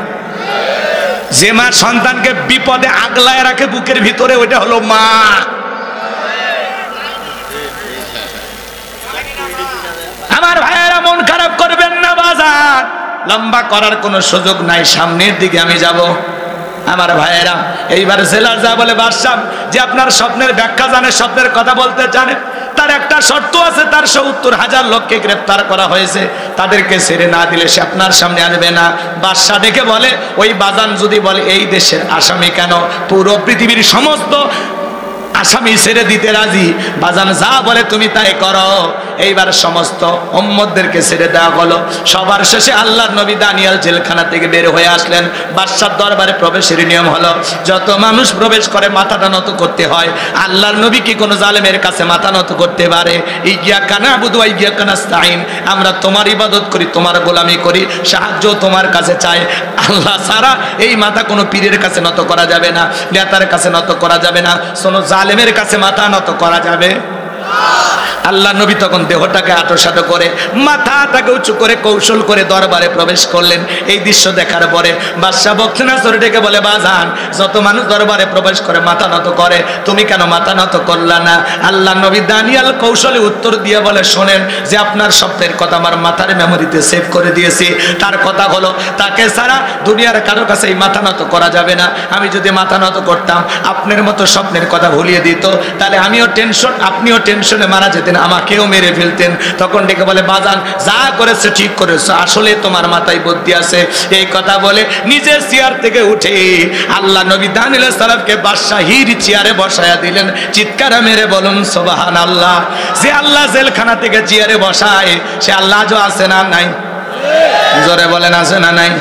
Speaker 1: যে মা সন্তানকে বিপদে আগলায় রাখে বুকের ভিতরে, ওইটা হলো মা। আমার ভাইয়েরা মন খারাপ করবেন না, বাজার লম্বা করার কোনো সুযোগ নাই, সামনের দিকে আমি যাব। আমার ভাইয়েরা, এইবার জেলার যা বলে বাদশাহ যে আপনার স্বপ্নের ব্যাখ্যা জানে, স্বপ্নের কথা বলতে জানে, তার একটা শর্ত আছে, তার 70,000 লোককে গ্রেফতার করা হয়েছে, তাদেরকে ছেড়ে না দিলে সে আপনার সামনে আসবে না। বাদশাহ ডেকে বলে, ওই বাজান যদি বলে এই দেশের আসামি কেন, পুরো পৃথিবীর সমস্ত আসামি ছেড়ে দিতে রাজি, বাজান যা বলে তুমি তাই করো। এইবার সমস্ত উম্মতদেরকে ছেড়ে দেওয়া হলো। সবার শেষে আল্লাহর নবী দানিয়েল জেলখানা থেকে বের হয়ে আসলেন। বাদশার দরবারে প্রবেশের নিয়ম হলো, যত মানুষ প্রবেশ করে মাথাটা নত করতে হয়। আল্লাহর নবী কি কোনো জালেমের কাছে মাথা নত করতে পারে? ইয়াকা নাবুদু ওয়া ইয়াকা নাস্তাইন, আমরা তোমার ইবাদত করি, তোমার গোলামি করি, সাহায্য তোমার কাছে চাই। আল্লাহ ছাড়া এই মাথা কোনো পীরের কাছে নত করা যাবে না, নেতার কাছে নত করা যাবে না, কোনো জালেমের কাছে মাথা নত করা যাবে। আল্লাহ নবী তখন দেহটাকে আঁটোসাঁটো করে মাথাটাকে উঁচু করে কৌশল করে দরবারে প্রবেশ করলেন। এই দৃশ্য দেখার পরে বাদশাহ বখতিয়ার ডেকে বলে, বাজান, যত মানুষ দরবারে প্রবেশ করে মাথা নত করে, তুমি কেন মাথা নত করলা না? আল্লাহ নবী দানিয়েল কৌশলে উত্তর দিয়ে বলে, শোনেন, যে আপনার স্বপ্নের কথা আমার মাথার মেমোরিতে সেভ করে দিয়েছি। তার কথা হলো, তাকে ছাড়া দুনিয়ার কারো কাছে এই মাথা নত করা যাবে না। আমি যদি মাথা নত করতাম, আপনার মতো স্বপ্নের কথা ভুলিয়ে দিত, তাহলে আমিও টেনশন, আপনিও টেনশনে মারা যেতেন, আমাকেও মেরে ফেলতেন। তখন ডেকে বলে, বাজান, যা করেছে ঠিক করেছে, আসলে তোমার মাথায় বুদ্ধি আছে। এই কথা বলে নিজের চেয়ার থেকে উঠে আল্লাহ নবী দানিয়েল সালামকে বাদশাহীর চেয়ারে বসায়া দিলেন। চিৎকার মেরে বলুন সুবহানাল্লাহ। যে আল্লাহ জেলখানা থেকে চেয়ারে বসায়, সে আল্লাহ আজও আছে না নাই? জোরে বলেন, আছে না নাই?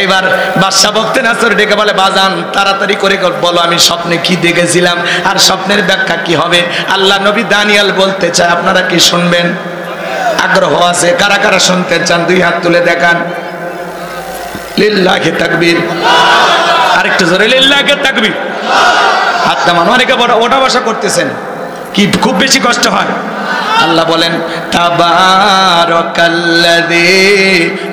Speaker 1: এইবার বাদশাহ বখতিয়ার ডেকে বলে, বাজান, তাড়াতাড়ি করে বলো আমি স্বপ্নে কি দেখেছিলাম আর স্বপ্নের ব্যাখ্যা কি হবে। আল্লাহ নবী দানিয়েল বলতে চায়, আপনারা কি শুনবেন? আগ্রহ আছে? কারা কারা শুনতে চান দুই হাত তুলে দেখান। লিল্লাহি তাকবীর। আরেকটু জোরে লিল্লাহি তাকবীর। হাত নামান। অনেকে ওঠা বসা করতেছেন, কি খুব বেশি কষ্ট হয়? আল্লাহ বলেন, তাবারাকাল্লাযী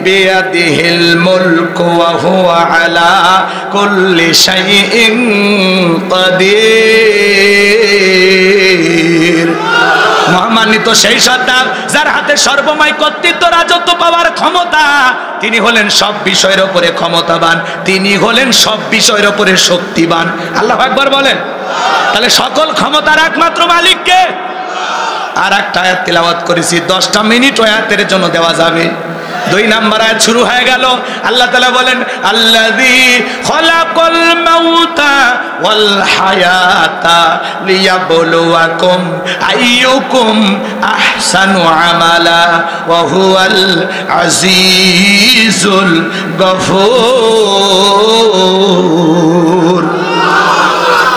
Speaker 1: বিয়াদিহিল মুলকু ওয়া হুয়া আলা কুল্লি শাইইন কাদির। মহামান্বিত সেই সত্তা যার হাতে সর্বময় কর্তৃত্ব, রাজত্ব পাওয়ার ক্ষমতা। তিনি হলেন সব বিষয়ের উপরে ক্ষমতাবান, তিনি হলেন সব বিষয়ের উপরে শক্তিবান। আল্লাহু আকবার বলেন। তাহলে সকল ক্ষমতার একমাত্র মালিককে। আর একটা আয়াত তিলাওয়াত করেছি, 10টা মিনিট আয়াতের জন্য দেওয়া যাবে। 2 নাম্বার আয়াত শুরু হয়ে গেল। আল্লাহ তাআলা বলেন, আল্লাযী খলাকাল মাউতা ওয়াল হায়াতা লিয়াবলুয়াকুম আইয়ুকুম আহসানু আমালা ওয়া হুয়াল আজিজুল গফুর।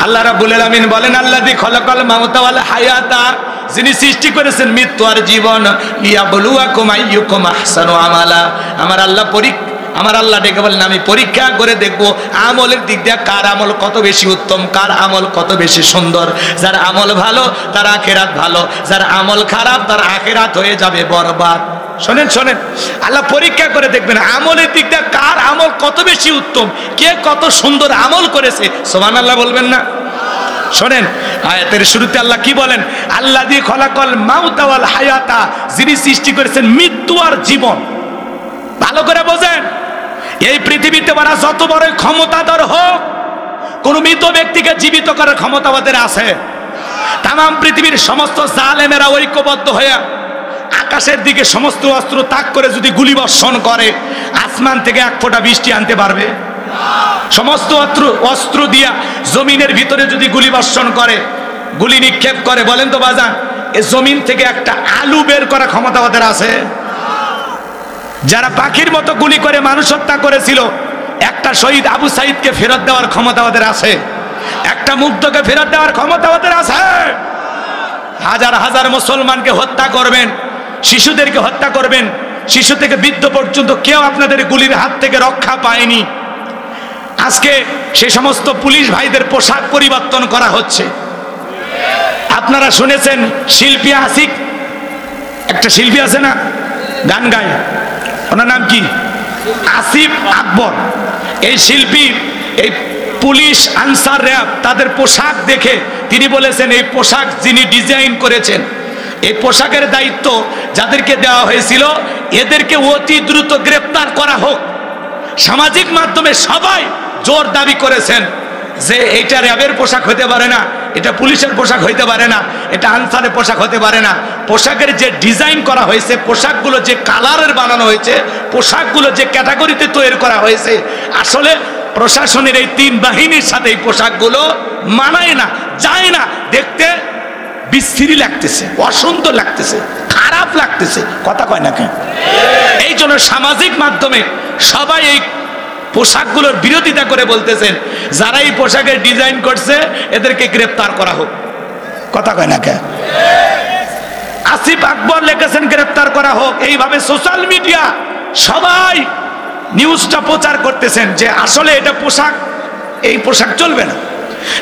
Speaker 1: আল্লাহ রাব্বুল আলামিন বলেন, আল্লাযী খলাকাল মাউতা ওয়াল হায়াতা, যিনি সৃষ্টি করেছেন মৃত্যু আর জীবন, লিয়াবলুয়াকুম আইয়ুকুম আহসানু আমালা। আমার আল্লাহ ডেকে বলেন, আমি পরীক্ষা করে দেখবো আমলের দিক দিয়ে কার আমল কত বেশি উত্তম, কার আমল কত বেশি সুন্দর। যার আমল ভালো তার আখিরাত ভালো, যার আমল খারাপ তার আখিরাত হয়ে যাবে বরবাদ। শোনেন শোনেন, আল্লাহ পরীক্ষা করে দেখবেন আমলের দিক দিয়ে কার আমল কত বেশি উত্তম, কে কত সুন্দর আমল করেছে। সুবহানাল্লাহ বলবেন না? শোনেন, আয়াতের শুরুতে আল্লাহ কি বলেন? আল্লাযী খলাকাল মাউতা ওয়াল হায়াতা, যিনি সৃষ্টি করেছেন মৃত্যু আর জীবন। ভালো করে বোঝেন, এই পৃথিবীতে ওরা যত বড় ক্ষমতাধর হোক, কোন মৃত ব্যক্তিকে জীবিত করার ক্ষমতা ওদের আছে। তামাম পৃথিবীর সমস্ত জালেমেরা ঐক্যবদ্ধ হয়ে আকাশের দিকে সমস্ত অস্ত্র তাক করে যদি গুলি বর্ষণ করে, আসমান থেকে এক ফোঁটা বৃষ্টি আনতে পারবে? সমস্ত অস্ত্র দিয়া জমিনের ভিতরে যদি গুলি বর্ষণ করে, গুলি নিক্ষেপ করে, বলেন তো বাজান, এই জমিন থেকে একটা আলু বের করার ক্ষমতা ওদের আছে? যারা পাখির মতো গুলি করে মানুষ হত্যা করেছিল, একটা শহীদ আবু সাইদকে ফেরত দেওয়ার ক্ষমতা ওদের আছে? একটা মুগ্ধকে ফেরত দেওয়ার ক্ষমতা ওদের আছে? হাজার হাজার মুসলমানকে হত্যা করবেন, শিশুদেরকে হত্যা করবেন, শিশু থেকে বৃদ্ধ পর্যন্ত কেউ আপনাদের গুলির হাত থেকে রক্ষা পায়নি। আজকে সে সমস্ত পুলিশ ভাইদের পোশাক পরিবর্তন করা হচ্ছে। আপনারা শুনেছেন শিল্পী আসিক, একটা শিল্পী আছে না গান গায়, ওনার নাম কি? আসিফ আকবর। এই শিল্পী এই পুলিশ আনসার র্যাব তাদের পোশাক দেখে তিনি বলেছেন, এই পোশাক যিনি ডিজাইন করেছেন, এই পোশাকের দায়িত্ব যাদেরকে দেওয়া হয়েছিল এদেরকে অতি দ্রুত গ্রেফতার করা হোক। সামাজিক মাধ্যমে সবাই জোর দাবি করেছেন যে এটা র্যাবের পোশাক হতে পারে না, এটা পুলিশের পোশাক হইতে পারে না, এটা আনসারের পোশাক হতে পারে না। পোশাকের যে ডিজাইন করা হয়েছে, পোশাকগুলো যে কালারের বানানো হয়েছে, পোশাকগুলো যে ক্যাটাগরিতে তৈরি করা হয়েছে, আসলে প্রশাসনের এই 3 বাহিনীর সাথে এই পোশাকগুলো মানায় না, যায় না, দেখতে বিশ্রী লাগতেছে, অসুন্দর লাগতেছে, খারাপ লাগতেছে, কথা কয় না কেন? এই জন্য সামাজিক মাধ্যমে সবাই এই পোশাকগুলোর বিরোধিতা করে বলতেছেন যারা এই পোশাকের ডিজাইন করছে এদেরকে গ্রেফতার করা হোক, কথা কয় না কেন? আসিফ আকবর লিখেছেন গ্রেফতার করা হোক। এইভাবে সোশ্যাল মিডিয়া সবাই নিউজটা প্রচার করতেছেন যে আসলে এটা পোশাক, এই পোশাক চলবে না।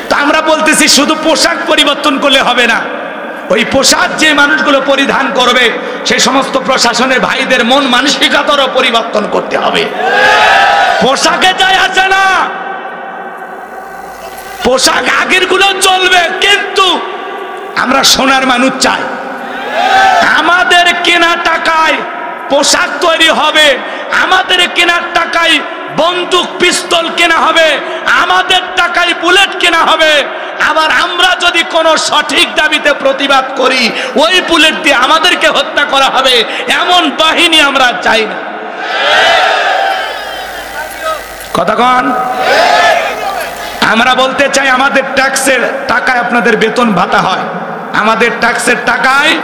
Speaker 1: তা আমরা বলতেছি শুধু পোশাক পরিবর্তন করলে হবে না, ওই পোশাক যে মানুষগুলো পরিধান করবে সেই সমস্ত প্রশাসনের ভাইদের মন মানসিকতারও পরিবর্তন করতে হবে। পোশাকে যায় আসে না, পোশাক আগের গুলো চলবে, কিন্তু আমরা সোনার মানুষ চাই। আমাদের কেনা টাকায় পোশাক তৈরি হবে, আমাদের কেনার টাকায় বন্দুক পিস্তল কেনা হবে, আমাদের টাকায় বুলেট কেনা হবে। আবার আমরা যদি কোনো সঠিক দাবিতে প্রতিবাদ করি ওই বুলেট দিয়ে আমাদেরকে হত্যা করা হবে, এমন বাহিনী আমরা চাই না। কতক্ষণ আমরা বলতে চাই আমাদের ট্যাক্সের টাকায় আপনাদের বেতন ভাতা হয়, আমাদের ট্যাক্সের টাকায়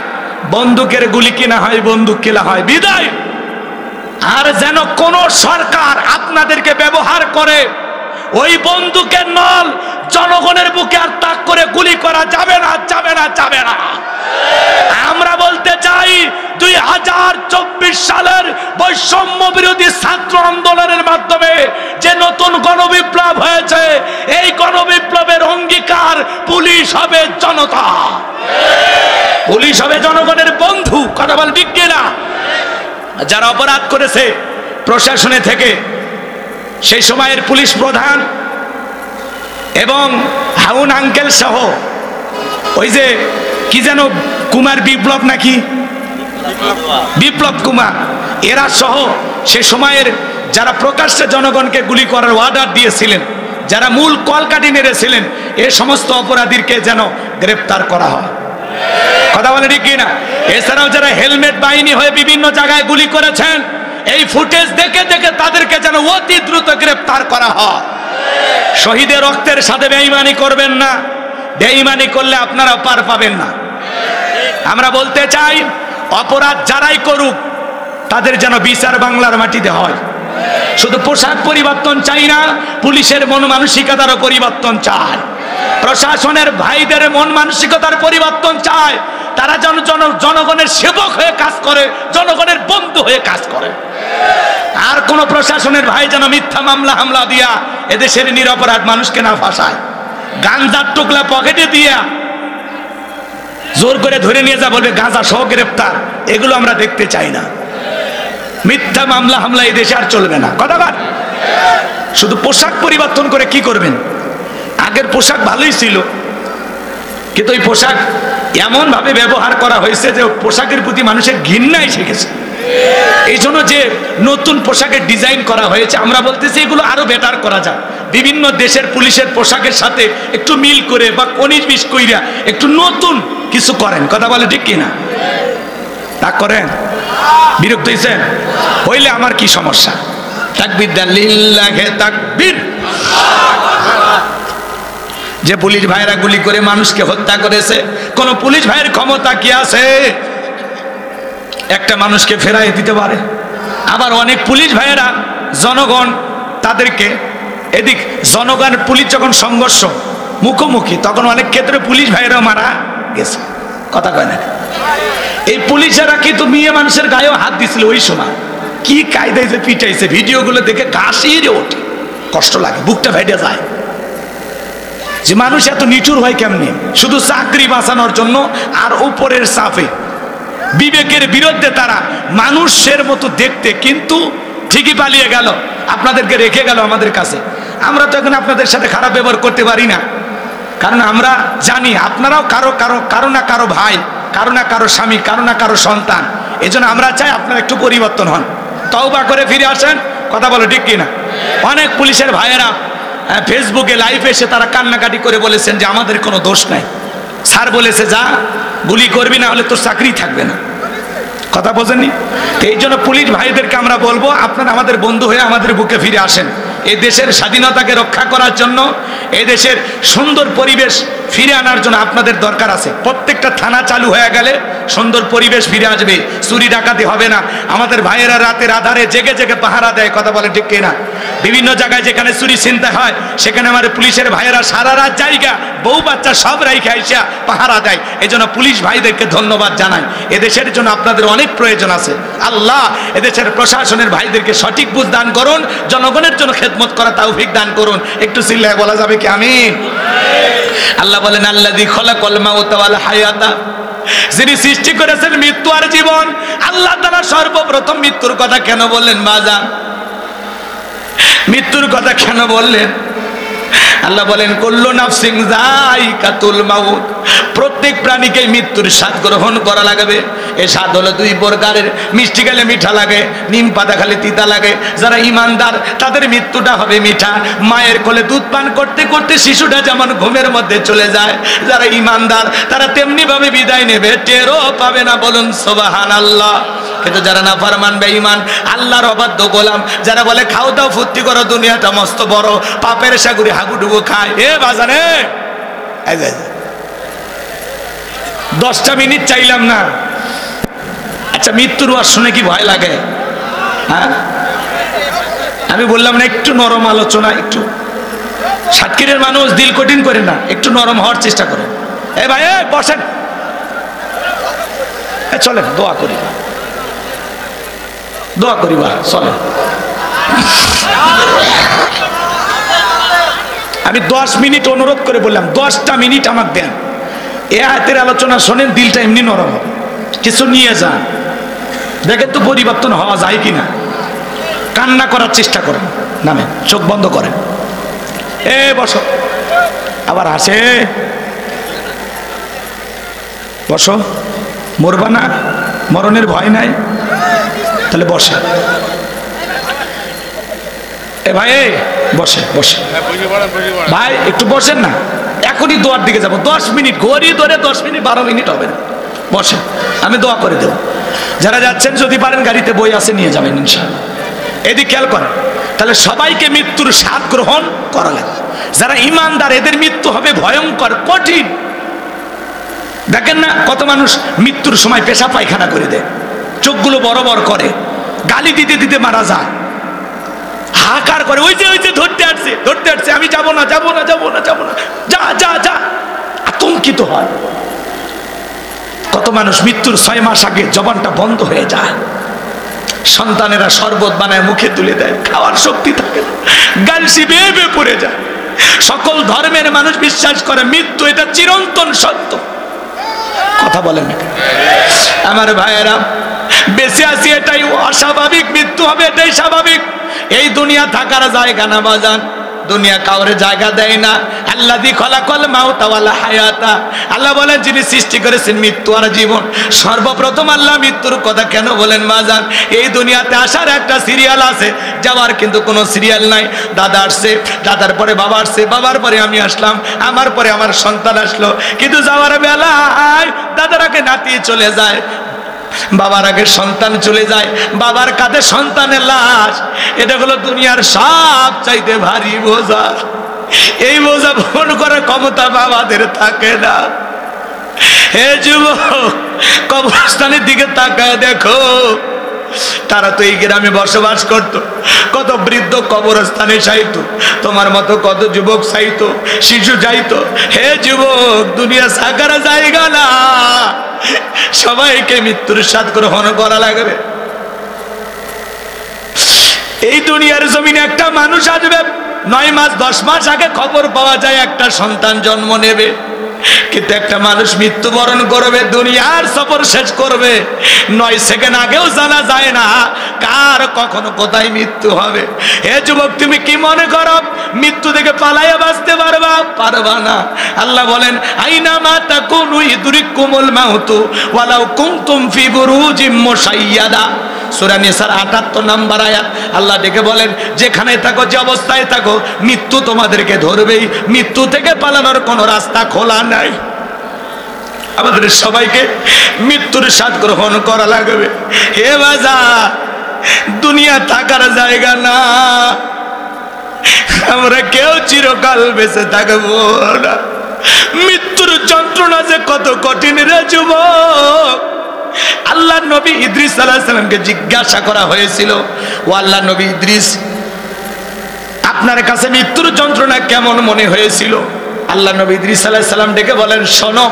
Speaker 1: বন্দুকের গুলি কেনা হয়, বন্দুক কেনা হয়, বিদায়। আর যেন কোন সরকার আপনাদেরকে ব্যবহার করে ওই বন্দুকের নল জনগণের বুকে আর তাক করে গুলি করা যাবে না, যাবে না, যাবে না। আমরা বলতে চাই 2024 সালের বৈষম্য বিরোধী ছাত্র আন্দোলনের মাধ্যমে যে নতুন গণবিপ্লব হয়েছে, এই গণবিপ্লবের অঙ্গীকার পুলিশ হবে জনতা, পুলিশ হবে জনগণের বন্ধু, কথা বল ঠিক কিনা? যারা অপরাধ করেছে প্রশাসনে থেকে সেই সময়ের পুলিশ প্রধান এবং হাউন আঙ্কেল সহ ওই যে কি যেন কুমার বিপ্লব নাকি বিপ্লব কুমার, এরা সহ সে সময়ের যারা প্রকাশ্যে জনগণকে গুলি করার অর্ডার দিয়েছিলেন, যারা মূল কলকাঠি নেড়েছিলেন, এই সমস্ত অপরাধীকে যেন গ্রেফতার করা হয়, কথা বলে ঠিক কিনা? এছাড়াও যারা হেলমেট বাহিনী হয়ে বিভিন্ন জায়গায় গুলি করেছেন, এই ফুটেজ দেখে দেখে তাদেরকে যেন অতি দ্রুত গ্রেফতার করা হয়। শহীদের রক্তের সাথে বেঈমানি করবেন না, বেঈমানি করলে আপনারা পার পাবেন না। আমরা বলতে চাই অপরাধ যারাই করুক তাদের যেন বিচার বাংলার মাটিতে হয়। শুধু পোশাক পরিবর্তন চাই না, পুলিশের মন মানসিকতারও পরিবর্তন চাই, প্রশাসনের ভাইদের মন মানসিকতার পরিবর্তন চায়। তারা যেন জনগণের সেবক হয়ে কাজ করে, জনগণের বন্ধু হয়ে কাজ করে। আর কোন প্রশাসনের ভাই যেন মিথ্যা মামলা হামলা দিয়া এদেশের নিরপরাধ মানুষকে না ফাঁসায়, গাঞ্জার টুকলা পকেটে দিয়া জোর করে ধরে নিয়ে যা বলবে গাঁজা সহ গ্রেফতার, এগুলো আমরা দেখতে চাই না। মিথ্যা মামলা হামলা এই দেশে আর চলবে না, কথা বল। শুধু পোশাক পরিবর্তন করে কি করবেন? আগের পোশাক ভালোই ছিল, কিন্তু ওই পোশাক এমন ভাবে ব্যবহার করা হয়েছে যে পোশাকের প্রতি মানুষের ঘৃণা এসে গেছে। এই জন্য যে নতুন পোশাকের ডিজাইন করা হয়েছে, আমরা বলতেছি এগুলো আরো বেটার করা যায়। বিভিন্ন দেশের পুলিশের পোশাকের সাথে একটু মিল করে বা 19-20 কইরা একটু নতুন কিছু করেন, কথা বলে ঠিক কিনা? তা করেন, বিরক্ত হয়েছেন হইলে আমার কি সমস্যা? তাকবীর দেন, লিল্লাহে তাকবীর। যে পুলিশ ভাইরা গুলি করে মানুষকে হত্যা করেছে, কোন পুলিশ ভাইয়ের ক্ষমতা কি আছে একটা মানুষকে ফেরাই দিতে পারে? আবার অনেক পুলিশ ভাইয়েরা জনগণ তাদেরকে এদিক জনগণ পুলিশ যখন সংঘর্ষ মুখোমুখি, তখন অনেক ক্ষেত্রে পুলিশ ভাইয়েরা মারা গেছে, কথা কয় না? এই পুলিশেরা কিন্তু মেয়ে মানুষের গায়েও হাত দিছিল ওই সময়, কি কায়দায় যে পিটাইছে, ভিডিওগুলো দেখে গা শিরে ওঠে, কষ্ট লাগে, বুকটা ফেটে যায় যে মানুষ এত নিঠুর হয় কেমনি, শুধু চাকরি বাঁচানোর জন্য। আর উপরের চাপে বিবেকের বিরুদ্ধে তারা মানুষের মতো দেখতে, কিন্তু ঠিকই পালিয়ে গেল, আপনাদেরকে রেখে গেল আমাদের কাছে। আমরা তো এখন আপনাদের সাথে খারাপ ব্যবহার করতে পারি না, কারণ আমরা জানি আপনারাও কারো না কারো ভাই, কারো না কারো স্বামী, কারো না কারো সন্তান। এই জন্য আমরা চাই আপনারা একটু পরিবর্তন হন, তওবা করে ফিরে আসেন, কথা বলো ঠিক কিনা? অনেক পুলিশের ভাইয়েরা ফেসবুকে লাইভে এসে তারা কান্নাকাটি করে বলেছেন যে আমাদের কোনো দোষ নাই, স্যার বলেছে যা গুলি করবি, না হলে তোর চাকরি থাকবে না, কথা বোঝেননি? এই জন্য পুলিশ ভাইদেরকে আমরা বলবো আপনারা আমাদের বন্ধু হয়ে আমাদের বুকে ফিরে আসেন। এই দেশের স্বাধীনতাকে রক্ষা করার জন্য এই দেশের সুন্দর পরিবেশ ফিরে আনার জন্য আপনাদের দরকার আছে। প্রত্যেকটা থানা চালু হয়ে গেলে সুন্দর পরিবেশ ফিরে আসবে, চুরি ডাকাতি হবে না। আমাদের ভাইয়েরা রাতের আধারে জেগে জেগে পাহারা দেয়, কথা বলে ঠিক কিনা? বিভিন্ন জায়গায় যেখানে চুরি ছিনতাই হয় সেখানে আমাদের পুলিশের ভাইয়েরা সারা রাত জায়গা বউ বাচ্চা সব রাইখে আইসা পাহারা দেয়। এই জন্য পুলিশ ভাইদেরকে ধন্যবাদ জানাই। এদেশের জন্য আপনাদের অনেক প্রয়োজন আছে। আল্লাহ এদেশের প্রশাসনের ভাইদেরকে সঠিক বুঝ দান করুন, জনগণের জন্য খেদমত করা তৌফিক দান করুন। একটু চিল্লায় বলা যাবে কি আমিন? আল্লাহ বলেন আল্লাযী খালাকাল মাউতা ওয়াল হায়াতা, যিনি সৃষ্টি করেছেন মৃত্যু আর জীবন। আল্লাহ তাআলা সর্বপ্রথম মৃত্যুর কথা কেন বললেন বাজান? মৃত্যুর কথা কেন বললেন? আল্লাহ বলেন কুল্লু নাফসিন যায়িকাতুল মাউত, প্রত্যেক প্রাণীকে মৃত্যুর স্বাদ গ্রহণ করা লাগবে। এই স্বাদ হলো দুই প্রকারের, মিষ্টি খেলে মিঠা লাগে, নিম পাতা খেলে তিতা লাগে। যারা ঈমানদার তাদের মৃত্যুটা হবে মিঠা। মায়ের কোলে দুধ পান করতে করতে শিশুটা যেমন ঘুমের মধ্যে চলে যায়, যারা ঈমানদার তারা তেমনি ভাবে বিদায় নেবে, টেরও পাবে না। বলুন সুবহানাল্লাহ। কিন্তু যারা নাফরমান বেঈমান আল্লাহর অবাধ্য গোলাম, যারা বলে খাও দাও ফুর্তি করো, দুনিয়াটা মস্ত বড়, পাপের সাগরে হাগুডুবু খায়। এ বাজানে 10টা মিনিট চাইলাম না। আচ্ছা, মৃত্যুর ওয়াজ শুনে কি ভয় লাগে? হ্যাঁ, আমি বললাম না একটু নরম আলোচনা, একটু সাতক্ষীরের মানুষ দিল কঠিন করে না, একটু নরম হওয়ার চেষ্টা করে। এ ভাই বসেন, চলেন দোয়া করি, দোয়া করিবা চলেন। আমি 10 মিনিট অনুরোধ করে বললাম, 10টা মিনিট আমাকে দেন। এ আয়াতের আলোচনা শোনেন, দিলটা এমনি নরম হবে। কিছু নিয়ে যান, দেখেন তো পরিবর্তন হওয়া যায় কিনা। কান্না করার চেষ্টা করেন, নামে চোখ বন্ধ করেন। এ বসো, আবার আসে বসো। মরবা না, মরণের ভয় নাই, তাহলে বসে। এ ভাই বসে বসে ভাই একটু বসেন না, এখনই দোয়ার দিকে যাবো। 10 মিনিট ঘড়ি ধরে 10 মিনিট 12 মিনিট হবে না, বসে আমি দোয়া করে দেব। যারা যাচ্ছেন যদি পারেন গাড়িতে বই আছে নিয়ে যাবেন ইনশাআল্লাহ। এদিকে খেয়াল করেন, তাহলে সবাইকে মৃত্যুর স্বাদ গ্রহণ করা লাগে। যারা ঈমানদার এদের মৃত্যু হবে ভয়ঙ্কর কঠিন। দেখেন না কত মানুষ মৃত্যুর সময় পেশাব পায়খানা করে দেয়, চোখগুলো বড় বড় করে, গালি দিতে দিতে মারা যায়, হাহাকার করে, ওই যে ধরতে আসছে, আমি যাবো না, যা যা যা, আতঙ্কিত হয়। কত মানুষ মৃত্যুর 6 মাস আগে জবানটা বন্ধ হয়ে যায়, সন্তানেরা শরবত বানায় মুখে তুলে দেয়, খাওয়ার শক্তি থাকে না, গালসি বেয়ে বেয়ে পড়ে যায়। সকল ধর্মের মানুষ বিশ্বাস করে মৃত্যু এটা চিরন্তন সত্য। কথা বলেন না আমার ভাইয়েরা? বেঁচে আছি এটাই অস্বাভাবিক, মৃত্যু হবে এটাই স্বাভাবিক। এই দুনিয়া থাকার জায়গা না বাজান, দুনিয়া কাউরে জায়গা দেয় না। আল্লাযী খালাকাল মাউতা ওয়াল হায়াতা, আল্লাহ বলেন যিনি সৃষ্টি করেছেন মৃত্যু আর জীবন। সর্বপ্রথম আল্লাহ মৃত্যুর কথা কেন বলেন বাজান? এই দুনিয়াতে আসার একটা সিরিয়াল আছে, যাওয়ার কিন্তু কোনো সিরিয়াল নাই। দাদা আসছে, দাদার পরে বাবা আসছে, বাবার পরে আমি আসলাম, আমার পরে আমার সন্তান আসলো। কিন্তু যাওয়ার বেলায় দাদার আগে নাতি চলে যায়, বাবার আগে সন্তান চলে যায়, বাবার কাঁধে সন্তানের লাশ। এটা হলো দুনিয়ার সব চাইতে ভারী বোঝা। এই বোঝা বহন করার ক্ষমতা বাবাদের থাকে না। হে যুবক, কবরস্থানের দিকে তাকায় দেখো, তারা তো এই গ্রামে বসবাস করত, কত বৃদ্ধ কবরস্থানে চাইতো, তোমার মতো কত যুবক চাইতো, শিশু চাইতো। হে যুবক, দুনিয়া সাকার জায়গা না, সবাইকে মৃত্যুর স্বাদ গ্রহণ করা লাগবে। এই দুনিয়ার জমিনে একটা মানুষ আসবে, 9 মাস 10 মাস আগে খবর পাওয়া যায় একটা সন্তান জন্ম নেবে, কিন্তু একটা মানুষ মৃত্যুবরণ করবে, দুনিয়ার সফর শেষ করবে, 9 সেকেন্ড আগেও জানা যায় না কার কখনো কোথায় মৃত্যু হবে। হে যুবক, তুমি কি মনে করো মৃত্যু থেকে পালাইয়া বাঁচতে পারবা না? আল্লাহ বলেন আইনা মা তাকুনু ইদরিকুমুল মাউতু ওয়ালাউ কুনতুম ফি বুরুজিম মুশাইয়াদা। সূরা নিসার 78 নম্বর আয়াত। আল্লাহ ডেকে বলেন যেখানে থাকো, যে অবস্থায় থাকো, মৃত্যু তোমাদেরকে ধরবেই, মৃত্যু থেকে পালানোর কোনো রাস্তা খোলা নাই। আমাদের সবাইকে মৃত্যুর স্বাদ গ্রহণ করা লাগবে। হে বাজা, দুনিয়া থাকার জায়গা না, আমরা কেউ চিরকাল বেঁচে থাকবো না। মৃত্যুর যন্ত্রণা যে কত কঠিন রে যুবক। আল্লাহ নবী ইদ্রিস আলাইহিস সালামকে জিজ্ঞাসা করা হয়েছিল, ও আল্লাহ নবী ইদ্রিস, আপনার কাছে মৃত্যুর যন্ত্রণা কেমন মনে হয়েছিল? আল্লাহ নবী ইদ্রিস আলাইহিস সালাম ডেকে বলেন, শোনো,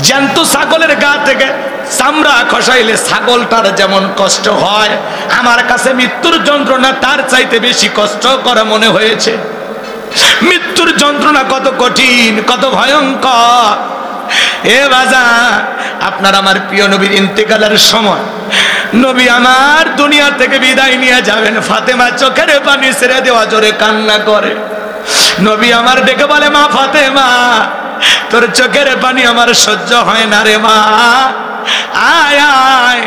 Speaker 1: জ্যান্ত ছাগলের গা থেকে চামড়া খসাইলে ছাগলটার যেমন কষ্ট হয়, আমার কাছে মৃত্যুর যন্ত্রণা তার চাইতে বেশি কষ্ট করা মনে হয়েছে। মৃত্যুর যন্ত্রণা কত কঠিন, কত ভয়ঙ্কর। এ বাজার, আপনার আমার প্রিয় নবীর ইন্তেকালের সময় নবী আমার দুনিয়া থেকে বিদায় নিয়ে যাবেন, ফাতেমা চোখের পানি ছেড়ে দেওয়া জোরে কান্না করে। নবী আমার ডেকে বলে, মা ফাতেমা, তোর চোখের পানি আমার সহ্য হয় না রে মা, আয় আয়,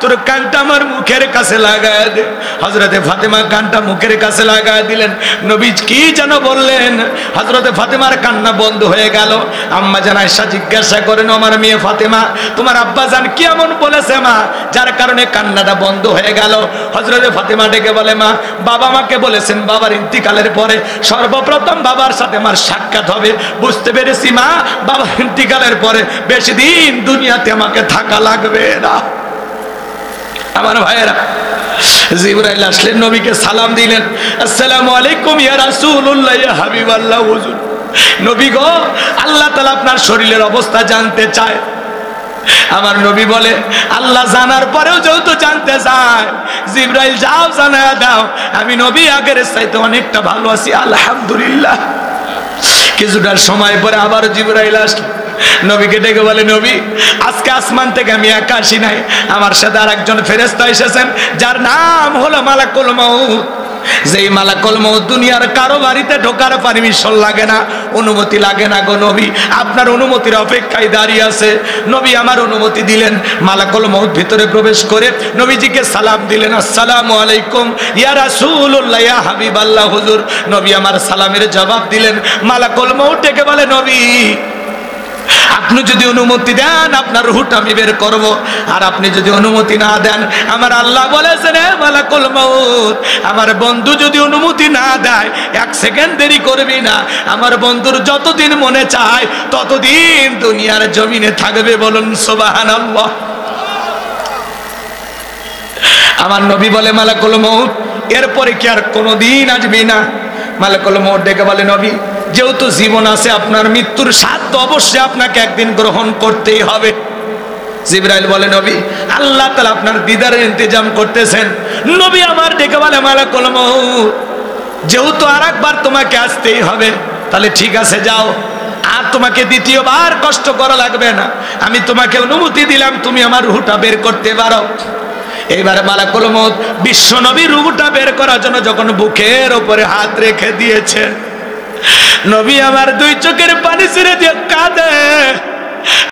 Speaker 1: তোর কানটা আমার মুখের কাছে লাগায় দে। হযরতে ফাতেমা কানটা মুখের কাছে লাগায় দিলেন। নবী কি যেন বললেন, হযরতে ফাতেমার কান্না বন্ধ হয়ে গেল। আম্মা জান আয়েশা জিজ্ঞাসা করেন, আমার মেয়ে ফাতেমা, তোমার আব্বা জান কি এমন বলেছে মা যার কারণে কান্নাটা বন্ধ হয়ে গেল? হযরতে ফাতেমা ডেকে বলে, মা, বাবা মাকে বলেছেন বাবার ইন্তিকালের পরে সর্বপ্রথম বাবার সাথে আমার সাক্ষাৎ হবে। বুঝতে পেরেছি মা, বাবার ইন্তিকালের পরে বেশি দিন দুনিয়াতে আমাকে থাকা লাগবে না। আমার ভাইয়েরা, জিবরাইল আসলেন, নবীকে সালাম দিলেন, আসসালামু আলাইকুম ইয়া রাসূলুল্লাহ, ইয়া হাবিবাল্লাহ, হুজুর। নবী গো, আল্লাহ তাআলা আপনার শরীরের অবস্থা জানতে চায়। আমার নবী বলে, আল্লাহ জানার পরেও যেহেতু জানতে চায়, জিবরাইল যাও জানায়া দাও, আমি নবী আগের চাইতে অনেকটা ভালো আছি, আলহামদুলিল্লাহ। কিছুটা সময় পরে আবার জিবরাইল আসলো, নবীকে ডেকে বলে, নবী, আজকে আসমান থেকে আমি একা আসি নাই, আমার সাথে আর একজন ফেরেশতা এসেছেন যার নাম হলো মালাকুল মউত। যেই মালাকুল মউত দুনিয়ার কারো বাড়িতে ঢোকার পারমিশন লাগে না, অনুমতি লাগে না গো নবী, আপনার অনুমতির অপেক্ষায় দাঁড়িয়ে আছে। নবী আমার অনুমতি দিলেন, মালাকুল মউত ভিতরে প্রবেশ করে নবীজিকে সালাম দিলেন, আসসালামু আলাইকুম ইয়া রাসূলুল্লাহ, ইয়া হাবিবাল্লাহ, হুজুর। নবী আমার সালামের জবাব দিলেন। মালাকুল মউত ডেকে বলে, নবী, আপনি যদি অনুমতি দেন আপনার রূহটা আমি বের করব, আর আপনি যদি অনুমতি না দেন, আমার আল্লাহ বলেছেন, হে মালাকুল মউত, আমার বন্ধু যদি অনুমতি না দেয় এক সেকেন্ড দেরি করবি না, আমার বন্ধুর যতদিন মনে চায় ততদিন দুনিয়ার জমিনে থাকবে। বলুন সুবহানাল্লাহ। আমার নবী বলে, মালাকুল মউত, এরপরে কি আর কোনোদিন আসবি না? মালাকুল মউত ডেকে বলে, নবী, যেহেতু জীবন আছে, আপনার মৃত্যুর স্বাদ তো অবশ্যই আপনাকে একদিন গ্রহণ করতেই হবে। জিবরাইল বলে, নবী, আল্লাহ তাআলা আপনার দিদারের ইন্তজাম করতেছেন। নবী আমার ডেকে বলে, মালাকুল মউত, যেহেতু আরেকবার তোমাকে আসতেই হবে, তাহলে ঠিক আছে, যাও, আর তোমাকে দ্বিতীয়বার কষ্ট করা লাগবে না, আমি তোমাকে অনুমতি দিলাম, তুমি আমার রূহটা বের করতে পারো। এইবারে মালাকুল মউত বিশ্ব নবীর রূহটা বের করার জন্য যখন বুকের উপরে হাত রেখে দিয়েছে, নবী আমার দুই চোখের পানি ছেড়ে দিয়ে কাঁদে।